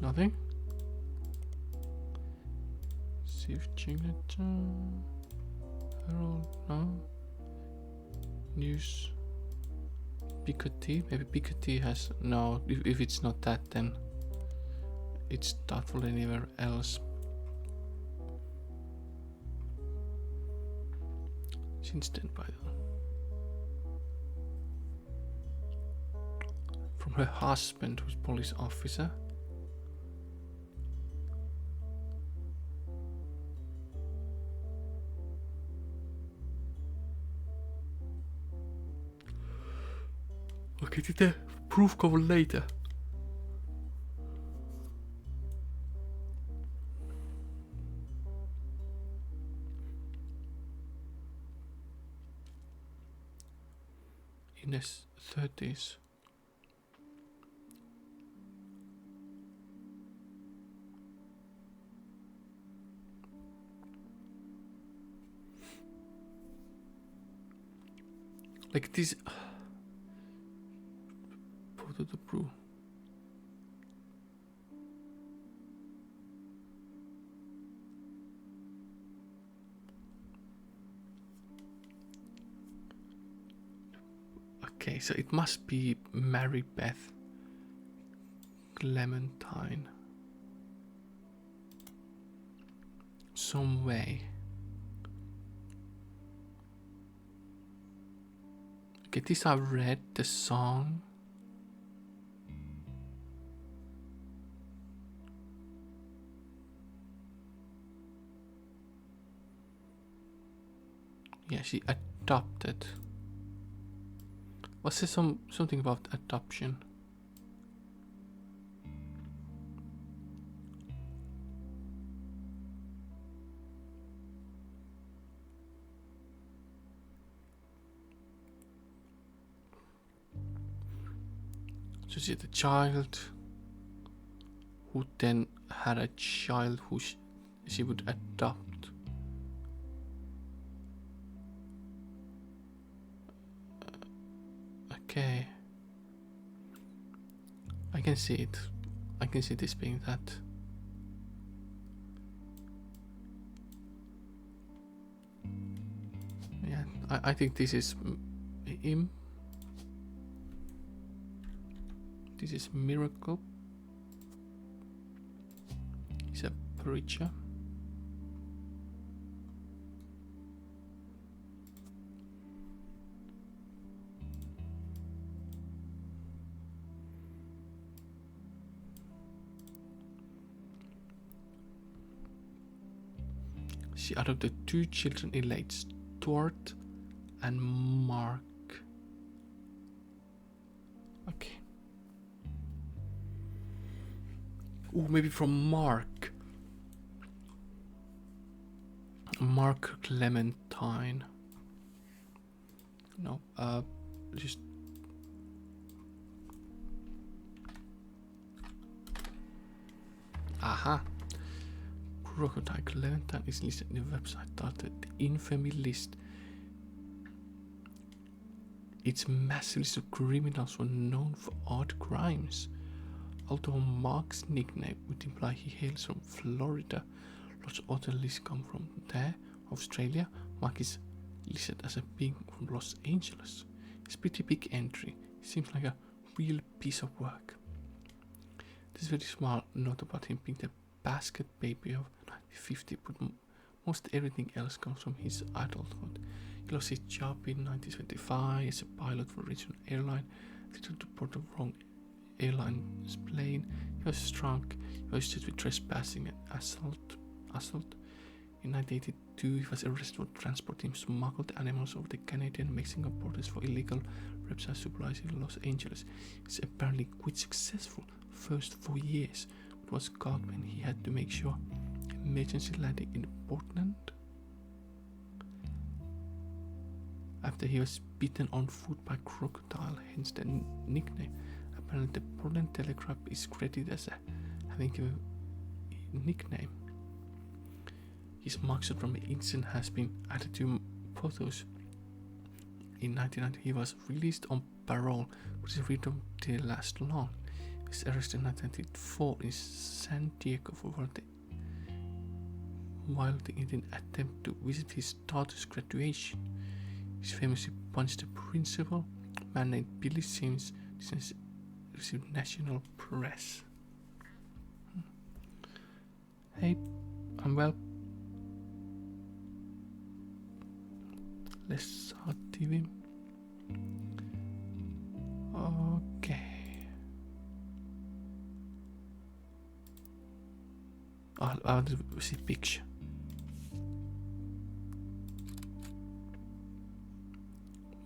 Nothing. Save signature. Herald, no. News. Picoty. Maybe Picoty has no. If it's not that, then it's doubtful anywhere else. Since then, by the way. From her husband, who's police officer. Okay, did the proof cover later? In his 30s. Like this. Photo to prove. Okay, so it must be Mary Beth Clementine. Some way. Okay, this I read the song. Yeah, she adopted. Was there something about adoption? So she had a child who then had a child who she would adopt. Okay. I can see it. I can see this being that. Yeah, I think this is him. This is Miracle. He's a preacher. She adopted 2 children in late, Stuart and Mark. Okay. Oh, maybe from Mark. Mark Clementine. No, just. Aha. Crocodile Clementine is listed in the website titled the infamy list. Its massive list of criminals were known for odd crimes. Although Mark's nickname would imply he hails from Florida, lots of other lists come from there. Australia, Mark is listed as a being from Los Angeles. It's a pretty big entry. It seems like a real piece of work. This very small note about him being the basket baby of 1950, but most everything else comes from his adulthood. He lost his job in 1975 as a pilot for a regional airline. He took to board the wrong airline's plane. He was drunk. He was charged with trespassing and assault. In 1982, he was arrested for transporting smuggled animals over the Canadian-Mexican borders for illegal website supplies in Los Angeles. He's apparently quite successful first 4 years, was caught when he had to make sure emergency landing in Portland. After he was beaten on foot by crocodile, hence the nickname. Apparently the Portland Telegraph is credited as having a nickname. His mugshot from the incident has been added to photos. In 1990 he was released on parole, but his freedom didn't last long. He was arrested in 1994 in San Diego while in an attempt to visit his daughter's graduation. He famously punched the principal, a man named Billy Sims, received national press. Hey, I'm well. Let's start TV. Okay. I want to see picture.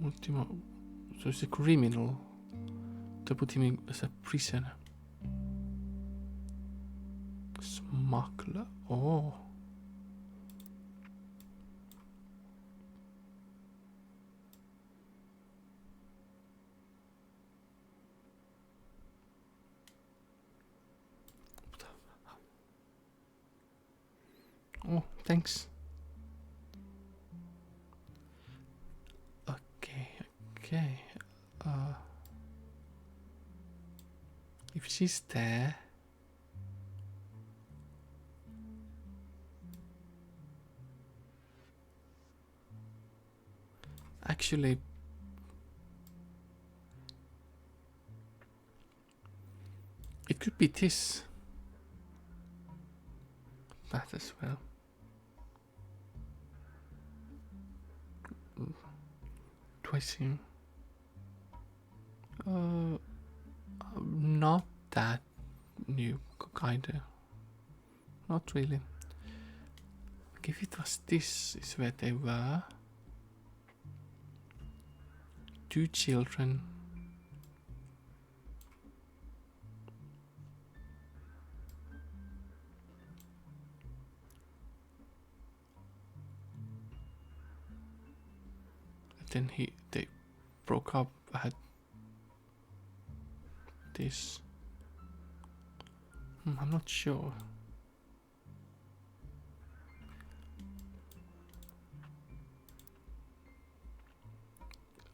Ultimo. So it's a criminal. To put him in as a prisoner. Smuggler. Oh. Oh, thanks. Okay. If she's there, actually, it could be this. That as well. Do I see? Not that new, kinda. Not really. If it was this, is where they were. 2 children. And then they broke up. I had this. I'm not sure.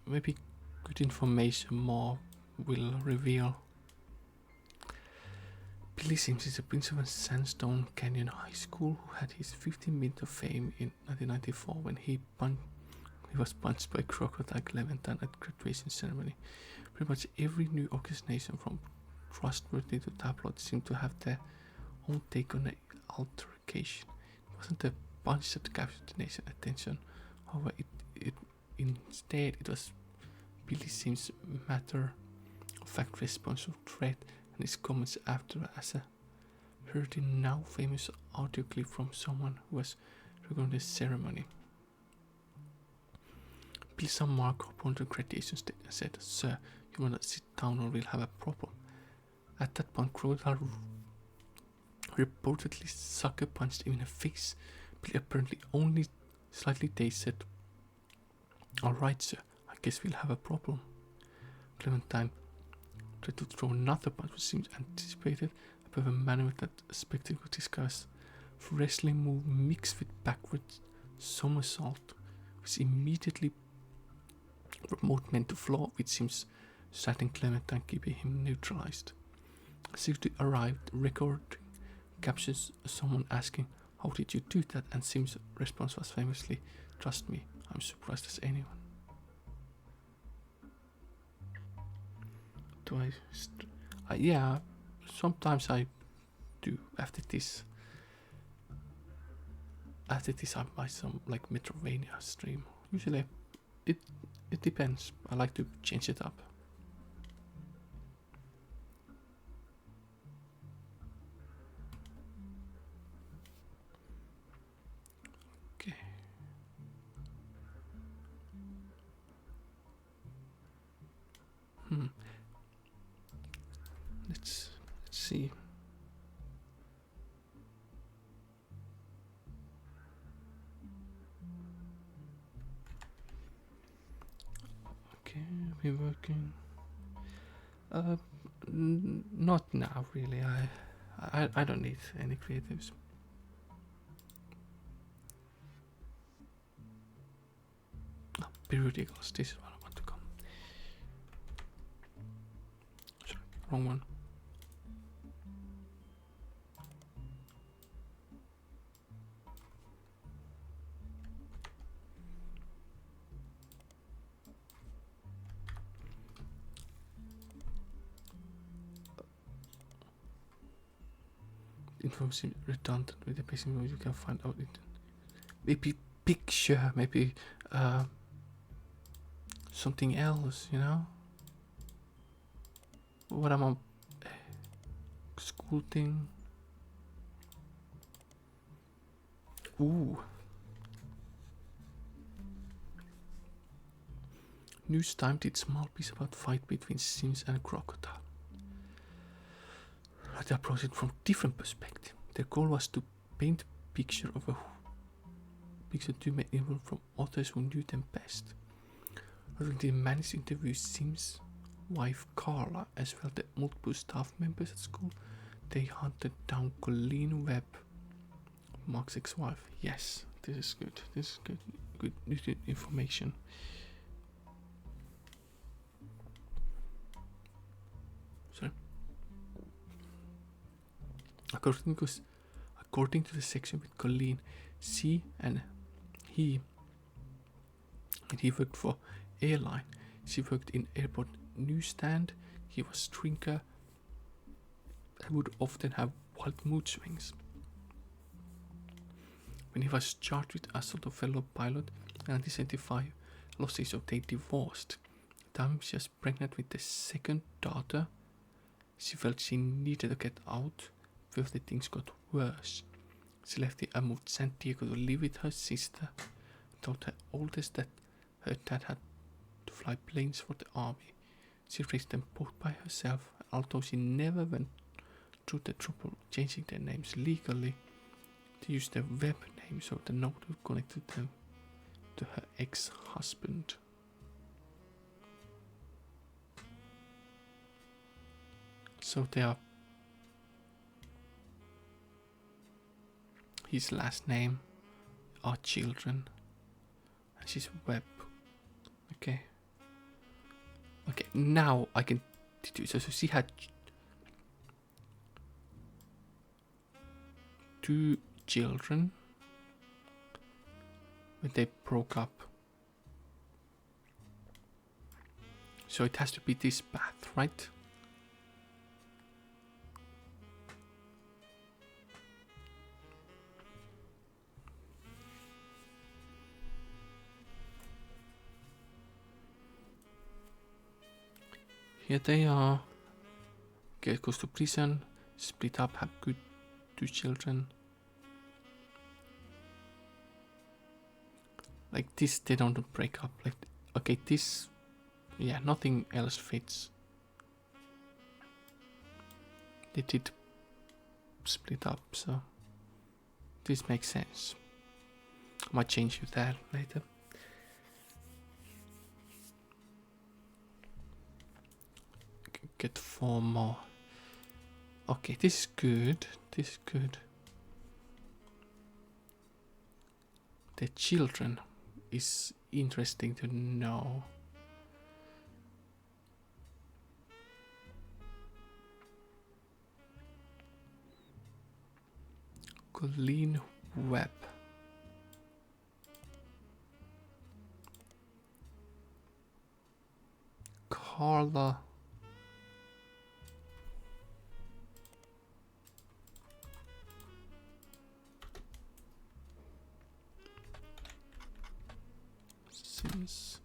Maybe good information more will reveal. Billy Sims is a principal of Sandstone Canyon High School who had his 15-minute of fame in 1994 when he was punched by Crocodile Clementine at graduation ceremony. Pretty much every new organization from trustworthy to tabloid seemed to have their own take on the altercation. It wasn't the punch that captured the nation's attention. However, instead it was Billy Sims' matter-of-fact response to threat and his comments after as a heard in now famous audio clip from someone who was recording the ceremony. Billy saw Mark upon the graduation stage and said, "Sir, you wanna sit down or we'll have a problem." At that point, Crocodile reportedly sucker punched him in the face. Billy apparently only slightly dazed said, "Alright, sir, I guess we'll have a problem." Clementine tried to throw another punch which seemed anticipated, above a maneuver that spectacle disguised wrestling move mixed with backwards somersault, which immediately promoted men to floor, which seems starting Clementine, keeping him neutralized. Security arrived, recording captions someone asking, "How did you do that?" and Sims' response was famously, "Trust me, I'm surprised as anyone." Do yeah, sometimes I do. After this I buy some like Metrovania stream. Usually it depends. I like to change it up. Okay. Let's see. be working. Not now, really. I don't need any creatives. Oh, periodicals. This is what I want to come. Sorry, wrong one. Information redundant with the basic you can find out it. Maybe picture, maybe something else, you know? What am I school thing? Ooh. News time did small piece about fight between Sims and crocodile. They approached it from different perspective. Their goal was to paint a picture of a picture to make influence from authors who knew them best. They managed to interview Sim's wife Carla as well as the multiple staff members at school. They hunted down Colleen Webb, Mark's ex-wife. Yes, this is good. This is good. Good information. Sorry. According to the section with Colleen, she and he worked for airline. She worked in airport newsstand. He was drinker and would often have wild mood swings. When he was charged with assault of fellow pilot in 1975, losses of they divorced. The time she was pregnant with the second daughter, she felt she needed to get out before things got worse. She left and moved to San Diego to live with her sister. Told her oldest that her dad had to fly planes for the army. She raised them both by herself, although she never went through the trouble changing their names legally. They used their web name so the note would connect them to her ex-husband. So they are his last name are children. And she's Web. Okay. Okay, now I can deduce. So she had 2 children when they broke up. So it has to be this path, right? Here they are. Goes to prison, split up, have 2 children. Like this, they don't break up. Like, okay, this, yeah, nothing else fits. They did split up, so this makes sense. I might change you that later. Get 4 more. Okay, this is good. This is good. The children is interesting to know. Colleen Webb. Carla. Sims.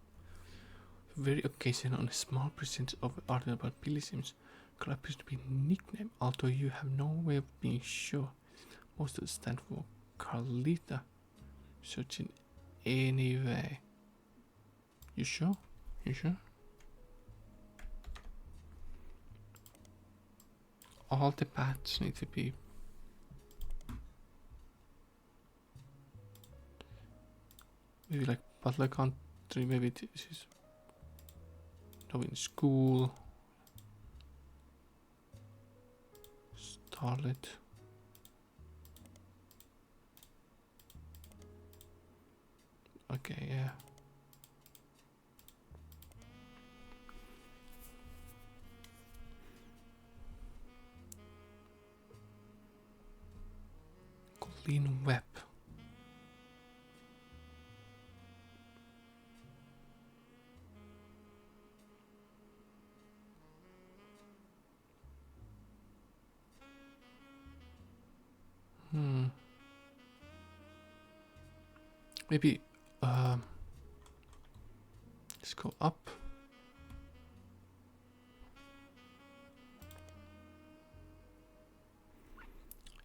Very occasional on a small percentage of article about Billy Sims. Could appears to be a nickname, although you have no way of being sure. Most of it stand for Carlita. Searching anyway. You sure? You sure? All the paths need to be maybe like Butler Country, maybe this is No, in school. Starlet. Okay, yeah. Colleen Webb. Maybe let's go up.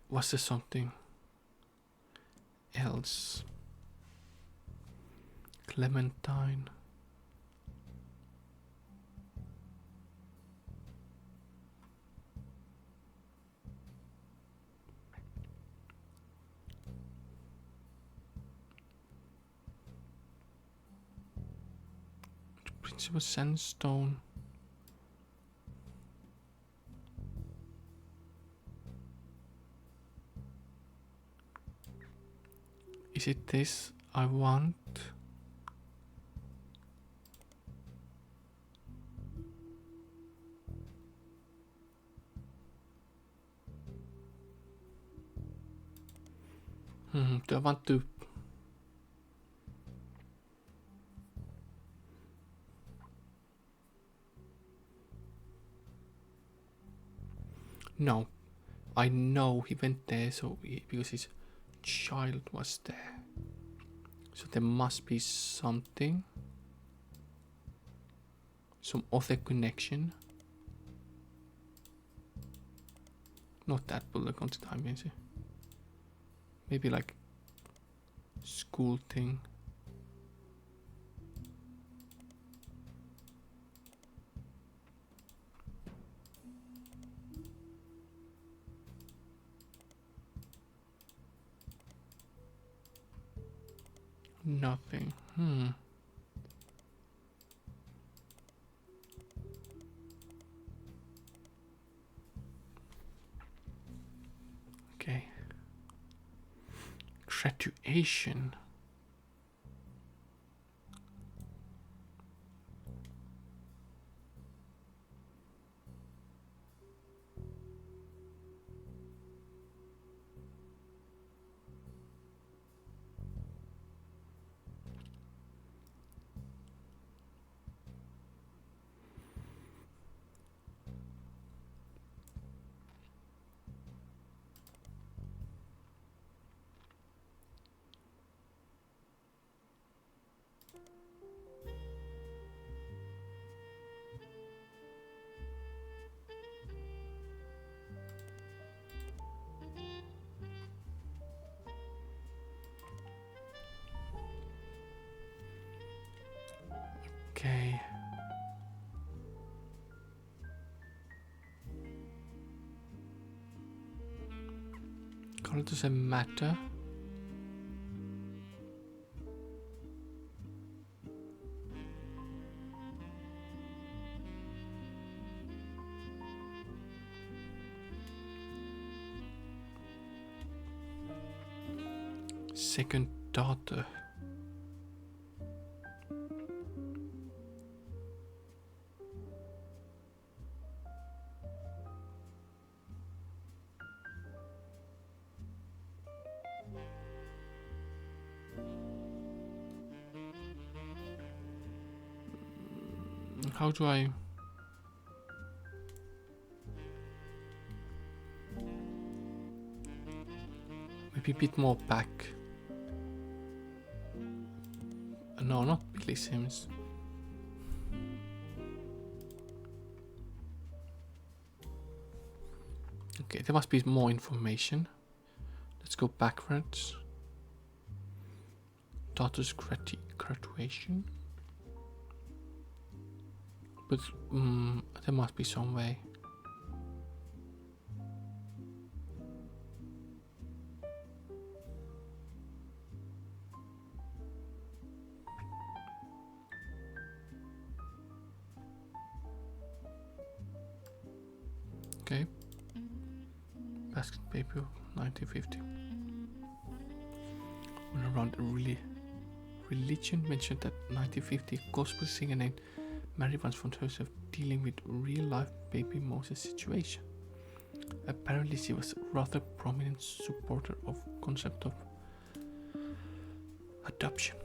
Was there something else? Clementine. Principal Sandstone. Is it this I want? Do I want to? No, I know he went there because his child was there. So there must be something, some other connection. Not that bullet on time, is it? Maybe like school thing. Nothing. Okay. Graduation. Okay. Color doesn't matter. Second daughter. How do I? Maybe a bit more back. No, not Billy Sims. Okay, there must be more information. Let's go backwards. Daughter's graduation. But there must be some way. Okay. Basket Baby, 1950. When around religion mentioned that 1950 gospel singer named Mary once found herself dealing with real-life baby Moses situation. Apparently she was a rather prominent supporter of concept of adoption,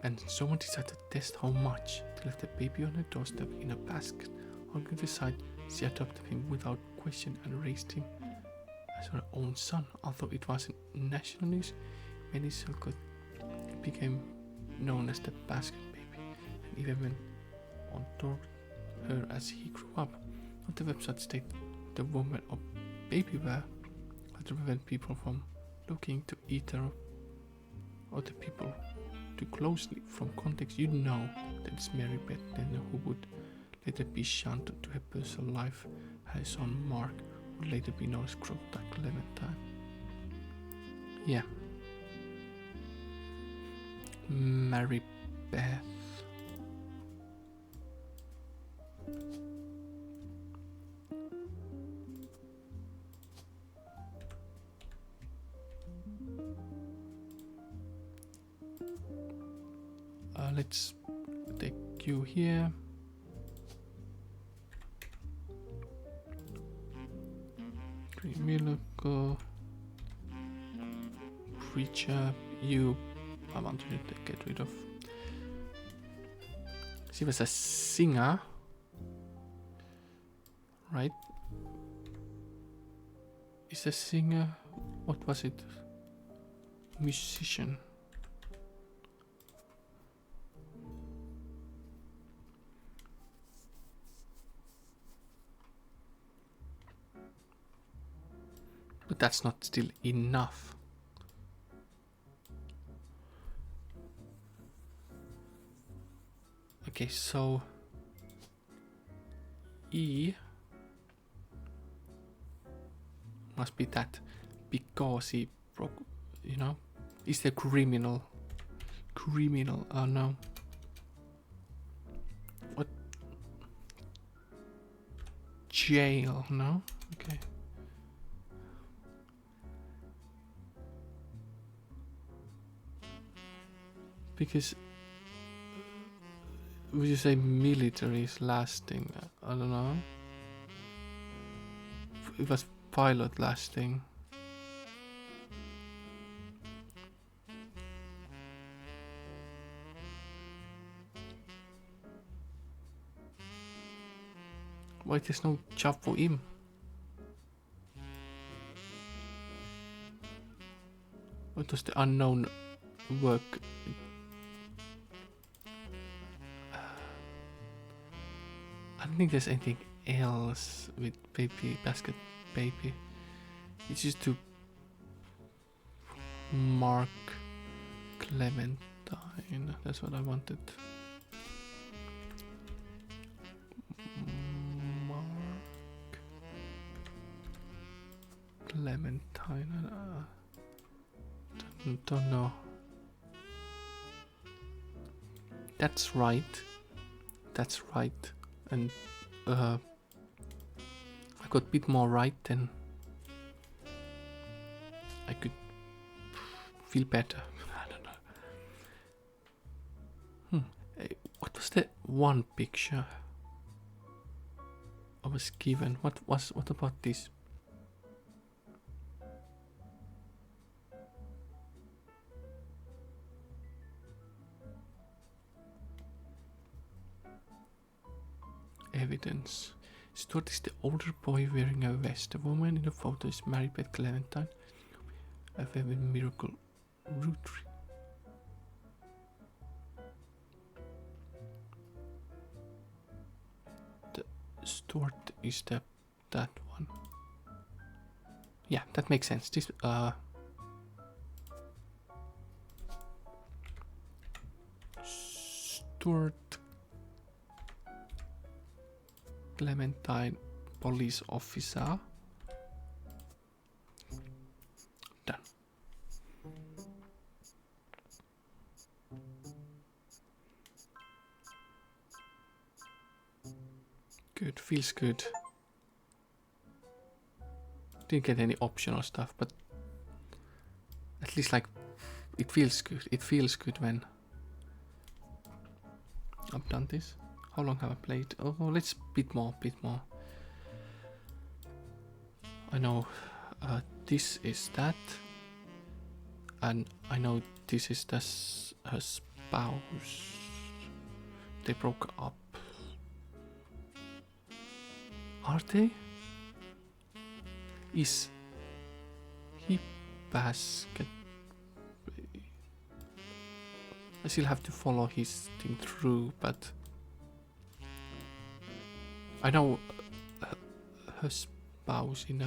and someone decided to test how much. They left the baby on her doorstep in a basket. On the side, she adopted him without question and raised him as her own son. Although it wasn't national news, many circles became known as the basket baby, and even went on tour with her as he grew up. On the website stated the woman of baby wear to prevent people from looking to either or the people too closely. From context, you know that it's Mary Beth who would later be shunned to her personal life. Her son Mark would later be known as Crota Clementine. Yeah. Mary Beth. Let's take you here. Miracle Preacher, you I want to get rid of. She was a singer, right? Is a singer, what was it? Musician. But that's not still enough. Okay, so E must be that because he broke, you know, is the criminal. Oh no. What? Jail, no? Okay. Because would you say military is lasting? I don't know. It was pilot lasting. Why there's no job for him? What does the unknown work? I don't think there's anything else with baby basket baby. It's just to Mark Clementine. That's what I wanted. Mark Clementine. Don't know. That's right. That's right. And I got a bit more right, then I could feel better. I don't know. What was the one picture I was given? What about this? Evidence. Stuart is the older boy wearing a vest. The woman in the photo is Mary Beth Clementine. A very miracle Roottrees. The Stuart is that one. Yeah, that makes sense. This Stuart Clementine, police officer. Done. Good, feels good. Didn't get any optional stuff, but at least like it feels good. It feels good when I've done this. How long have I played? Oh, let's bit more. I know this is that, and I know this is her spouse. They broke up. Are they? Is he basket? I still have to follow his thing through, but I know her spouse in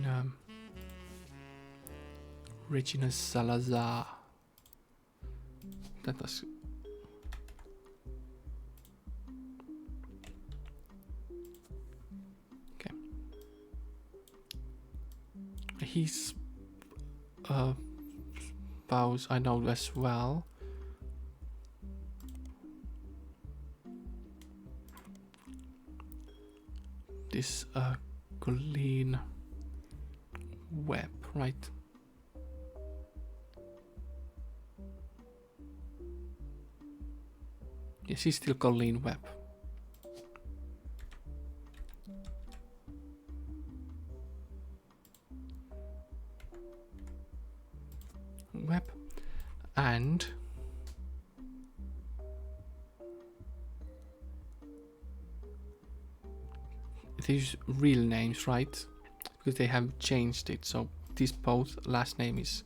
a Regina Salazar. That was okay. His spouse I know as well. This Colleen Webb, right? Yes, he's still Colleen Webb. And these real names, right? Because they have changed it, so this both last name is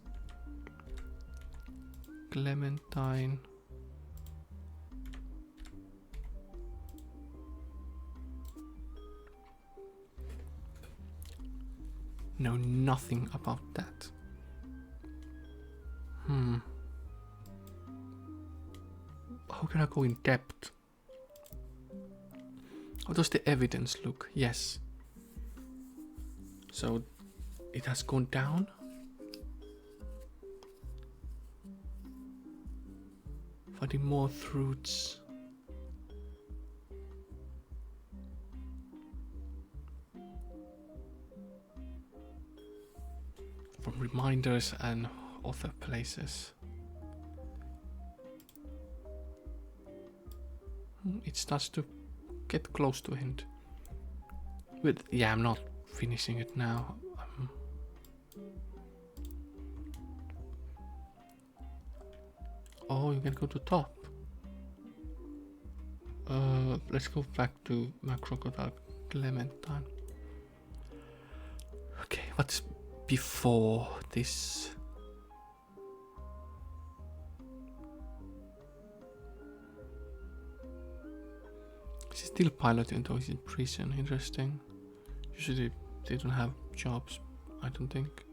Clementine. Know nothing about that. How can I go in depth? How does the evidence look? Yes. So it has gone down. Finding more truths. From reminders and other places. It starts to get close to end. But yeah, I'm not finishing it now. Oh, you can go to top. Let's go back to my crocodile Clementine. Okay, what's before this? She's still piloting though, he's in prison. Interesting. Usually they don't have jobs, I don't think.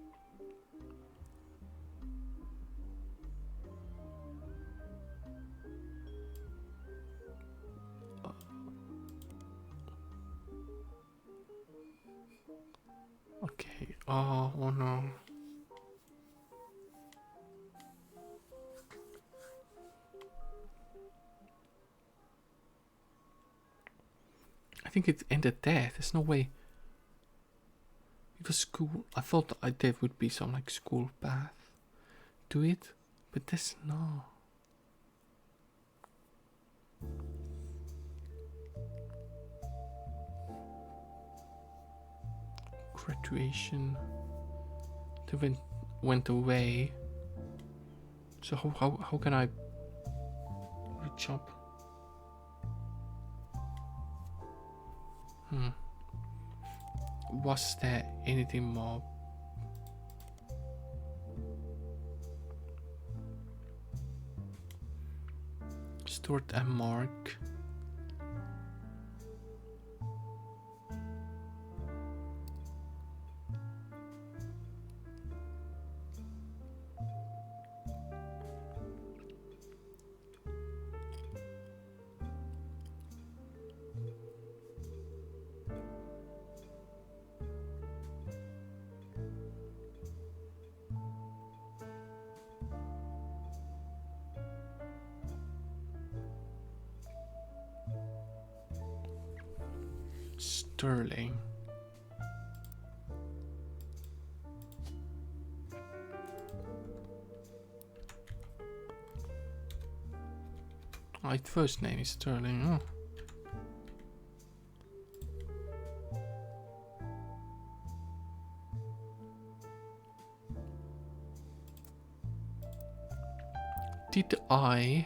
Okay. Oh no. I think it ended there. There's no way. It was school. I thought there would be some like school path to it, but there's no. Graduation. They went away. So how can I reach up? Was there anything more? Stuart and Mark. Sterling. Oh, its first name is Sterling. Oh. Did I...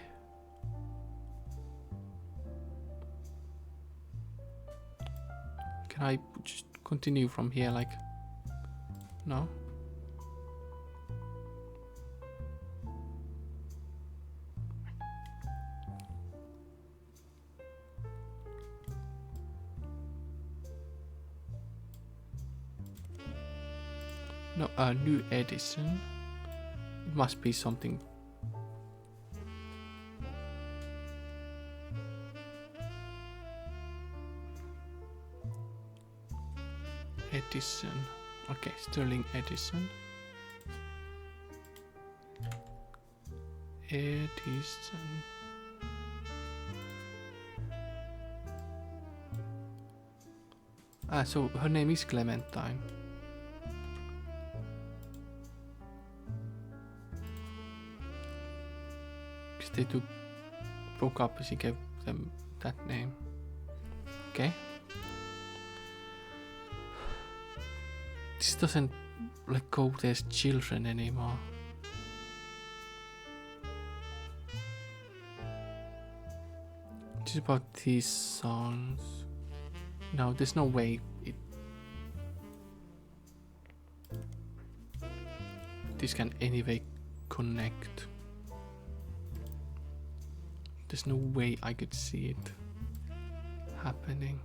Can I just continue from here, like... No? No, a new edition. It must be something. Edition. Okay, Sterling Edition. Edition. Ah, so her name is Clementine. Because they two broke up and she gave them that name. Okay. This doesn't like go as children anymore. Just about these songs. No, there's no way it. This can anyway connect. There's no way I could see it happening.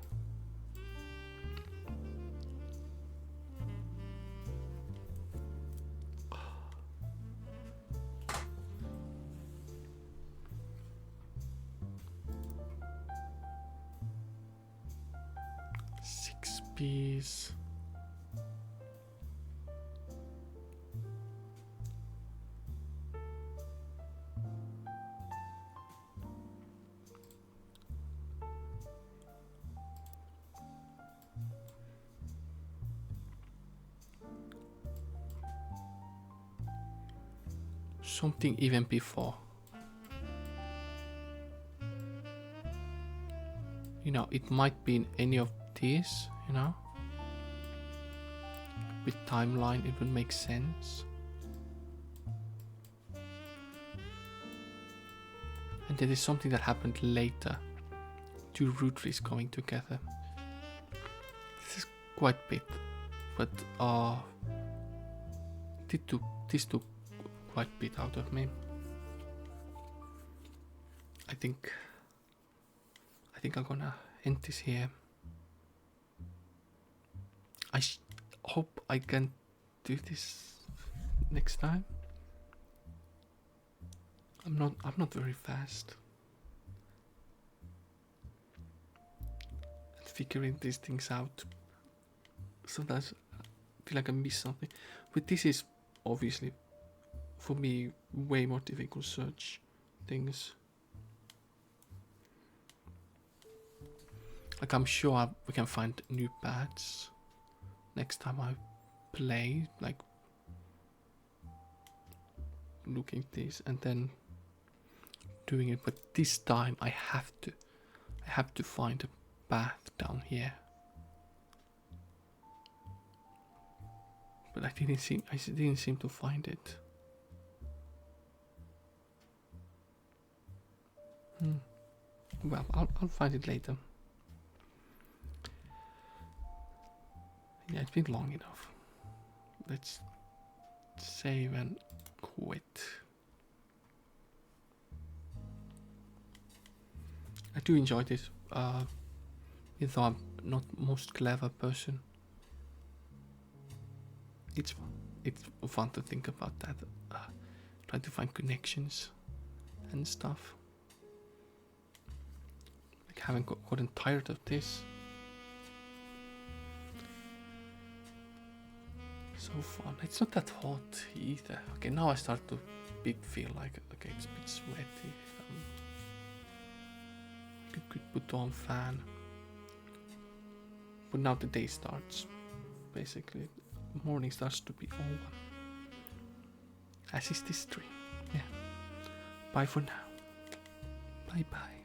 Piece. Something even before. You know, it might be in any of these. You know, with timeline it would make sense. And there is something that happened later. Two Roottrees coming together. This is quite a bit, but this took quite a bit out of me. I think I'm gonna end this here. I hope I can do this next time. I'm not very fast at figuring these things out. Sometimes I feel like I miss something. But this is obviously for me way more difficult to search things. Like I'm sure we can find new paths next time I play, like looking at this and then doing it, but this time I have to find a path down here. But I didn't seem to find it. Well, I'll find it later. Yeah, it's been long enough. Let's save and quit. I do enjoy this, even though I'm not most clever person. It's fun to think about that, trying to find connections and stuff. Like haven't gotten tired of this. So fun. It's not that hot either. Okay, now I start to feel like okay, it's a bit sweaty. Could put on fan. But now the day starts. Basically, morning starts to be over. As is this tree. Yeah. Bye for now. Bye bye.